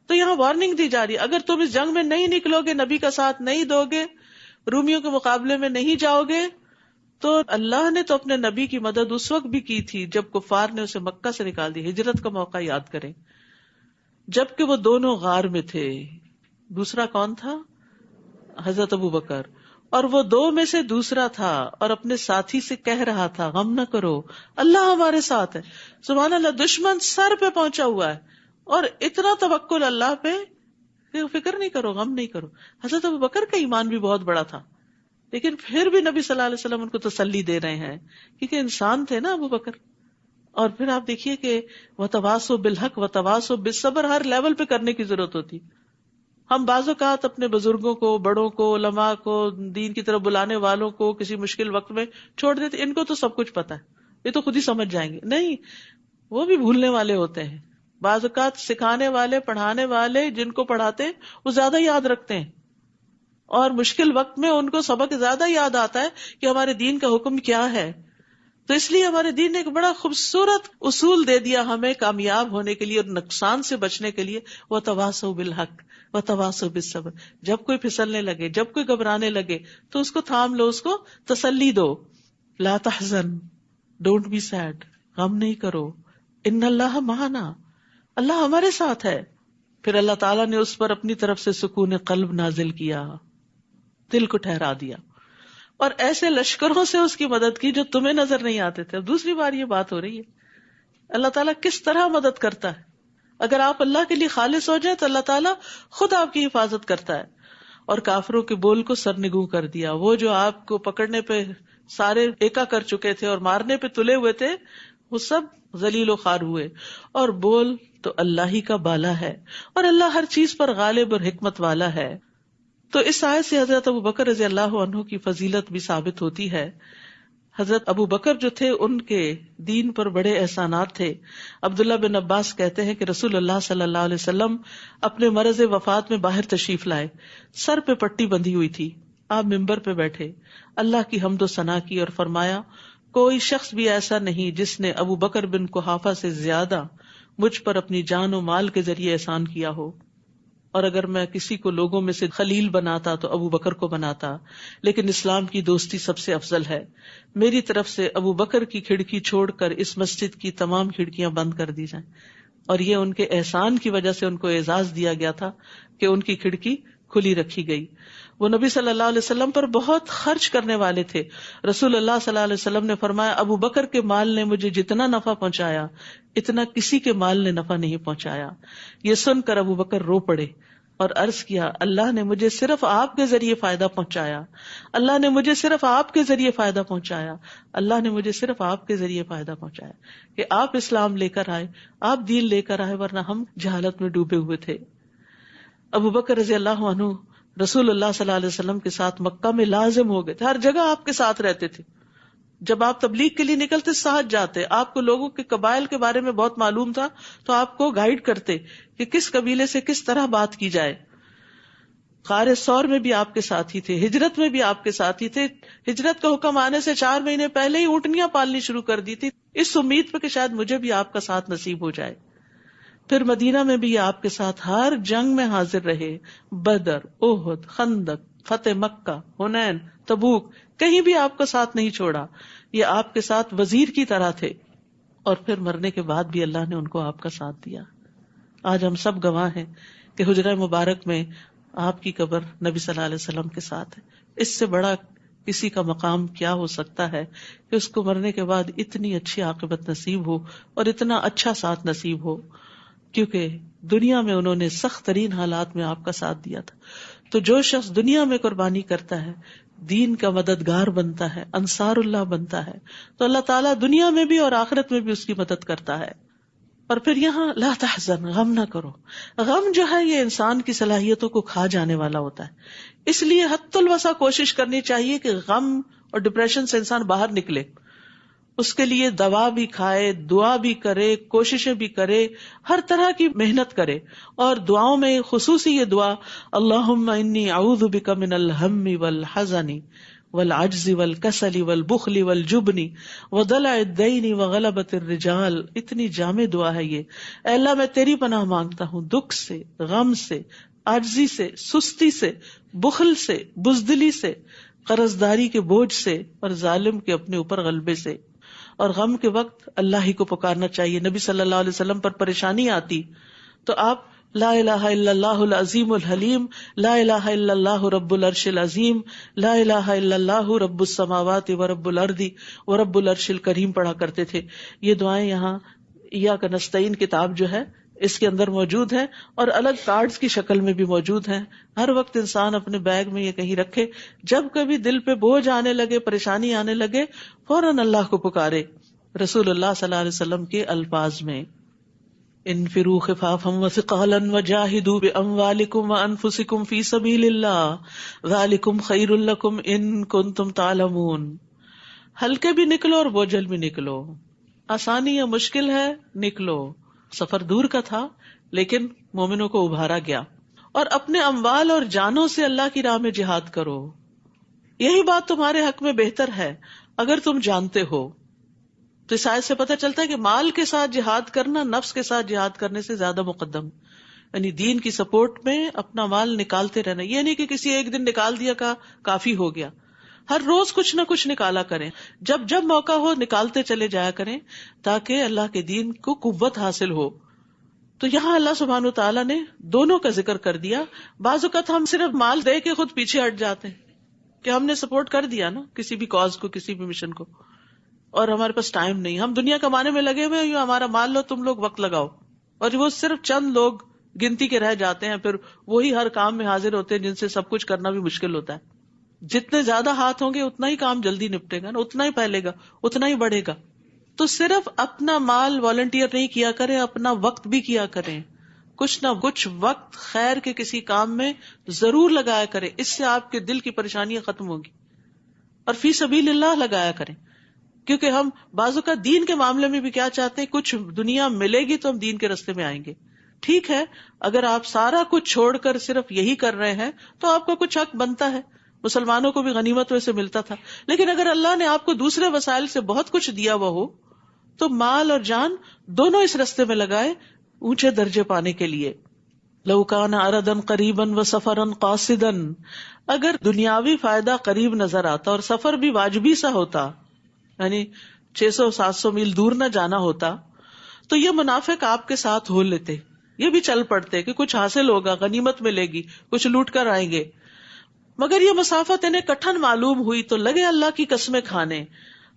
تو یہاں وارننگ دی جا رہی ہے، اگر تم اس جنگ میں نہیں نکلو گے، نبی کا ساتھ نہیں دو گے، رومیوں کے مقابلے میں نہیں جاؤ گے، تو اللہ نے تو اپنے نبی کی مدد اس وقت بھی کی تھی جب کفار نے اسے مکہ سے نکال دی. ہجرت کا موقع یاد کریں، جبکہ وہ دونوں غار میں تھے. دوسرا کون تھا؟ حضرت ابو بکر. اور وہ دو میں سے دوسرا تھا، اور اپنے ساتھی سے کہہ رہا تھا، غم نہ کرو، اللہ ہمارے ساتھ ہے. سبحان اللہ، دشمن سر پہ پہنچا ہوا ہے اور اتنا توکل اللہ پہ، فکر نہیں کرو، غم نہیں کرو. حضرت ابو بکر کا ایمان بھی بہت بڑا تھا، لیکن پھر بھی نبی صلی اللہ علیہ وسلم ان کو تسلی دے رہے ہیں کیونکہ انسان تھے نا ابو بکر. اور پھر آپ دیکھیے کہ وتواصوا بالحق وتواصوا بالصبر ہر لیول پہ کرنے کی ضرورت ہوتی. ہم بعض اوقات اپنے بزرگوں کو، بڑوں کو، علماء کو، دین کی طرف بلانے والوں کو کسی مشکل وقت میں چھوڑ دیتے، ان کو تو سب کچھ پتا ہے، یہ تو خود ہی سمجھ جائیں گے. نہیں، وہ بھی بھولنے والے ہوتے ہیں. بعض اوقات سکھانے والے، پڑھانے والے جن کو پڑھاتے ہیں وہ زیادہ یاد رکھتے ہیں، اور مشکل وقت میں ان کو سبق زیادہ یاد آتا ہے کہ ہمارے دین کا حکم کیا ہے. تو اس لیے ہمارے دین نے ایک بڑا خوبصورت اصول دے دیا ہمیں کامیاب ہونے کے لیے اور نقصان سے بچنے کے لیے. وتواصوا بالحق وتواصوا بالصبر. جب کوئی پھسلنے لگے، جب کوئی گھبرانے لگے تو اس کو تھام لو، اس کو تسلی دو. لا تحزن، ڈونٹ بی سیڈ، غم نہیں کرو، ان اللہ معنا، اللہ ہمارے ساتھ ہے. پھر اللہ تعالیٰ نے اس پر اپنی طرف سے سکون قلب نازل کیا، دل کو ٹھہرا دیا، اور ایسے لشکروں سے اس کی مدد کی جو تمہیں نظر نہیں آتے تھے. اب دوسری بار یہ بات ہو رہی ہے اللہ تعالیٰ کس طرح مدد کرتا ہے. اگر آپ اللہ کے لیے خالص ہو جائیں تو اللہ تعالیٰ خود آپ کی حفاظت کرتا ہے. اور کافروں کے بول کو سرنگوں کر دیا. وہ جو آپ کو پکڑنے پہ سارے ایکا کر چکے تھے اور مارنے پہ تلے ہوئے تھے، وہ سب ذلیل و خوار ہوئے. اور بول تو اللہ ہی کا بالا ہے، اور اللہ ہر چیز پر غالب اور حکمت والا ہے. تو اس آیت سے حضرت ابو بکر رضی اللہ عنہ کی فضیلت بھی ثابت ہوتی ہے. حضرت ابو بکر جو تھے ان کے دین پر بڑے احسانات تھے. عبداللہ بن عباس کہتے ہیں کہ رسول اللہ صلی اللہ علیہ وسلم اپنے مرض وفات میں باہر تشریف لائے، سر پہ پٹی بندھی ہوئی تھی. آپ ممبر پہ بیٹھے، اللہ کی حمد و ثنا کی اور فرمایا، کوئی شخص بھی ایسا نہیں جس نے ابو بکر بن قحافہ سے زیادہ مجھ پر اپنی جان و مال کے ذریعے احسان کیا ہو. اور اگر میں کسی کو لوگوں میں سے خلیل بناتا تو ابو بکر کو بناتا، لیکن اسلام کی دوستی سب سے افضل ہے. میری طرف سے ابو بکر کی کھڑکی چھوڑ کر اس مسجد کی تمام کھڑکیاں بند کر دی جائیں. اور یہ ان کے احسان کی وجہ سے ان کو اعزاز دیا گیا تھا کہ ان کی کھڑکی کھلی رکھی گئی. وہ نبی صلی اللہ علیہ وسلم پر بہت خرچ کرنے والے تھے. رسول اللہ صلی اللہ علیہ وسلم نے فرمایا، ابو بکر کے مال نے مجھے جتنا نفع پہنچایا اتنا کسی کے مال نے نفع نہیں پہنچایا. یہ سن کر ابو بکر رو پڑے اور عرض کیا اللہ نے مجھے صرف آپ کے ذریعے فائدہ پہنچایا، اللہ نے مجھے صرف آپ کے ذریعے فائدہ پہنچایا، اللہ نے مجھے صرف آپ کے ذریعے فائدہ پہنچایا کہ آپ اسلام لے کر آئے، آپ دین لے کر آئے، ورنہ ہم جہالت میں ڈوبے ہوئے تھے۔ ابو بکر رضی اللہ عنہ رسول اللہ صلی اللہ علیہ وسلم کے ساتھ مکہ میں لازم ہو گئے تھے، ہر جگہ آپ کے ساتھ رہتے تھے۔ جب آپ تبلیغ کے لیے نکلتے ساتھ جاتے، آپ کو لوگوں کے قبائل کے بارے میں بہت معلوم تھا تو آپ کو گائیڈ کرتے کہ کس قبیلے سے کس طرح بات کی جائے۔ غار ثور میں بھی آپ کے ساتھی تھے، ہجرت میں بھی آپ کے ساتھی تھے، ہجرت کا حکم آنے سے 4 مہینے پہلے ہی اونٹنیاں پالنی شروع کر دی تھی، اس امید پہ کہ شاید مجھے بھی آپ کا ساتھ نصیب ہو جائے۔ پھر مدینہ میں بھی آپ کے ساتھ ہر جنگ میں حاضر رہے، بدر، احد، خندق، فتح مکہ، حنین، تبوک، کہیں بھی آپ کا ساتھ نہیں چھوڑا، یہ آپ کے ساتھ وزیر کی طرح تھے، اور پھر مرنے کے بعد بھی اللہ نے ان کو آپ کا ساتھ دیا۔ آج ہم سب گواہ ہیں کہ حجرہ مبارک میں آپ کی قبر نبی صلی اللہ علیہ وسلم کے ساتھ ہے۔ اس سے بڑا کسی کا مقام کیا ہو سکتا ہے کہ اس کو مرنے کے بعد اتنی اچھی عاقبت نصیب ہو اور اتنا اچھا ساتھ نصیب ہو، کیونکہ دنیا میں انہوں نے سخت ترین حالات میں آپ کا ساتھ دیا تھا۔ تو جو شخص دنیا میں قربانی کرتا ہے، دین کا مددگار بنتا ہے، انصار اللہ بنتا ہے، تو اللہ تعالیٰ دنیا میں بھی اور آخرت میں بھی اس کی مدد کرتا ہے۔ اور پھر یہاں لا تحزن، غم نہ کرو۔ غم جو ہے یہ انسان کی صلاحیتوں کو کھا جانے والا ہوتا ہے، اس لیے حد الوسع کوشش کرنی چاہیے کہ غم اور ڈپریشن سے انسان باہر نکلے، اس کے لیے دوا بھی کھائے، دعا بھی کرے، کوششیں بھی کرے، ہر طرح کی محنت کرے، اور دعاؤں میں خصوصی یہ دعا اللہم انی اعوذ بک من الہم والحزن والعجز والکسل والبخل والجبن وضلع الدین وغلبۃ الرجال، اتنی جامع دعا ہے یہ۔ اے اللہ میں تیری پناہ مانگتا ہوں دکھ سے، غم سے، عاجزی سے، سستی سے، بخل سے، بزدلی سے، قرضداری کے بوجھ سے، اور ظالم کے اپنے اوپر غلبے سے۔ اور غم کے وقت اللہ ہی کو پکارنا چاہیے۔ نبی صلی اللہ علیہ وسلم پر پریشانی آتی تو آپ لا الہ الا اللہ العظیم الحلیم، لا الہ الا اللہ رب العرش العظیم، لا الہ الا اللہ رب السماوات ورب الارض ورب العرش الکریم پڑھا کرتے تھے۔ یہ دعائیں یہاں ایاک نستعین کتاب جو ہے اس کے اندر موجود ہے، اور الگ کارڈز کی شکل میں بھی موجود ہیں۔ ہر وقت انسان اپنے بیگ میں یہ کہیں رکھے، جب کبھی دل پہ بوجھ آنے لگے، پریشانی آنے لگے، فوراً اللہ کو پکارے۔ رسول اللہ صلی اللہ علیہ وسلم کے الفاظ میں انفروا خفافا وثقالا وجاہدوا باموالکم وانفسکم فی سبیل اللہ ذالکم خیر لکم ان کنتم تعلمون۔ ہلکے بھی نکلو اور بوجھل بھی نکلو، آسانی یا مشکل ہے نکلو۔ سفر دور کا تھا لیکن مومنوں کو ابھارا گیا، اور اپنے اموال اور جانوں سے اللہ کی راہ میں جہاد کرو، یہی بات تمہارے حق میں بہتر ہے اگر تم جانتے ہو۔ تو اس آیت سے پتہ چلتا ہے کہ مال کے ساتھ جہاد کرنا نفس کے ساتھ جہاد کرنے سے زیادہ مقدم، یعنی دین کی سپورٹ میں اپنا مال نکالتے رہنا۔ یہ نہیں کہ کسی ایک دن نکال دیا کا کافی ہو گیا، ہر روز کچھ نہ کچھ نکالا کریں، جب جب موقع ہو نکالتے چلے جایا کریں تاکہ اللہ کے دین کو قوت حاصل ہو۔ تو یہاں اللہ سبحانہ وتعالیٰ نے دونوں کا ذکر کر دیا۔ بعض اوقات ہم صرف مال دے کے خود پیچھے ہٹ جاتے ہیں کہ ہم نے سپورٹ کر دیا نا کسی بھی کاز کو، کسی بھی مشن کو، اور ہمارے پاس ٹائم نہیں، ہم دنیا کمانے میں لگے ہوئے ہیں، ہمارا مال لو تم لوگ وقت لگاؤ، اور وہ صرف چند لوگ گنتی کے رہ جاتے ہیں، پھر وہی ہر کام میں حاضر ہوتے ہیں جن سے سب کچھ کرنا بھی مشکل ہوتا ہے۔ جتنے زیادہ ہاتھ ہوں گے اتنا ہی کام جلدی نپٹے گا نا، اتنا ہی پھیلے گا، اتنا ہی بڑھے گا۔ تو صرف اپنا مال والنٹیئر نہیں کیا کریں، اپنا وقت بھی کیا کریں، کچھ نہ کچھ وقت خیر کے کسی کام میں ضرور لگایا کریں، اس سے آپ کے دل کی پریشانیاں ختم ہوں گی۔ اور فی سبیل اللہ لگایا کریں، کیونکہ ہم بعض اوقات دین کے معاملے میں بھی کیا چاہتے ہیں، کچھ دنیا ملے گی تو ہم دین کے راستے میں آئیں گے۔ ٹھیک ہے، اگر آپ سارا کچھ چھوڑ کر صرف یہی کر رہے ہیں تو آپ کا کچھ حق بنتا ہے، مسلمانوں کو بھی غنیمت میں سے ملتا تھا، لیکن اگر اللہ نے آپ کو دوسرے وسائل سے بہت کچھ دیا ہوا ہو تو مال اور جان دونوں اس راستے میں لگائے اونچے درجے پانے کے لیے۔ لو کان اردا قریبا وسفرا قاصدا، اگر دنیاوی فائدہ قریب نظر آتا اور سفر بھی واجبی سا ہوتا، یعنی 600-700 میل دور نہ جانا ہوتا، تو یہ منافق آپ کے ساتھ ہو لیتے، یہ بھی چل پڑتے کہ کچھ حاصل ہوگا، غنیمت ملے گی، کچھ لوٹ کر آئیں گے۔ مگر یہ مسافت انہیں کٹھن معلوم ہوئی تو لگے اللہ کی قسمیں کھانے،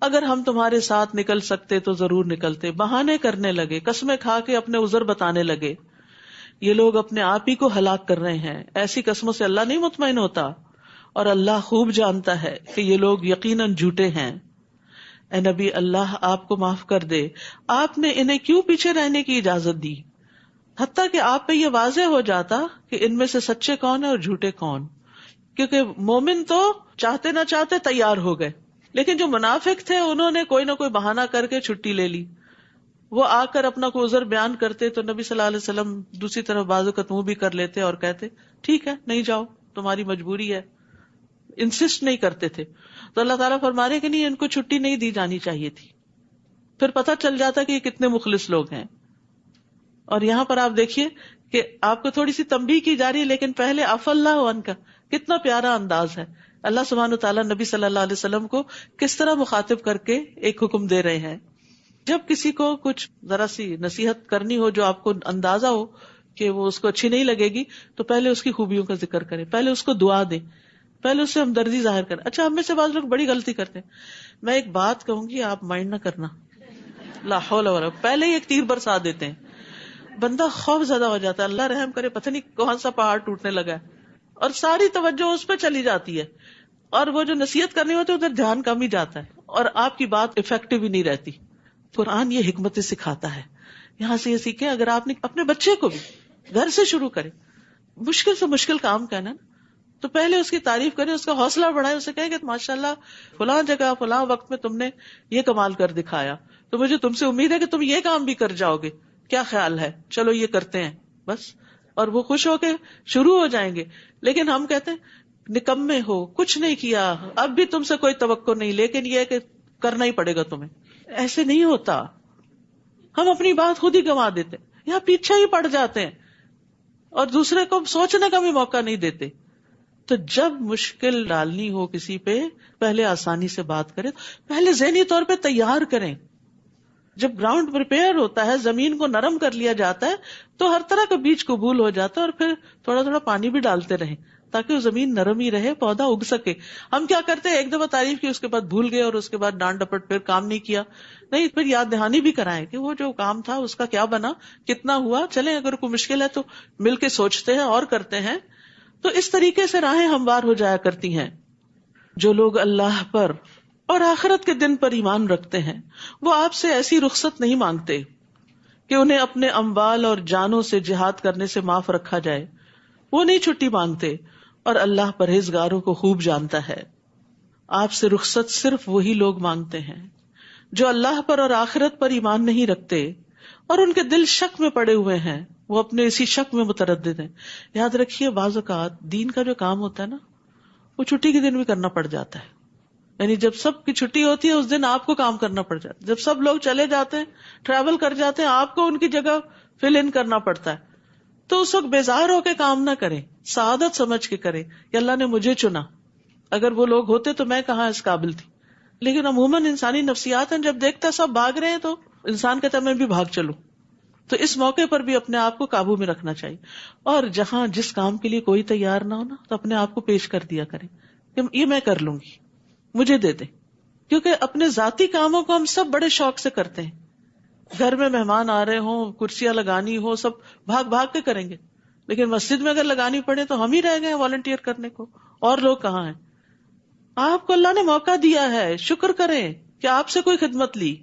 اگر ہم تمہارے ساتھ نکل سکتے تو ضرور نکلتے۔ بہانے کرنے لگے، قسمیں کھا کے اپنے عذر بتانے لگے۔ یہ لوگ اپنے آپ ہی کو ہلاک کر رہے ہیں. ایسی قسموں سے اللہ نہیں مطمئن ہوتا، اور اللہ خوب جانتا ہے کہ یہ لوگ یقیناً جھوٹے ہیں. اے نبی، اللہ آپ کو معاف کر دے، آپ نے انہیں کیوں پیچھے رہنے کی اجازت دی؟ حتیٰ کہ آپ پہ یہ واضح ہو جاتا کہ ان میں سے سچے کون ہیں اور جھوٹے کون. کیونکہ مومن تو چاہتے نہ چاہتے تیار ہو گئے، لیکن جو منافق تھے انہوں نے کوئی نہ کوئی بہانہ کر کے چھٹی لے لی. وہ آ کر اپنا کوئی عذر بیان کرتے تو نبی صلی اللہ علیہ وسلم دوسری طرف بازو کا منہ بھی کر لیتے اور کہتے ٹھیک ہے نہیں جاؤ، تمہاری مجبوری ہے. انسسٹ نہیں کرتے تھے. تو اللہ تعالیٰ فرما رہے کہ نہیں، ان کو چھٹی نہیں دی جانی چاہیے تھی. پھر پتہ چل جاتا کہ یہ کتنے مخلص لوگ ہیں. اور یہاں پر آپ دیکھیے کہ آپ کو تھوڑی سی تنبیہ کی جا رہی ہے، لیکن پہلے عفا اللہ عنک، کتنا پیارا انداز ہے. اللہ سبحانہ وتعالیٰ نبی صلی اللہ علیہ وسلم کو کس طرح مخاطب کر کے ایک حکم دے رہے ہیں. جب کسی کو کچھ ذرا سی نصیحت کرنی ہو جو آپ کو اندازہ ہو کہ وہ اس کو اچھی نہیں لگے گی، تو پہلے اس کی خوبیوں کا ذکر کریں، پہلے اس کو دعا دیں، پہلے اس سے ہمدردی ظاہر کریں. اچھا، ہم میں سے بعض لوگ بڑی غلطی کرتے ہیں. میں ایک بات کہوں گی، آپ مائنڈ نہ کرنا، لا حول ولا، پہلے ہی ایک تیر برسا دیتے ہیں. بندہ خوف زدہ ہو جاتا ہے، اللہ رحم کرے، پتہ نہیں کون سا پہاڑ ٹوٹنے لگا ہے، اور ساری توجہ اس پہ چلی جاتی ہے، اور وہ جو نصیحت کرنی ہوتی ہے ادھر دھیان کم ہی جاتا ہے، اور آپ کی بات افیکٹو ہی نہیں رہتی. قرآن یہ حکمت سکھاتا ہے. یہاں سے یہ سیکھیں، اگر آپ نے اپنے بچے کو بھی گھر سے شروع کرے، مشکل سے مشکل کام کہنا تو پہلے اس کی تعریف کریں، اس کا حوصلہ بڑھائیں، اسے کہیں کہ ماشاءاللہ فلاں جگہ فلاں وقت میں تم نے یہ کمال کر دکھایا، تو مجھے تم سے امید ہے کہ تم یہ کام بھی کر جاؤ گے، کیا خیال ہے، چلو یہ کرتے ہیں بس. اور وہ خوش ہو کے شروع ہو جائیں گے. لیکن ہم کہتے ہیں نکمے ہو، کچھ نہیں کیا، اب بھی تم سے کوئی توقع نہیں، لیکن یہ کہ کرنا ہی پڑے گا تمہیں. ایسے نہیں ہوتا. ہم اپنی بات خود ہی گنوا دیتے یا پیچھے ہی پڑ جاتے ہیں، اور دوسرے کو سوچنے کا بھی موقع نہیں دیتے. تو جب مشکل ڈالنی ہو کسی پہ، پہلے آسانی سے بات کریں، پہلے ذہنی طور پہ تیار کریں. جب گراؤنڈ پریپیئر ہوتا ہے، زمین کو نرم کر لیا جاتا ہے، تو ہر طرح کا بیج قبول ہو جاتا ہے. اور پھر تھوڑا تھوڑا پانی بھی ڈالتے رہیں تاکہ وہ زمین نرم ہی رہے، پودا اگ سکے. ہم کیا کرتے ہیں، ایک دفعہ تعریف کی، اس کے بعد بھول گئے، اور اس کے بعد ڈانٹ ڈپٹ، پھر کام نہیں کیا. نہیں، پھر یاد دہانی بھی کرائیں کہ وہ جو کام تھا اس کا کیا بنا، کتنا ہوا. چلیں، اگر کوئی مشکل ہے تو مل کے سوچتے ہیں اور کرتے ہیں. تو اس طریقے سے راہیں ہموار ہو جایا کرتی ہیں. جو لوگ اللہ پر اور آخرت کے دن پر ایمان رکھتے ہیں، وہ آپ سے ایسی رخصت نہیں مانگتے کہ انہیں اپنے اموال اور جانوں سے جہاد کرنے سے معاف رکھا جائے. وہ نہیں چھٹی مانگتے، اور اللہ پرہیزگاروں کو خوب جانتا ہے. آپ سے رخصت صرف وہی لوگ مانگتے ہیں جو اللہ پر اور آخرت پر ایمان نہیں رکھتے، اور ان کے دل شک میں پڑے ہوئے ہیں، وہ اپنے اسی شک میں متردد ہیں. یاد رکھیے، بعض اوقات دین کا جو کام ہوتا ہے نا، وہ چھٹی کے دن بھی کرنا پڑ جاتا ہے. یعنی جب سب کی چھٹی ہوتی ہے اس دن آپ کو کام کرنا پڑ جاتا ہے. جب سب لوگ چلے جاتے ہیں، ٹریول کر جاتے ہیں، آپ کو ان کی جگہ فل ان کرنا پڑتا ہے. تو اس وقت بیزار ہو کے کام نہ کریں، سعادت سمجھ کے کریں کہ اللہ نے مجھے چنا. اگر وہ لوگ ہوتے تو میں کہاں اس قابل تھی. لیکن عموماً انسانی نفسیات ہیں، جب دیکھتا سب بھاگ رہے ہیں تو انسان کہتا ہے میں بھی بھاگ چلوں. تو اس موقع پر بھی اپنے آپ کو قابو میں رکھنا چاہیے. اور جہاں جس کام کے لیے کوئی تیار نہ ہونا تو اپنے آپ کو پیش کر دیا کریں کہ یہ میں کر لوں گی، مجھے دے دیں. کیونکہ اپنے ذاتی کاموں کو ہم سب بڑے شوق سے کرتے ہیں. گھر میں مہمان آ رہے ہوں، کرسیاں لگانی ہو، سب بھاگ بھاگ کے کریں گے. لیکن مسجد میں اگر لگانی پڑے تو ہم ہی رہ گئے والنٹیئر کرنے کو، اور لوگ کہاں ہیں. آپ کو اللہ نے موقع دیا ہے، شکر کریں کہ آپ سے کوئی خدمت لی.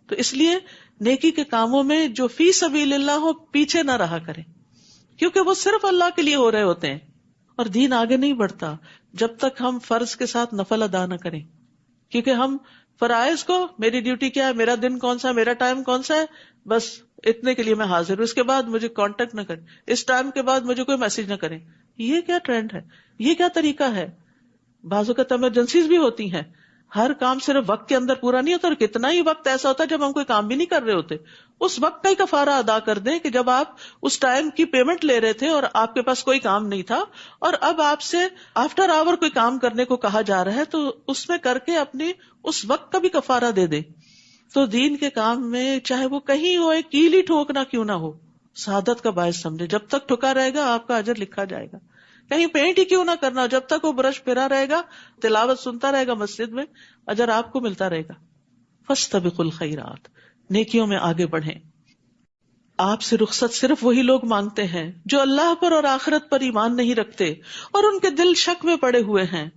تو اس لیے نیکی کے کاموں میں جو فی سبیل اللہ ہو، پیچھے نہ رہا کریں، کیونکہ وہ صرف اللہ کے لیے ہو رہے ہوتے ہیں. اور دین آگے نہیں بڑھتا جب تک ہم فرض کے ساتھ نفل ادا نہ کریں. کیونکہ ہم فرائض کو، میری ڈیوٹی کیا ہے، میرا دن کون سا ہے، میرا ٹائم کون سا ہے، بس اتنے کے لیے میں حاضر ہوں، اس کے بعد مجھے کانٹیکٹ نہ کریں، اس ٹائم کے بعد مجھے کوئی میسج نہ کریں. یہ کیا ٹرینڈ ہے، یہ کیا طریقہ ہے. بعض اوقات ایمرجنسیز بھی ہوتی ہیں، ہر کام صرف وقت کے اندر پورا نہیں ہوتا. اور کتنا ہی وقت ایسا ہوتا ہے جب ہم کوئی کام بھی نہیں کر رہے ہوتے، اس وقت کا ہی کفارہ ادا کر دیں کہ جب آپ اس ٹائم کی پیمنٹ لے رہے تھے اور آپ کے پاس کوئی کام نہیں تھا، اور اب آپ سے آفٹر آور کوئی کام کرنے کو کہا جا رہا ہے، تو اس میں کر کے اپنی اس وقت کا بھی کفارہ دے دیں. تو دین کے کام میں چاہے وہ کہیں ہو، ایک کیل ہی ٹھوکنا کیوں نہ ہو، سعادت کا باعث سمجھے. جب تک ٹھکا رہے گا آپ کا اجر لکھا جائے گا. کہیں پینٹ ہی کیوں نہ کرنا، جب تک وہ برش پھرا رہے گا، تلاوت سنتا رہے گا مسجد میں، اجر آپ کو ملتا رہے گا. فاستبقوا الخیرات، نیکیوں میں آگے بڑھیں. آپ سے رخصت صرف وہی لوگ مانگتے ہیں جو اللہ پر اور آخرت پر ایمان نہیں رکھتے اور ان کے دل شک میں پڑے ہوئے ہیں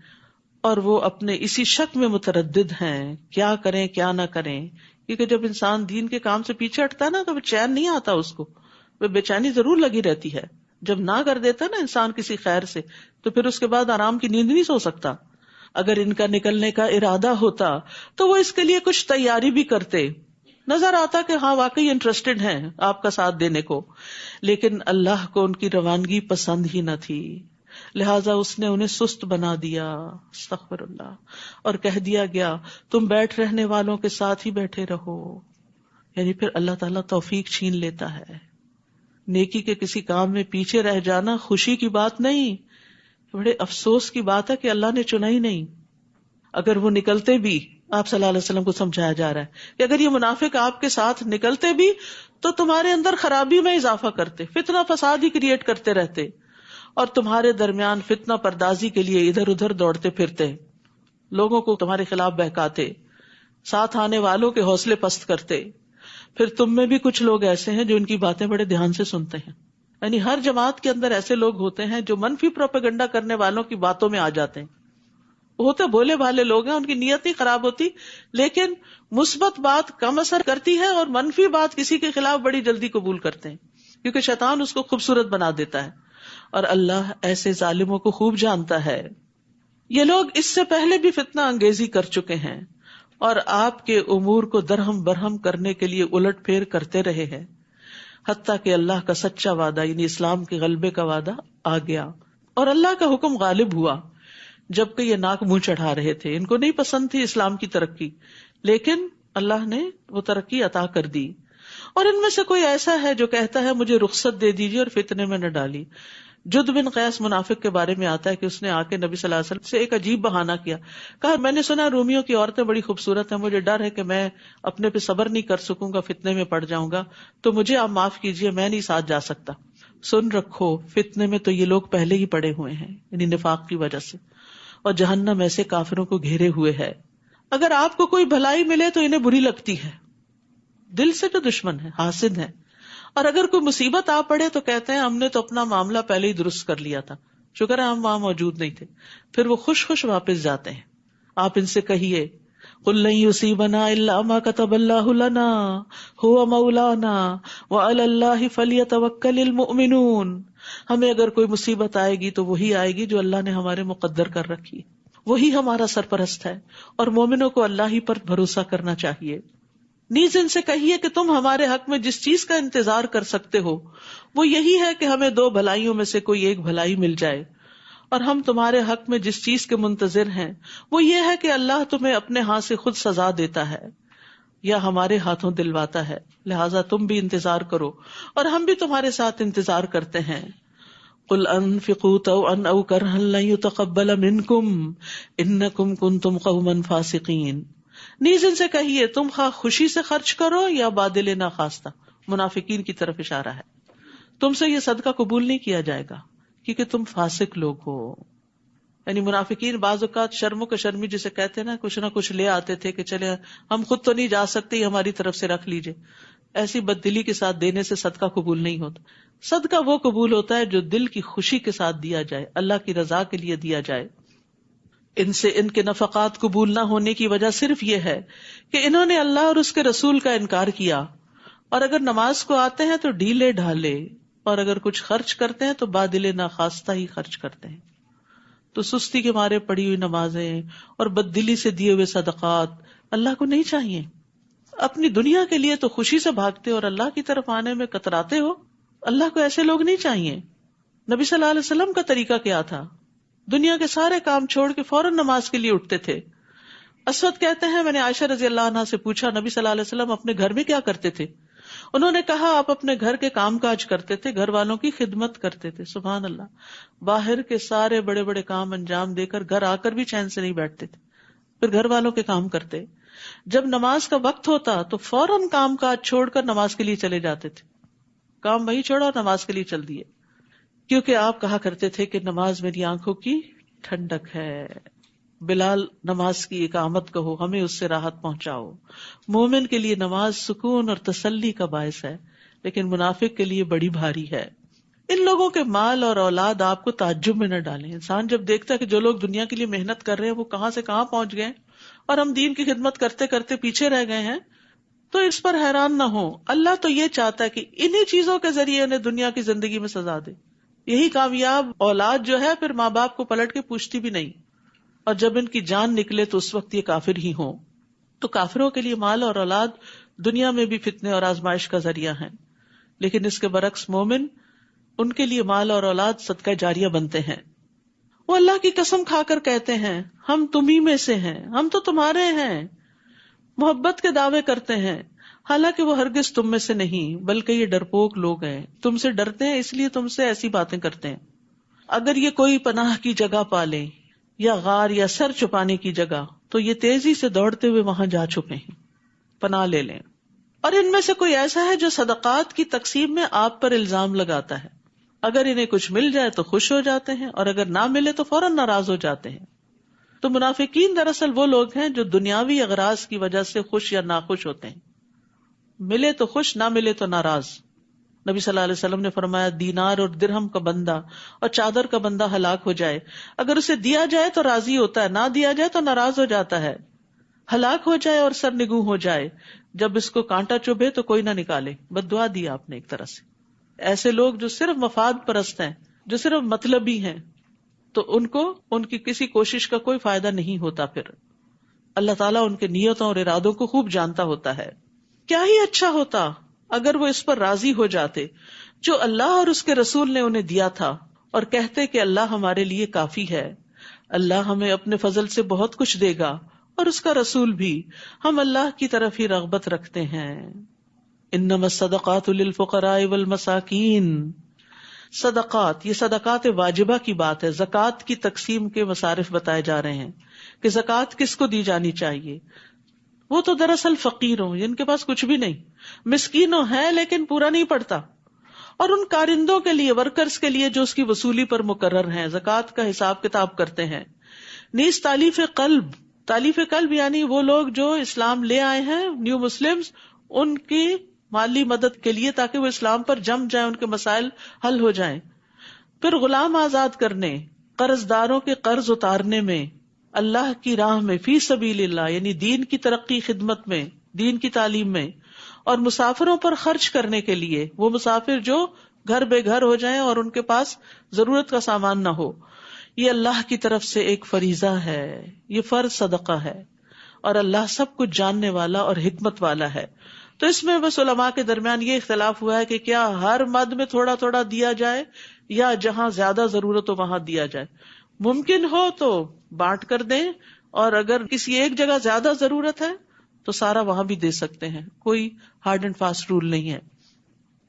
اور وہ اپنے اسی شک میں متردد ہیں کیا کریں کیا نہ کریں. کیونکہ جب انسان دین کے کام سے پیچھے ہٹتا ہے نا تو وہ چین نہیں آتا اس کو, وہ بے چینی ضرور لگی رہتی ہے. جب نہ کر دیتا نا انسان کسی خیر سے تو پھر اس کے بعد آرام کی نیند نہیں سو سکتا. اگر ان کا نکلنے کا ارادہ ہوتا تو وہ اس کے لیے کچھ تیاری بھی کرتے, نظر آتا کہ ہاں واقعی انٹرسٹڈ ہیں آپ کا ساتھ دینے کو, لیکن اللہ کو ان کی روانگی پسند ہی نہ تھی, لہٰذا اس نے انہیں سست بنا دیا, استغفر اللہ, اور کہہ دیا گیا تم بیٹھ رہنے والوں کے ساتھ ہی بیٹھے رہو. یعنی پھر اللہ تعالیٰ توفیق چھین لیتا ہے. نیکی کے کسی کام میں پیچھے رہ جانا خوشی کی بات نہیں, بڑے افسوس کی بات ہے کہ اللہ نے چنا ہی نہیں. اگر وہ نکلتے بھی, آپ صلی اللہ علیہ وسلم کو سمجھایا جا رہا ہے کہ اگر یہ منافق آپ کے ساتھ نکلتے بھی تو تمہارے اندر خرابی میں اضافہ کرتے, فتنہ فساد ہی کریٹ کرتے رہتے اور تمہارے درمیان فتنہ پردازی کے لیے ادھر ادھر دوڑتے پھرتے, لوگوں کو تمہارے خلاف بہکاتے, ساتھ آنے والوں کے حوصلے پست کرتے. پھر تم میں بھی کچھ لوگ ایسے ہیں جو ان کی باتیں بڑے دھیان سے سنتے ہیں. یعنی ہر جماعت کے اندر ایسے لوگ ہوتے ہیں جو منفی پروپیگنڈا کرنے والوں کی باتوں میں آ جاتے ہیں. ہوتے بولے بھالے لوگ ہیں, ان کی نیت نہیں خراب ہوتی, لیکن مثبت بات کم اثر کرتی ہے اور منفی بات کسی کے خلاف بڑی جلدی قبول کرتے ہیں, کیونکہ شیطان اس کو خوبصورت بنا دیتا ہے, اور اللہ ایسے ظالموں کو خوب جانتا ہے. یہ لوگ اس سے پہلے بھی فتنہ انگیزی کر چکے ہیں اور آپ کے امور کو درہم برہم کرنے کے لیے الٹ پھیر کرتے رہے ہیں, حتیٰ کہ اللہ کا سچا وعدہ یعنی اسلام کے غلبے کا وعدہ آ گیا اور اللہ کا حکم غالب ہوا. جبکہ یہ ناک منہ چڑھا رہے تھے, ان کو نہیں پسند تھی اسلام کی ترقی, لیکن اللہ نے وہ ترقی عطا کر دی. اور ان میں سے کوئی ایسا ہے جو کہتا ہے مجھے رخصت دے دیجیے اور فتنے میں نہ ڈالی. جد بن قیس منافق کے بارے میں آتا ہے کہ اس نے آ کے نبی صلی اللہ علیہ وسلم سے ایک عجیب بہانہ کیا, کہا میں نے سنا رومیوں کی عورتیں بڑی خوبصورت ہیں, مجھے ڈر ہے کہ میں اپنے پہ صبر نہیں کر سکوں گا, فتنے میں پڑ جاؤں گا, تو مجھے آپ معاف کیجیے, میں نہیں ساتھ جا سکتا. سن رکھو, فتنے میں تو یہ لوگ پہلے ہی پڑے ہوئے ہیں, یعنی نفاق کی وجہ سے, اور جہنم ایسے کافروں کو گھیرے ہوئے ہے. اگر آپ کو کوئی بھلائی ملے تو انہیں بری لگتی ہے, دل سے تو دشمن ہے, حاسد ہے, اور اگر کوئی مصیبت آ پڑے تو کہتے ہیں ہم نے تو اپنا معاملہ پہلے ہی درست کر لیا تھا, شکر ہے ہم وہاں موجود نہیں تھے. پھر وہ خوش خوش واپس جاتے ہیں. آپ ان سے کہیے قُل لَن يُصِيبَنَا إِلَّا مَا كَتَبَ اللَّهُ لَنَا هُوَ مَوْلَانَا وَعَلَى اللَّهِ فَلْيَتَوَكَّلِ الْمُؤْمِنُونَ, ہمیں اگر کوئی مصیبت آئے گی تو وہی آئے گی جو اللہ نے ہمارے مقدر کر رکھی, وہی ہمارا سرپرست ہے, اور مومنوں کو اللہ ہی پر بھروسہ کرنا چاہیے. نیز ان سے کہیے کہ تم ہمارے حق میں جس چیز کا انتظار کر سکتے ہو وہ یہی ہے کہ ہمیں دو بھلائیوں میں سے کوئی ایک بھلائی مل جائے, اور ہم تمہارے حق میں جس چیز کے منتظر ہیں وہ یہ ہے کہ اللہ تمہیں اپنے ہاتھ سے خود سزا دیتا ہے یا ہمارے ہاتھوں دلواتا ہے, لہٰذا تم بھی انتظار کرو اور ہم بھی تمہارے ساتھ انتظار کرتے ہیں. قُلْ أَنفِقُوا طَوْعًا أَوْ كَرْهًا لَن يُتَقَبَّلَ مِنكُمْ إِنَّكُمْ كُنتُمْ قَوْمًا فَاسِقِينَ. نیز ان سے کہیے تم خواہ خوشی سے خرچ کرو یا بادل ناخواستہ, منافقین کی طرف اشارہ ہے, تم سے یہ صدقہ قبول نہیں کیا جائے گا کیونکہ تم فاسق لوگ ہو. یعنی منافقین بعض اوقات شرم و شرمی جسے کہتے ہیں نا, کچھ نہ کچھ لے آتے تھے کہ چلے ہم خود تو نہیں جا سکتے, ہماری طرف سے رکھ لیجئے. ایسی بددلی کے ساتھ دینے سے صدقہ قبول نہیں ہوتا. صدقہ وہ قبول ہوتا ہے جو دل کی خوشی کے ساتھ دیا جائے, اللہ کی رضا کے لیے دیا جائے. ان سے ان کے نفقات قبول نہ ہونے کی وجہ صرف یہ ہے کہ انہوں نے اللہ اور اس کے رسول کا انکار کیا, اور اگر نماز کو آتے ہیں تو ڈھیلے ڈھالے, اور اگر کچھ خرچ کرتے ہیں تو بادل ناخواستہ ہی خرچ کرتے ہیں. تو سستی کے مارے پڑی ہوئی نمازیں اور بددلی سے دیے ہوئے صدقات اللہ کو نہیں چاہیے. اپنی دنیا کے لیے تو خوشی سے بھاگتے اور اللہ کی طرف آنے میں کتراتے ہو, اللہ کو ایسے لوگ نہیں چاہیے. نبی صلی اللہ علیہ وسلم کا طریقہ کیا تھا؟ دنیا کے سارے کام چھوڑ کے فوراً نماز کے لیے اٹھتے تھے. اسود کہتے ہیں میں نے عائشہ رضی اللہ عنہا سے پوچھا نبی صلی اللہ علیہ وسلم اپنے گھر میں کیا کرتے تھے؟ انہوں نے کہا آپ اپنے گھر کے کام کاج کرتے تھے, گھر والوں کی خدمت کرتے تھے. سبحان اللہ, باہر کے سارے بڑے بڑے کام انجام دے کر گھر آ کر بھی چین سے نہیں بیٹھتے تھے, پھر گھر والوں کے کام کرتے. جب نماز کا وقت ہوتا تو فوراً کام کاج چھوڑ کر نماز کے لیے چلے جاتے تھے, کام وہی چھوڑا اور نماز کے لیے چل دیے, کیونکہ آپ کہا کرتے تھے کہ نماز میری آنکھوں کی ٹھنڈک ہے. بلال نماز کی اقامت کہو, ہمیں اس سے راحت پہنچاؤ. مومن کے لیے نماز سکون اور تسلی کا باعث ہے, لیکن منافق کے لیے بڑی بھاری ہے. ان لوگوں کے مال اور اولاد آپ کو تعجب میں نہ ڈالیں. انسان جب دیکھتا ہے کہ جو لوگ دنیا کے لیے محنت کر رہے ہیں وہ کہاں سے کہاں پہنچ گئے اور ہم دین کی خدمت کرتے کرتے پیچھے رہ گئے ہیں, تو اس پر حیران نہ ہو. اللہ تو یہ چاہتا ہے کہ انہی چیزوں کے ذریعے انہیں دنیا کی زندگی میں سزا دے. یہی کامیاب اولاد جو ہے پھر ماں باپ کو پلٹ کے پوچھتی بھی نہیں, اور جب ان کی جان نکلے تو اس وقت یہ کافر ہی ہوں. تو کافروں کے لیے مال اور اولاد دنیا میں بھی فتنے اور آزمائش کا ذریعہ ہیں, لیکن اس کے برعکس مومن, ان کے لیے مال اور اولاد صدقہ جاریہ بنتے ہیں. وہ اللہ کی قسم کھا کر کہتے ہیں ہم تمہیں میں سے ہیں, ہم تو تمہارے ہیں. محبت کے دعوے کرتے ہیں حالانکہ وہ ہرگز تم میں سے نہیں, بلکہ یہ ڈرپوک لوگ ہیں, تم سے ڈرتے ہیں اس لیے تم سے ایسی باتیں کرتے ہیں. اگر یہ کوئی پناہ کی جگہ پالے یا غار یا سر چھپانے کی جگہ, تو یہ تیزی سے دوڑتے ہوئے وہاں جا چھپے ہیں, پناہ لے لیں. اور ان میں سے کوئی ایسا ہے جو صدقات کی تقسیم میں آپ پر الزام لگاتا ہے, اگر انہیں کچھ مل جائے تو خوش ہو جاتے ہیں, اور اگر نہ ملے تو فوراً ناراض ہو جاتے ہیں. تو منافقین دراصل وہ لوگ ہیں جو دنیاوی اغراض کی وجہ سے خوش یا ناخوش ہوتے ہیں, ملے تو خوش, نہ ملے تو ناراض. نبی صلی اللہ علیہ وسلم نے فرمایا دینار اور درہم کا بندہ اور چادر کا بندہ ہلاک ہو جائے, اگر اسے دیا جائے تو راضی ہوتا ہے, نہ دیا جائے تو ناراض ہو جاتا ہے. ہلاک ہو جائے اور سر نگوں ہو جائے, جب اس کو کانٹا چبھے تو کوئی نہ نکالے. بد دعا دی آپ نے ایک طرح سے. ایسے لوگ جو صرف مفاد پرست ہیں, جو صرف مطلبی ہیں, تو ان کو ان کی کسی کوشش کا کوئی فائدہ نہیں ہوتا. پھر اللہ تعالیٰ ان کے نیتوں اور ارادوں کو خوب جانتا ہوتا ہے. کیا ہی اچھا ہوتا اگر وہ اس پر راضی ہو جاتے جو اللہ اور اس کے رسول نے انہیں دیا تھا, اور کہتے کہ اللہ ہمارے لیے کافی ہے, اللہ ہمیں اپنے فضل سے بہت کچھ دے گا, اور اس کا رسول بھی, ہم اللہ کی طرف ہی رغبت رکھتے ہیں. انما الصدقات للفقراء والمساکین. صدقات, یہ صدقات واجبہ کی بات ہے. زکوٰۃ کی تقسیم کے مصارف بتائے جا رہے ہیں کہ زکوٰۃ کس کو دی جانی چاہیے. وہ تو دراصل فقیروں, جن کے پاس کچھ بھی نہیں, مسکینوں ہیں لیکن پورا نہیں پڑتا, اور ان کارندوں کے لیے, ورکرز کے لیے جو اس کی وصولی پر مقرر ہیں, زکوٰۃ کا حساب کتاب کرتے ہیں. نیز تالیف قلب. تالیف قلب یعنی وہ لوگ جو اسلام لے آئے ہیں, نیو مسلمز, ان کی مالی مدد کے لیے تاکہ وہ اسلام پر جم جائیں, ان کے مسائل حل ہو جائیں. پھر غلام آزاد کرنے, قرض داروں کے قرض اتارنے میں, اللہ کی راہ میں, فی سبیل اللہ یعنی دین کی ترقی خدمت میں, دین کی تعلیم میں, اور مسافروں پر خرچ کرنے کے لیے, وہ مسافر جو گھر بے گھر ہو جائیں اور ان کے پاس ضرورت کا سامان نہ ہو. یہ اللہ کی طرف سے ایک فریضہ ہے, یہ فرض صدقہ ہے, اور اللہ سب کچھ جاننے والا اور حکمت والا ہے. تو اس میں بس علماء کے درمیان یہ اختلاف ہوا ہے کہ کیا ہر مد میں تھوڑا تھوڑا دیا جائے یا جہاں زیادہ ضرورت ہو وہاں دیا جائے. ممکن ہو تو بانٹ کر دیں, اور اگر کسی ایک جگہ زیادہ ضرورت ہے تو سارا وہاں بھی دے سکتے ہیں, کوئی ہارڈ اینڈ فاسٹ رول نہیں ہے.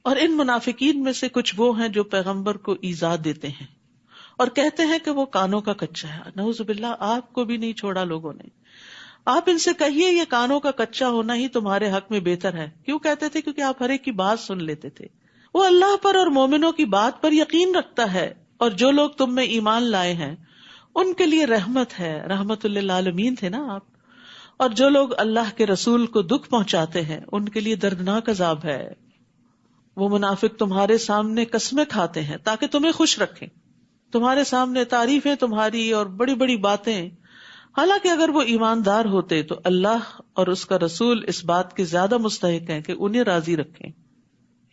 اور ان منافقین میں سے کچھ وہ ہیں جو پیغمبر کو ایذا دیتے ہیں اور کہتے ہیں کہ وہ کانوں کا کچا ہے. نعوذ باللہ, آپ کو بھی نہیں چھوڑا لوگوں نے. آپ ان سے کہیے یہ کانوں کا کچا ہونا ہی تمہارے حق میں بہتر ہے. کیوں کہتے تھے؟ کیونکہ آپ ہر ایک کی بات سن لیتے تھے. وہ اللہ پر اور مومنوں کی بات پر یقین رکھتا ہے, اور جو لوگ تم میں ایمان لائے ہیں ان کے لیے رحمت ہے. رحمت للعالمین تھے نا آپ. اور جو لوگ اللہ کے رسول کو دکھ پہنچاتے ہیں ان کے لیے دردناک عذاب ہے. وہ منافق تمہارے سامنے قسمیں کھاتے ہیں تاکہ تمہیں خوش رکھیں, تمہارے سامنے تعریفیں تمہاری اور بڑی بڑی باتیں, حالانکہ اگر وہ ایماندار ہوتے تو اللہ اور اس کا رسول اس بات کے زیادہ مستحق ہیں کہ انہیں راضی رکھیں.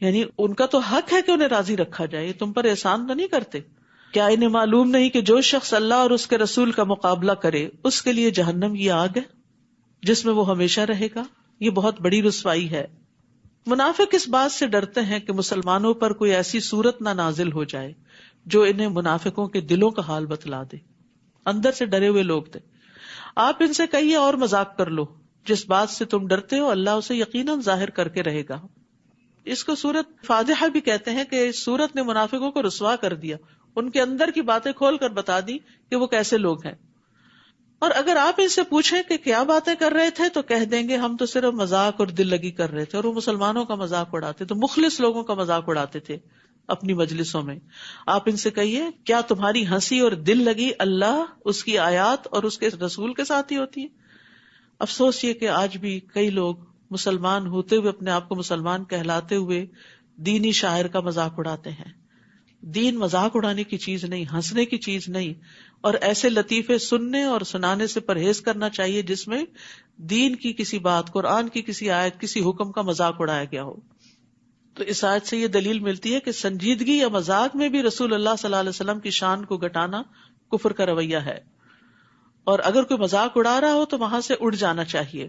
یعنی ان کا تو حق ہے کہ انہیں راضی رکھا جائے, تم پر احسان تو نہیں کرتے. کیا انہیں معلوم نہیں کہ جو شخص اللہ اور اس کے رسول کا مقابلہ کرے اس کے لیے جہنم یہ آگ ہے جس میں وہ ہمیشہ رہے گا. یہ بہت بڑی رسوائی ہے. منافق اس بات سے ڈرتے ہیں کہ مسلمانوں پر کوئی ایسی صورت نہ نازل ہو جائے جو انہیں منافقوں کے دلوں کا حال بتلا دے. اندر سے ڈرے ہوئے لوگ تھے. آپ ان سے کہیے اور مذاق کر لو, جس بات سے تم ڈرتے ہو اللہ اسے یقیناً ظاہر کر کے رہے گا. اس کو سورت فاضحہ بھی کہتے ہیں کہ اس سورت نے منافقوں کو رسوا کر دیا, ان کے اندر کی باتیں کھول کر بتا دی کہ وہ کیسے لوگ ہیں. اور اگر آپ ان سے پوچھیں کہ کیا باتیں کر رہے تھے تو کہہ دیں گے ہم تو صرف مذاق اور دل لگی کر رہے تھے. اور وہ مسلمانوں کا مذاق اڑاتے, تو مخلص لوگوں کا مذاق اڑاتے تھے اپنی مجلسوں میں. آپ ان سے کہیے کیا تمہاری ہنسی اور دل لگی اللہ, اس کی آیات اور اس کے رسول کے ساتھ ہی ہوتی ہے؟ افسوس یہ کہ آج بھی کئی لوگ مسلمان ہوتے ہوئے اپنے آپ کو مسلمان کہلاتے ہوئے دینی شاعر کا مذاق اڑاتے ہیں. دین مذاق اڑانے کی چیز نہیں، ہنسنے کی چیز نہیں، اور ایسے لطیفے سننے اور سنانے سے پرہیز کرنا چاہیے جس میں دین کی کسی بات، قرآن کی کسی آیت، کسی حکم کا مذاق اڑایا گیا ہو. تو اس آیت سے یہ دلیل ملتی ہے کہ سنجیدگی یا مذاق میں بھی رسول اللہ صلی اللہ علیہ وسلم کی شان کو گھٹانا کفر کا رویہ ہے، اور اگر کوئی مذاق اڑا رہا ہو تو وہاں سے اڑ جانا چاہیے.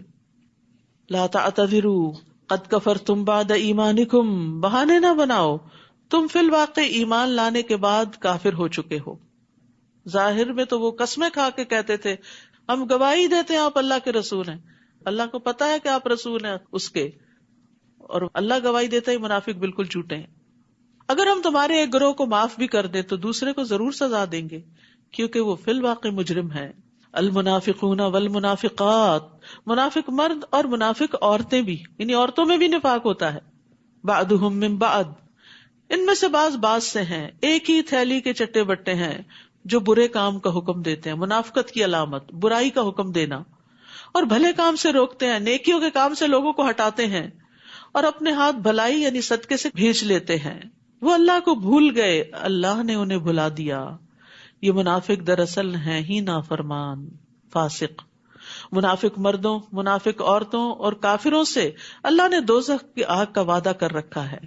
لا تعتذروا قد کفرتم بعد ایمانکم، بہانے نہ بناؤ، تم فی الواقع ایمان لانے کے بعد کافر ہو چکے ہو. ظاہر میں تو وہ قسمیں کھا کے کہتے تھے ہم گواہی دیتے ہیں آپ اللہ کے رسول ہیں، اللہ کو پتا ہے کہ آپ رسول ہیں اس کے، اور اللہ گواہی دیتا ہے منافق بالکل جھوٹے ہیں. اگر ہم تمہارے ایک گروہ کو معاف بھی کر دیں تو دوسرے کو ضرور سزا دیں گے کیونکہ وہ فی الواقع مجرم ہے. المنافقون والمنافقات، منافق مرد اور منافق عورتیں بھی، یعنی عورتوں میں بھی نفاق ہوتا ہے. بعضهم من بعض، ان میں سے بعض سے ہیں، ایک ہی تھیلی کے چٹے بٹے ہیں جو برے کام کا حکم دیتے ہیں. منافقت کی علامت برائی کا حکم دینا، اور بھلے کام سے روکتے ہیں، نیکیوں کے کام سے لوگوں کو ہٹاتے ہیں، اور اپنے ہاتھ بھلائی یعنی صدقے سے بھیج لیتے ہیں. وہ اللہ کو بھول گئے، اللہ نے انہیں بھلا دیا. یہ منافق دراصل ہیں ہی نافرمان، فاسق. منافق مردوں، منافق عورتوں اور کافروں سے اللہ نے دوزخ کی آگ کا وعدہ کر رکھا ہے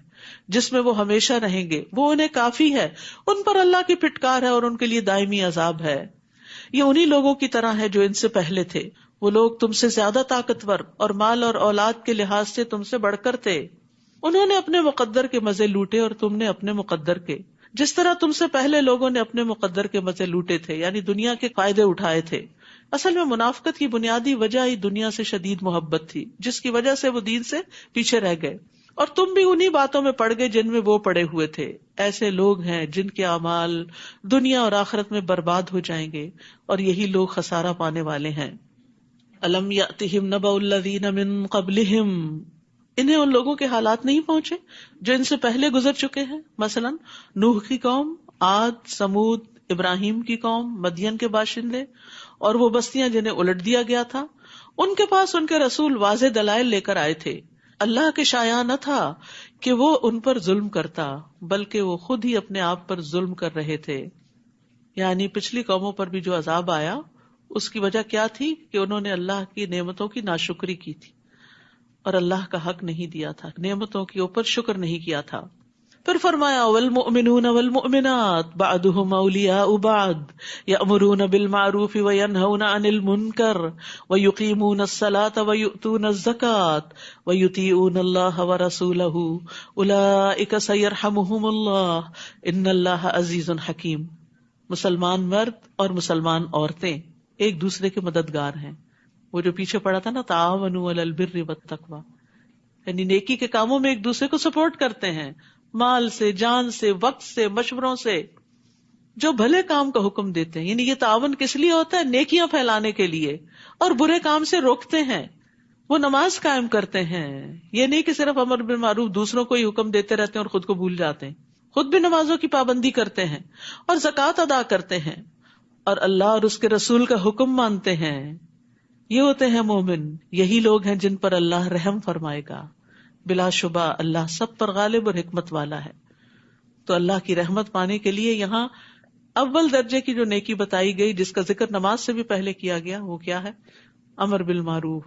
جس میں وہ ہمیشہ رہیں گے. وہ انہیں کافی ہے، ان پر اللہ کی پھٹکار ہے اور ان کے لیے دائمی عذاب ہے. یہ انہی لوگوں کی طرح ہے جو ان سے پہلے تھے. وہ لوگ تم سے زیادہ طاقتور اور مال اور اولاد کے لحاظ سے تم سے بڑھ کر تھے. انہوں نے اپنے مقدر کے مزے لوٹے اور تم نے اپنے مقدر کے، جس طرح تم سے پہلے لوگوں نے اپنے مقدر کے مزے لوٹے تھے، یعنی دنیا کے فائدے اٹھائے تھے. اصل میں منافقت کی بنیادی وجہ ہی دنیا سے شدید محبت تھی جس کی وجہ سے وہ دین سے پیچھے رہ گئے، اور تم بھی انہی باتوں میں پڑ گئے جن میں وہ پڑے ہوئے تھے. ایسے لوگ ہیں جن کے اعمال دنیا اور آخرت میں برباد ہو جائیں گے، اور یہی لوگ خسارہ پانے والے ہیں. الم یأتہم نبأ الذین من قبلہم، انہیں ان لوگوں کے حالات نہیں پہنچے جو ان سے پہلے گزر چکے ہیں. مثلا نوح کی قوم، عاد، سمود، ابراہیم کی قوم، مدین کے باشندے، اور وہ بستیاں جنہیں الٹ دیا گیا تھا. ان کے پاس ان کے رسول واضح دلائل لے کر آئے تھے. اللہ کے شایع نہ تھا کہ وہ ان پر ظلم کرتا، بلکہ وہ خود ہی اپنے آپ پر ظلم کر رہے تھے. یعنی پچھلی قوموں پر بھی جو عذاب آیا اس کی وجہ کیا تھی کہ انہوں نے اللہ کی نعمتوں کی ناشکری کی تھی اور اللہ کا حق نہیں دیا تھا، نعمتوں کے اوپر شکر نہیں کیا تھا. پھر فرمایا والمؤمنون والمؤمنات بعضهم اولیاء بعض یأمرون بالمعروف وینہون عن المنکر ویقیمون الصلاة ویؤتون الزکاة ویطیعون اللہ ورسولہ اولئک سیرحمہم اللہ ان اللہ عزیز حکیم. مسلمان مرد اور مسلمان عورتیں ایک دوسرے کے مددگار ہیں. وہ جو پیچھے پڑا تھا نا تعاونوا علی البر والتقوی، یعنی نیکی کے کاموں میں ایک دوسرے کو سپورٹ کرتے ہیں، مال سے، جان سے، وقت سے، مشوروں سے، جو بھلے کام کا حکم دیتے ہیں. یعنی یہ تعاون کس لیے ہوتا ہے؟ نیکیاں پھیلانے کے لیے، اور برے کام سے روکتے ہیں. وہ نماز قائم کرتے ہیں، یہ نہیں کہ صرف امر بالمعروف دوسروں کو ہی حکم دیتے رہتے ہیں اور خود کو بھول جاتے ہیں. خود بھی نمازوں کی پابندی کرتے ہیں اور زکوٰۃ ادا کرتے ہیں اور اللہ اور اس کے رسول کا حکم مانتے ہیں. یہ ہوتے ہیں مومن. یہی لوگ ہیں جن پر اللہ رحم فرمائے گا. بلا شبہ اللہ سب پر غالب اور حکمت والا ہے. تو اللہ کی رحمت پانے کے لیے یہاں اول درجے کی جو نیکی بتائی گئی، جس کا ذکر نماز سے بھی پہلے کیا گیا، وہ کیا ہے؟ امر بالمعروف،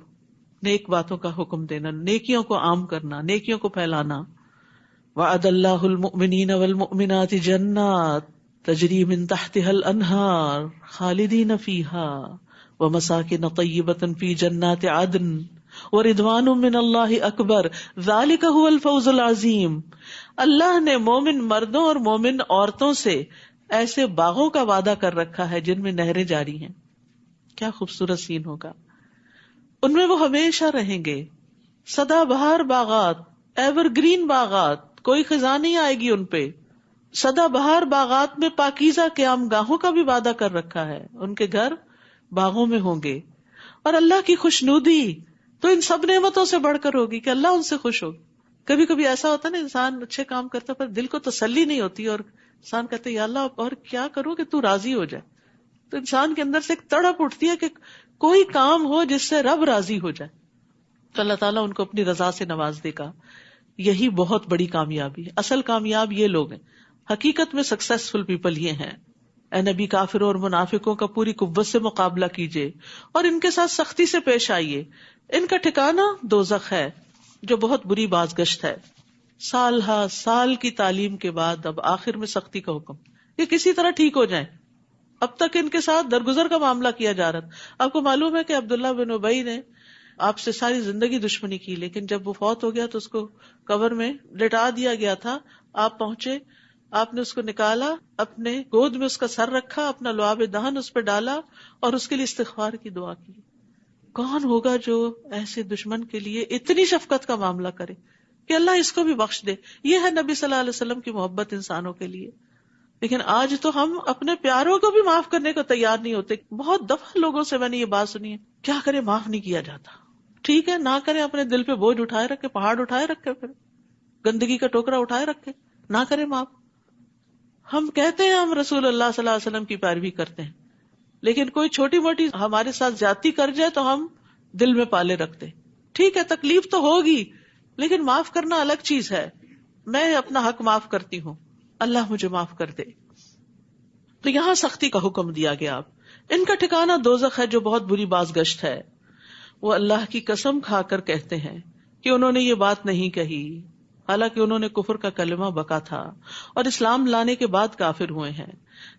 نیک باتوں کا حکم دینا، نیکیوں کو عام کرنا، نیکیوں کو پھیلانا. وعد اللہ المؤمنین والمؤمنات جنات تجری من تحتها الانہار خالدین فیہا ومساکن طیبۃ فی جنات عدن ورضوان من اللہ اکبر ذالک هو الفوز العظیم. اللہ نے مومن مردوں اور مومن عورتوں سے ایسے باغوں کا وعدہ کر رکھا ہے جن میں نہریں جاری ہیں. کیا خوبصورت سین ہوگا. ان میں وہ ہمیشہ رہیں گے. سدا بہار باغات، ایور گرین باغات، کوئی خزاں نہیں آئے گی ان پہ. سدا بہار باغات میں پاکیزہ قیام گاہوں کا بھی وعدہ کر رکھا ہے. ان کے گھر باغوں میں ہوں گے. اور اللہ کی خوشنودی تو ان سب نعمتوں سے بڑھ کر ہوگی کہ اللہ ان سے خوش ہوگی. کبھی کبھی ایسا ہوتا ہے نا، انسان اچھے کام کرتا ہے پر دل کو تسلی نہیں ہوتی، اور انسان کہتے یا اللہ اور کیا کروں کہ تو راضی ہو جائے. تو انسان کے اندر سے ایک تڑپ اٹھتی ہے کہ کوئی کام ہو جس سے رب راضی ہو جائے. تو اللہ تعالیٰ ان کو اپنی رضا سے نواز دے گا. یہی بہت بڑی کامیابی ہے. اصل کامیاب یہ لوگ ہیں، حقیقت میں سکسیسفل پیپل یہ ہیں. اے نبی، کافروں اور منافقوں کا پوری قوت سے مقابلہ کیجیے اور ان کے ساتھ سختی سے پیش آئیے. ان کا ٹھکانہ دوزخ ہے جو بہت بری بازگشت ہے. سال ہا سال کی تعلیم کے بعد اب آخر میں سختی کا حکم، یہ کسی طرح ٹھیک ہو جائیں. اب تک ان کے ساتھ درگزر کا معاملہ کیا جا رہا تھا. آپ کو معلوم ہے کہ عبداللہ بن ابی نے آپ سے ساری زندگی دشمنی کی، لیکن جب وہ فوت ہو گیا تو اس کو قبر میں لٹا دیا گیا تھا. آپ پہنچے، آپ نے اس کو نکالا، اپنے گود میں اس کا سر رکھا، اپنا لعاب دہن اس پہ ڈالا اور اس کے لیے استغفار کی دعا کی. کون ہوگا جو ایسے دشمن کے لیے اتنی شفقت کا معاملہ کرے کہ اللہ اس کو بھی بخش دے؟ یہ ہے نبی صلی اللہ علیہ وسلم کی محبت انسانوں کے لیے. لیکن آج تو ہم اپنے پیاروں کو بھی معاف کرنے کو تیار نہیں ہوتے. بہت دفعہ لوگوں سے میں نے یہ بات سنی ہے، کیا کرے معاف نہیں کیا جاتا. ٹھیک ہے، نہ کرے، اپنے دل پہ بوجھ اٹھائے رکھے، پہاڑ اٹھائے رکھے، پھر گندگی کا ٹوکرا اٹھائے رکھے، نہ کرے معاف. ہم کہتے ہیں ہم رسول اللہ صلی اللہ علیہ وسلم کی پیروی کرتے ہیں، لیکن کوئی چھوٹی موٹی ہمارے ساتھ زیادتی کر جائے تو ہم دل میں پالے رکھتے. ٹھیک ہے، تکلیف تو ہوگی، لیکن معاف کرنا الگ چیز ہے. میں اپنا حق معاف کرتی ہوں، اللہ مجھے معاف کر دے. تو یہاں سختی کا حکم دیا گیا. اب ان کا ٹھکانہ دوزخ ہے جو بہت بری بازگشت ہے. وہ اللہ کی قسم کھا کر کہتے ہیں کہ انہوں نے یہ بات نہیں کہی، حالانکہ انہوں نے کفر کا کلمہ بکا تھا اور اسلام لانے کے بعد کافر ہوئے ہیں.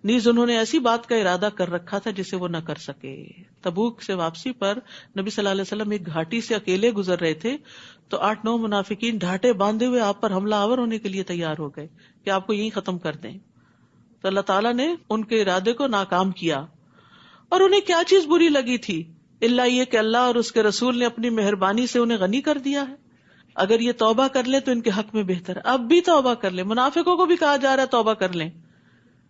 نیز انہوں نے ایسی بات کا ارادہ کر رکھا تھا جسے وہ نہ کر سکے. تبوک سے واپسی پر نبی صلی اللہ علیہ وسلم ایک گھاٹی سے اکیلے گزر رہے تھے تو 8-9 منافقین ڈھاٹے باندھے ہوئے آپ پر حملہ آور ہونے کے لیے تیار ہو گئے کہ آپ کو یہیں ختم کر دیں. تو اللہ تعالیٰ نے ان کے ارادے کو ناکام کیا. اور انہیں کیا چیز بری لگی تھی اللہ یہ کہ اللہ اور اس کے رسول نے اپنی مہربانی سے انہیں غنی کر دیا ہے. اگر یہ توبہ کر لیں تو ان کے حق میں بہتر ہے. اب بھی توبہ کر لیں. منافقوں کو بھی کہا جا رہا ہے توبہ کر لیں،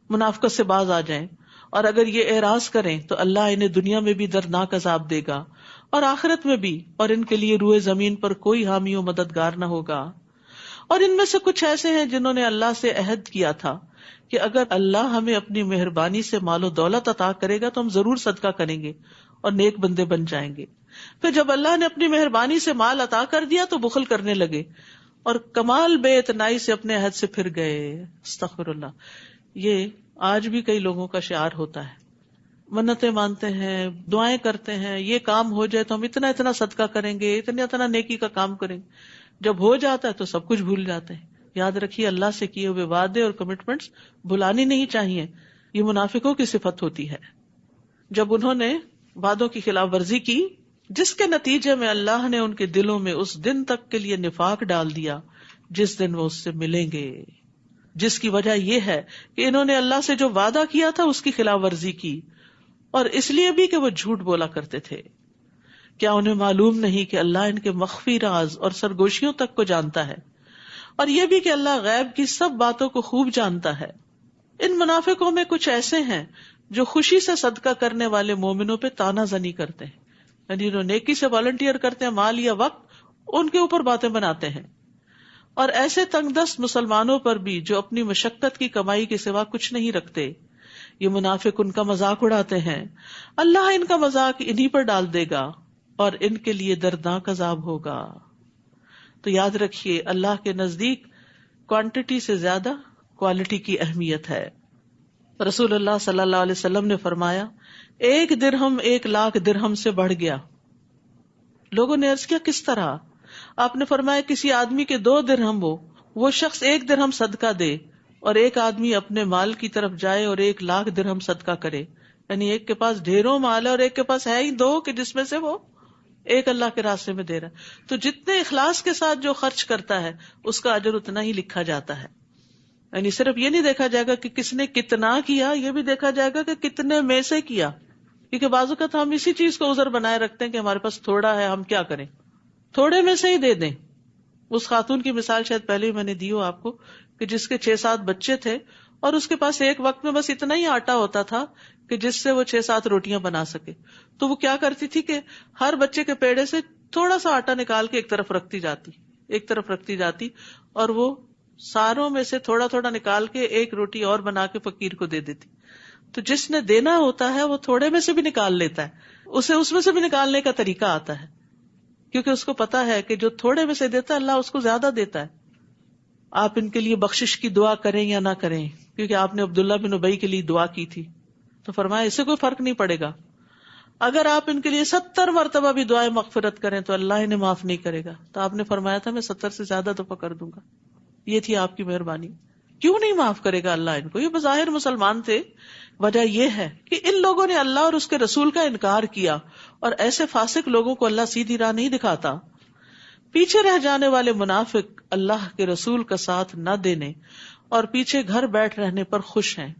منافقت سے باز آ جائیں. اور اگر یہ اعراض کریں تو اللہ انہیں دنیا میں بھی دردناک عذاب دے گا اور آخرت میں بھی، اور ان کے لیے روئے زمین پر کوئی حامی و مددگار نہ ہوگا. اور ان میں سے کچھ ایسے ہیں جنہوں نے اللہ سے عہد کیا تھا کہ اگر اللہ ہمیں اپنی مہربانی سے مال و دولت عطا کرے گا تو ہم ضرور صدقہ کریں گے اور نیک بندے بن جائیں گے. پھر جب اللہ نے اپنی مہربانی سے مال عطا کر دیا تو بخل کرنے لگے اور کمال بے اعتنائی سے اپنے عہد سے پھر گئے. استغفر اللہ. یہ آج بھی کئی لوگوں کا شعار ہوتا ہے. منتیں مانتے ہیں، دعائیں کرتے ہیں، یہ کام ہو جائے تو ہم اتنا اتنا صدقہ کریں گے، اتنا اتنا نیکی کا کام کریں گے. جب ہو جاتا ہے تو سب کچھ بھول جاتے ہیں. یاد رکھیے اللہ سے کیے ہوئے وعدے اور کمٹمنٹس بھلانی نہیں چاہیے. یہ منافقوں کی صفت ہوتی ہے. جب انہوں نے وعدوں کی خلاف ورزی کی جس کے نتیجے میں اللہ نے ان کے دلوں میں اس دن تک کے لیے نفاق ڈال دیا جس دن وہ اس سے ملیں گے، جس کی وجہ یہ ہے کہ انہوں نے اللہ سے جو وعدہ کیا تھا اس کی خلاف ورزی کی، اور اس لیے بھی کہ وہ جھوٹ بولا کرتے تھے. کیا انہیں معلوم نہیں کہ اللہ ان کے مخفی راز اور سرگوشیوں تک کو جانتا ہے، اور یہ بھی کہ اللہ غیب کی سب باتوں کو خوب جانتا ہے. ان منافقوں میں کچھ ایسے ہیں جو خوشی سے صدقہ کرنے والے مومنوں پہ تانا زنی کرتے ہیں، یعنی جو نیکی سے والنٹیئر کرتے ہیں، مال یا وقت ان کے اوپر باتیں بناتے ہیں. اور ایسے تنگ دست مسلمانوں پر بھی جو اپنی مشقت کی کمائی کے سوا کچھ نہیں رکھتے. یہ منافق ان کا مذاق اڑاتے ہیں. اللہ ان کا مذاق انہی پر ڈال دے گا اور ان کے لیے دردناک عذاب ہوگا. تو یاد رکھیے اللہ کے نزدیک کوانٹٹی سے زیادہ کوالٹی کی اہمیت ہے. رسول اللہ صلی اللہ علیہ وسلم نے فرمایا 1 درہم 1,00,000 درہم سے بڑھ گیا. لوگوں نے عرض کیا کس طرح؟ آپ نے فرمایا کسی آدمی کے 2 درہم ہو، وہ شخص 1 درہم صدقہ دے اور ایک آدمی اپنے مال کی طرف جائے اور 1,00,000 درہم صدقہ کرے، یعنی ایک کے پاس ڈھیروں مال ہے اور ایک کے پاس ہے ہی 2 کہ جس میں سے وہ ایک اللہ کے راستے میں دے رہا ہے. تو جتنے اخلاص کے ساتھ جو خرچ کرتا ہے اس کا اجر اتنا ہی لکھا جاتا ہے. یعنی صرف یہ نہیں دیکھا جائے گا کہ کس نے کتنا کیا، یہ بھی دیکھا جائے گا کہ کتنے میں سے کیا. کیونکہ بعض اوقات ہم اسی چیز کو عذر بنائے رکھتے ہیں کہ ہمارے پاس تھوڑا ہے، ہم کیا کریں، تھوڑے میں سے ہی دے دیں. اس خاتون کی مثال شاید پہلے ہی میں نے دی ہو آپ کو کہ جس کے 6-7 بچے تھے اور اس کے پاس ایک وقت میں بس اتنا ہی آٹا ہوتا تھا کہ جس سے وہ 6-7 روٹیاں بنا سکے. تو وہ کیا کرتی تھی کہ ہر بچے کے پیڑے سے تھوڑا سا آٹا نکال کے ایک طرف رکھتی جاتی اور وہ ساروں میں سے تھوڑا تھوڑا نکال کے ایک روٹی اور بنا کے فقیر کو دے دیتی. تو جس نے دینا ہوتا ہے وہ تھوڑے میں سے بھی نکال لیتا ہے، اسے اس میں سے بھی نکالنے کا طریقہ آتا ہے کیونکہ اس کو پتا ہے کہ جو تھوڑے میں سے دیتا ہے اللہ اس کو زیادہ دیتا ہے. آپ ان کے لیے بخشش کی دعا کریں یا نہ کریں، کیونکہ آپ نے عبداللہ بن ابی کے لیے دعا کی تھی، تو فرمایا اس سے کوئی فرق نہیں پڑے گا. اگر آپ ان کے لیے 70 مرتبہ بھی دعائیں مغفرت کریں تو اللہ انہیں معاف نہیں کرے گا. تو آپ نے فرمایا تھا میں 70 سے زیادہ دفعہ کر دوں گا. یہ تھی آپ کی مہربانی. کیوں نہیں معاف کرے گا اللہ ان کو؟ یہ بظاہر مسلمان تھے. وجہ یہ ہے کہ ان لوگوں نے اللہ اور اس کے رسول کا انکار کیا، اور ایسے فاسق لوگوں کو اللہ سیدھی راہ نہیں دکھاتا. پیچھے رہ جانے والے منافق اللہ کے رسول کا ساتھ نہ دینے اور پیچھے گھر بیٹھ رہنے پر خوش ہیں.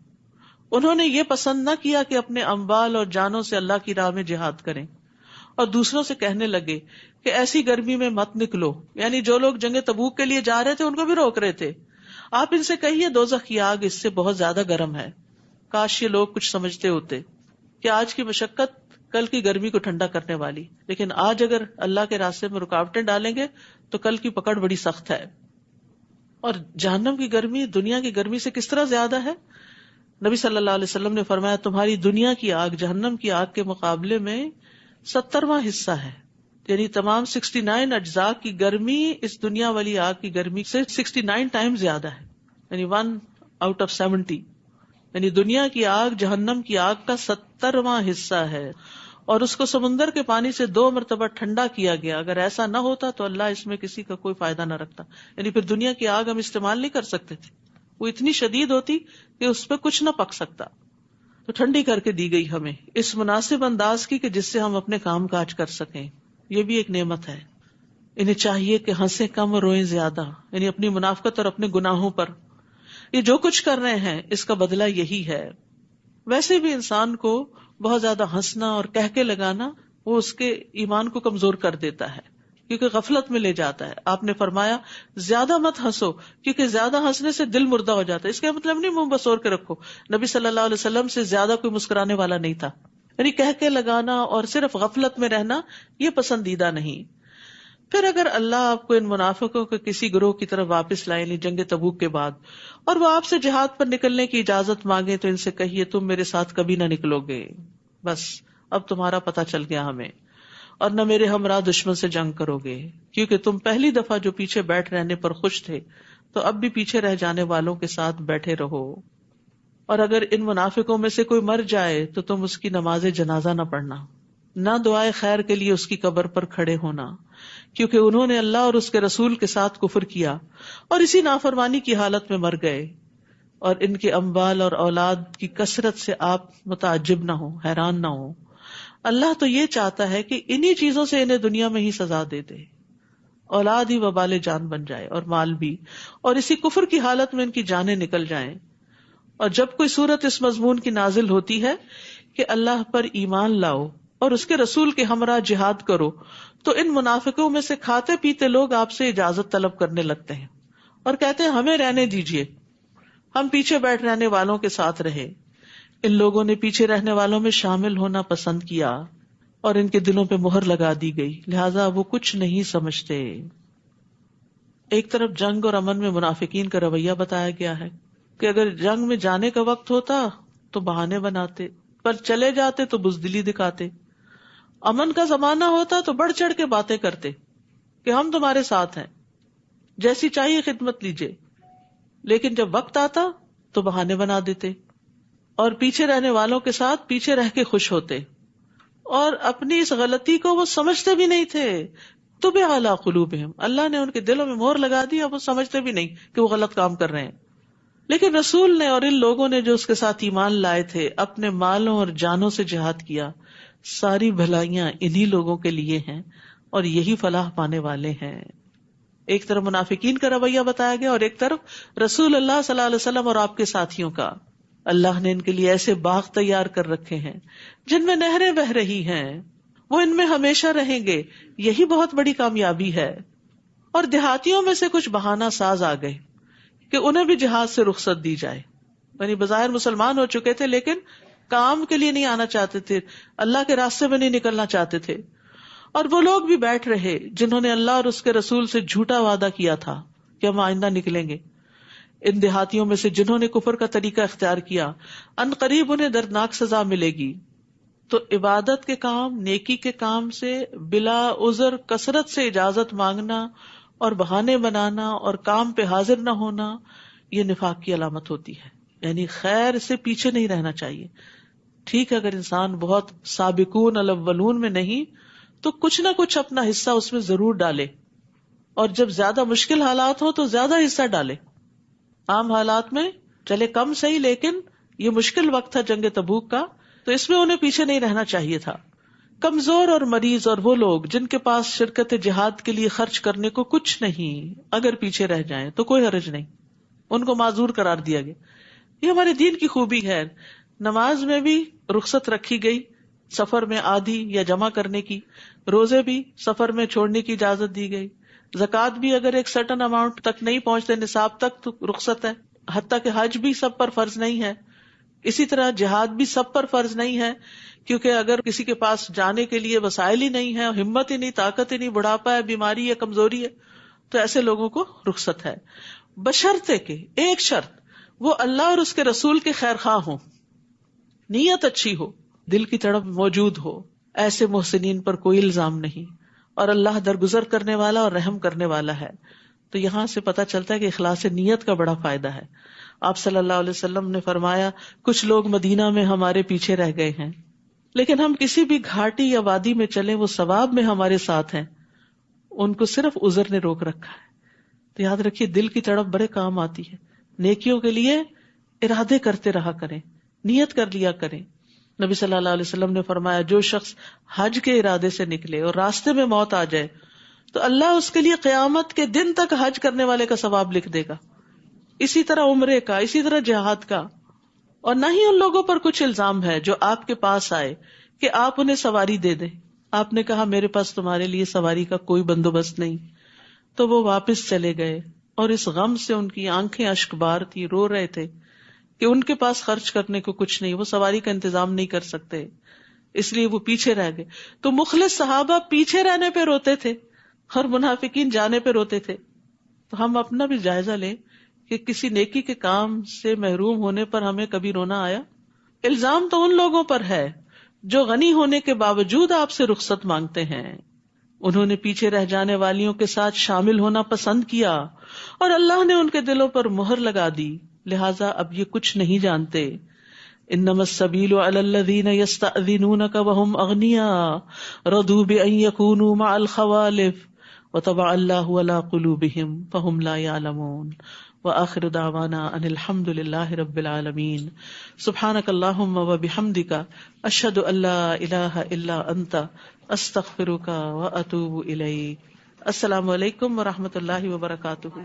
انہوں نے یہ پسند نہ کیا کہ اپنے اموال اور جانوں سے اللہ کی راہ میں جہاد کریں، اور دوسروں سے کہنے لگے کہ ایسی گرمی میں مت نکلو. یعنی جو لوگ جنگ تبوک کے لیے جا رہے تھے ان کو بھی روک رہے تھے. آپ ان سے کہیے دوزخ کی آگ اس سے بہت زیادہ گرم ہے. کاش یہ لوگ کچھ سمجھتے ہوتے کہ آج کی مشقت کل کی گرمی کو ٹھنڈا کرنے والی، لیکن آج اگر اللہ کے راستے میں رکاوٹیں ڈالیں گے تو کل کی پکڑ بڑی سخت ہے. اور جہنم کی گرمی دنیا کی گرمی سے کس طرح زیادہ ہے؟ نبی صلی اللہ علیہ وسلم نے فرمایا تمہاری دنیا کی آگ جہنم کی آگ کے مقابلے میں 70واں حصہ ہے. یعنی تمام 69 اجزاء کی گرمی اس دنیا والی آگ کی گرمی سے 69 ٹائم زیادہ ہے. یعنی 1 out of 70. یعنی دنیا کی آگ جہنم کی آگ کا 70واں حصہ ہے، اور اس کو سمندر کے پانی سے 2 مرتبہ ٹھنڈا کیا گیا. اگر ایسا نہ ہوتا تو اللہ اس میں کسی کا کوئی فائدہ نہ رکھتا. یعنی پھر دنیا کی آگ ہم استعمال نہیں کر سکتے تھے، وہ اتنی شدید ہوتی کہ اس پہ کچھ نہ پک سکتا. تو ٹھنڈی کر کے دی گئی ہمیں اس مناسب انداز کی کہ جس سے ہم اپنے کام کاج کر سکیں. یہ بھی ایک نعمت ہے. انہیں چاہیے کہ ہنسیں کم اور روئیں زیادہ، یعنی اپنی منافقت اور اپنے گناہوں پر. یہ جو کچھ کر رہے ہیں اس کا بدلہ یہی ہے. ویسے بھی انسان کو بہت زیادہ ہنسنا اور کہکے لگانا وہ اس کے ایمان کو کمزور کر دیتا ہے، کیونکہ غفلت میں لے جاتا ہے. آپ نے فرمایا زیادہ مت ہنسو، کیونکہ زیادہ ہنسنے سے دل مردہ ہو جاتا ہے. اس کا مطلب نہیں منہ بسور کے رکھو. نبی صلی اللہ علیہ وسلم سے زیادہ کوئی مسکرانے والا نہیں تھا. یعنی کہکے لگانا اور صرف غفلت میں رہنا یہ پسندیدہ نہیں. پھر اگر اللہ آپ کو ان منافقوں کے کسی گروہ کی طرف واپس لائے، یعنی جنگ تبوک کے بعد، اور وہ آپ سے جہاد پر نکلنے کی اجازت مانگے تو ان سے کہیے تم میرے ساتھ کبھی نہ نکلو گے. بس اب تمہارا پتہ چل گیا ہمیں، اور نہ میرے ہمراہ دشمن سے جنگ کرو گے، کیونکہ تم پہلی دفعہ جو پیچھے بیٹھ رہنے پر خوش تھے تو اب بھی پیچھے رہ جانے والوں کے ساتھ بیٹھے رہو. اور اگر ان منافقوں میں سے کوئی مر جائے تو تم اس کی نماز جنازہ نہ پڑھنا، نہ دعائے خیر کے لیے اس کی قبر پر کھڑے ہونا، کیونکہ انہوں نے اللہ اور اس کے رسول کے ساتھ کفر کیا اور اسی نافرمانی کی حالت میں مر گئے. اور ان کے اموال اور اولاد کی کثرت سے آپ متعجب نہ ہو، حیران نہ ہو. اللہ تو یہ چاہتا ہے کہ انہی چیزوں سے انہیں دنیا میں ہی سزا دے دے، اولاد ہی وبال جان بن جائے اور مال بھی، اور اسی کفر کی حالت میں ان کی جانیں نکل جائیں. اور جب کوئی صورت اس مضمون کی نازل ہوتی ہے کہ اللہ پر ایمان لاؤ اور اس کے رسول کے ہمراہ جہاد کرو، تو ان منافقوں میں سے کھاتے پیتے لوگ آپ سے اجازت طلب کرنے لگتے ہیں اور کہتے ہیں ہمیں رہنے دیجئے، ہم پیچھے بیٹھ رہنے والوں کے ساتھ رہے. ان لوگوں نے پیچھے رہنے والوں میں شامل ہونا پسند کیا اور ان کے دلوں پہ مہر لگا دی گئی، لہذا وہ کچھ نہیں سمجھتے. ایک طرف جنگ اور امن میں منافقین کا رویہ بتایا گیا ہے کہ اگر جنگ میں جانے کا وقت ہوتا تو بہانے بناتے، پر چلے جاتے تو بزدلی دکھاتے. امن کا زمانہ ہوتا تو بڑھ چڑھ کے باتیں کرتے کہ ہم تمہارے ساتھ ہیں، جیسی چاہیے خدمت لیجیے. لیکن جب وقت آتا تو بہانے بنا دیتے اور پیچھے رہنے والوں کے ساتھ پیچھے رہ کے خوش ہوتے، اور اپنی اس غلطی کو وہ سمجھتے بھی نہیں تھے. طبع علی قلوبہم، اللہ نے ان کے دلوں میں مہر لگا دی، اب وہ سمجھتے بھی نہیں کہ وہ غلط کام کر رہے ہیں. لیکن رسول نے اور ان لوگوں نے جو اس کے ساتھ ایمان لائے تھے اپنے مالوں اور جانوں سے جہاد کیا. ساری بھلائیاں انہی لوگوں کے لیے ہیں اور یہی فلاح پانے والے ہیں. ایک طرف منافقین کا رویہ بتایا گیا اور ایک طرف رسول اللہ صلی اللہ علیہ وسلم اور آپ کے ساتھیوں کا. اللہ نے ان کے لیے ایسے باغ تیار کر رکھے ہیں جن میں نہریں بہ رہی ہیں، وہ ان میں ہمیشہ رہیں گے. یہی بہت بڑی کامیابی ہے. اور دیہاتیوں میں سے کچھ بہانہ ساز آ گئے کہ انہیں بھی جہاد سے رخصت دی جائے. یعنی بظاہر مسلمان ہو چکے تھے لیکن کام کے لیے نہیں آنا چاہتے تھے، اللہ کے راستے میں نہیں نکلنا چاہتے تھے. اور وہ لوگ بھی بیٹھ رہے جنہوں نے اللہ اور اس کے رسول سے جھوٹا وعدہ کیا تھا کہ ہم آئندہ نکلیں گے. ان دیہاتیوں میں سے جنہوں نے کفر کا طریقہ اختیار کیا، ان قریب انہیں دردناک سزا ملے گی. تو عبادت کے کام، نیکی کے کام سے بلا عذر کثرت سے اجازت مانگنا اور بہانے بنانا اور کام پہ حاضر نہ ہونا، یہ نفاق کی علامت ہوتی ہے. یعنی خیر سے پیچھے نہیں رہنا چاہیے. ٹھیک ہے، اگر انسان بہت سابقون الاولون میں نہیں تو کچھ نہ کچھ اپنا حصہ اس میں ضرور ڈالے، اور جب زیادہ مشکل حالات ہو تو زیادہ حصہ ڈالے. عام حالات میں چلے کم صحیح، لیکن یہ مشکل وقت تھا جنگ تبوک کا، تو اس میں انہیں پیچھے نہیں رہنا چاہیے تھا. کمزور اور مریض اور وہ لوگ جن کے پاس شرکت جہاد کے لیے خرچ کرنے کو کچھ نہیں، اگر پیچھے رہ جائیں تو کوئی حرج نہیں، ان کو معذور قرار دیا گیا. یہ ہمارے دین کی خوبی ہے. نماز میں بھی رخصت رکھی گئی سفر میں آدھی یا جمع کرنے کی، روزے بھی سفر میں چھوڑنے کی اجازت دی گئی، زکوٰۃ بھی اگر ایک سرٹن اماؤنٹ تک نہیں پہنچتے نصاب تک تو رخصت ہے، حتیٰ کہ حج بھی سب پر فرض نہیں ہے. اسی طرح جہاد بھی سب پر فرض نہیں ہے، کیونکہ اگر کسی کے پاس جانے کے لیے وسائل ہی نہیں ہے، ہمت ہی نہیں، طاقت ہی نہیں، بڑھاپا ہے، بیماری ہے، کمزوری ہے، تو ایسے لوگوں کو رخصت ہے. بشرطے کہ ایک شرط، وہ اللہ اور اس کے رسول کے خیر خواہ ہوں، نیت اچھی ہو، دل کی تڑپ موجود ہو. ایسے محسنین پر کوئی الزام نہیں، اور اللہ درگزر کرنے والا اور رحم کرنے والا ہے. تو یہاں سے پتہ چلتا ہے کہ اخلاص نیت کا بڑا فائدہ ہے. آپ صلی اللہ علیہ وسلم نے فرمایا کچھ لوگ مدینہ میں ہمارے پیچھے رہ گئے ہیں، لیکن ہم کسی بھی گھاٹی یا وادی میں چلیں وہ ثواب میں ہمارے ساتھ ہیں، ان کو صرف عذر نے روک رکھا ہے. تو یاد رکھیے دل کی تڑپ بڑے کام آتی ہے. نیکیوں کے لیے ارادے کرتے رہا کریں، نیت کر لیا کریں. نبی صلی اللہ علیہ وسلم نے فرمایا جو شخص حج کے ارادے سے نکلے اور راستے میں موت آ جائے تو اللہ اس کے لیے قیامت کے دن تک حج کرنے والے کا ثواب لکھ دے گا. اسی طرح عمرے کا، اسی طرح جہاد کا. اور نہ ہی ان لوگوں پر کچھ الزام ہے جو آپ کے پاس آئے کہ آپ انہیں سواری دے دیں. آپ نے کہا میرے پاس تمہارے لیے سواری کا کوئی بندوبست نہیں، تو وہ واپس چلے گئے اور اس غم سے ان کی آنکھیں اشک بار تھی، رو رہے تھے کہ ان کے پاس خرچ کرنے کو کچھ نہیں، وہ سواری کا انتظام نہیں کر سکتے، اس لیے وہ پیچھے رہ گئے. تو مخلص صحابہ پیچھے رہنے پہ روتے تھے اور منافقین جانے پہ روتے تھے. تو ہم اپنا بھی جائزہ لیں کہ کسی نیکی کے کام سے محروم ہونے پر ہمیں کبھی رونا آیا؟ الزام تو ان لوگوں پر ہے جو غنی ہونے کے باوجود آپ سے رخصت مانگتے ہیں. انہوں نے پیچھے رہ جانے والیوں کے ساتھ شامل ہونا پسند کیا اور اللہ نے ان کے دلوں پر مہر لگا دی، لہٰذا اب یہ کچھ نہیں جانتے. انما السبیل علی الذین یستأذنونک وہم اغنیاء رضوا بان یکونوا مع الخوالف وطبع اللہ علی قلوبہم فہم لا یعلمون. وآخر دعوانا ان الحمد للہ رب العالمین. سبحانک اللہم وبحمدک اشہد ان لا الہ الا انت استغفرک واتوب الیک. السلام علیکم ورحمۃ اللہ وبرکاتہ.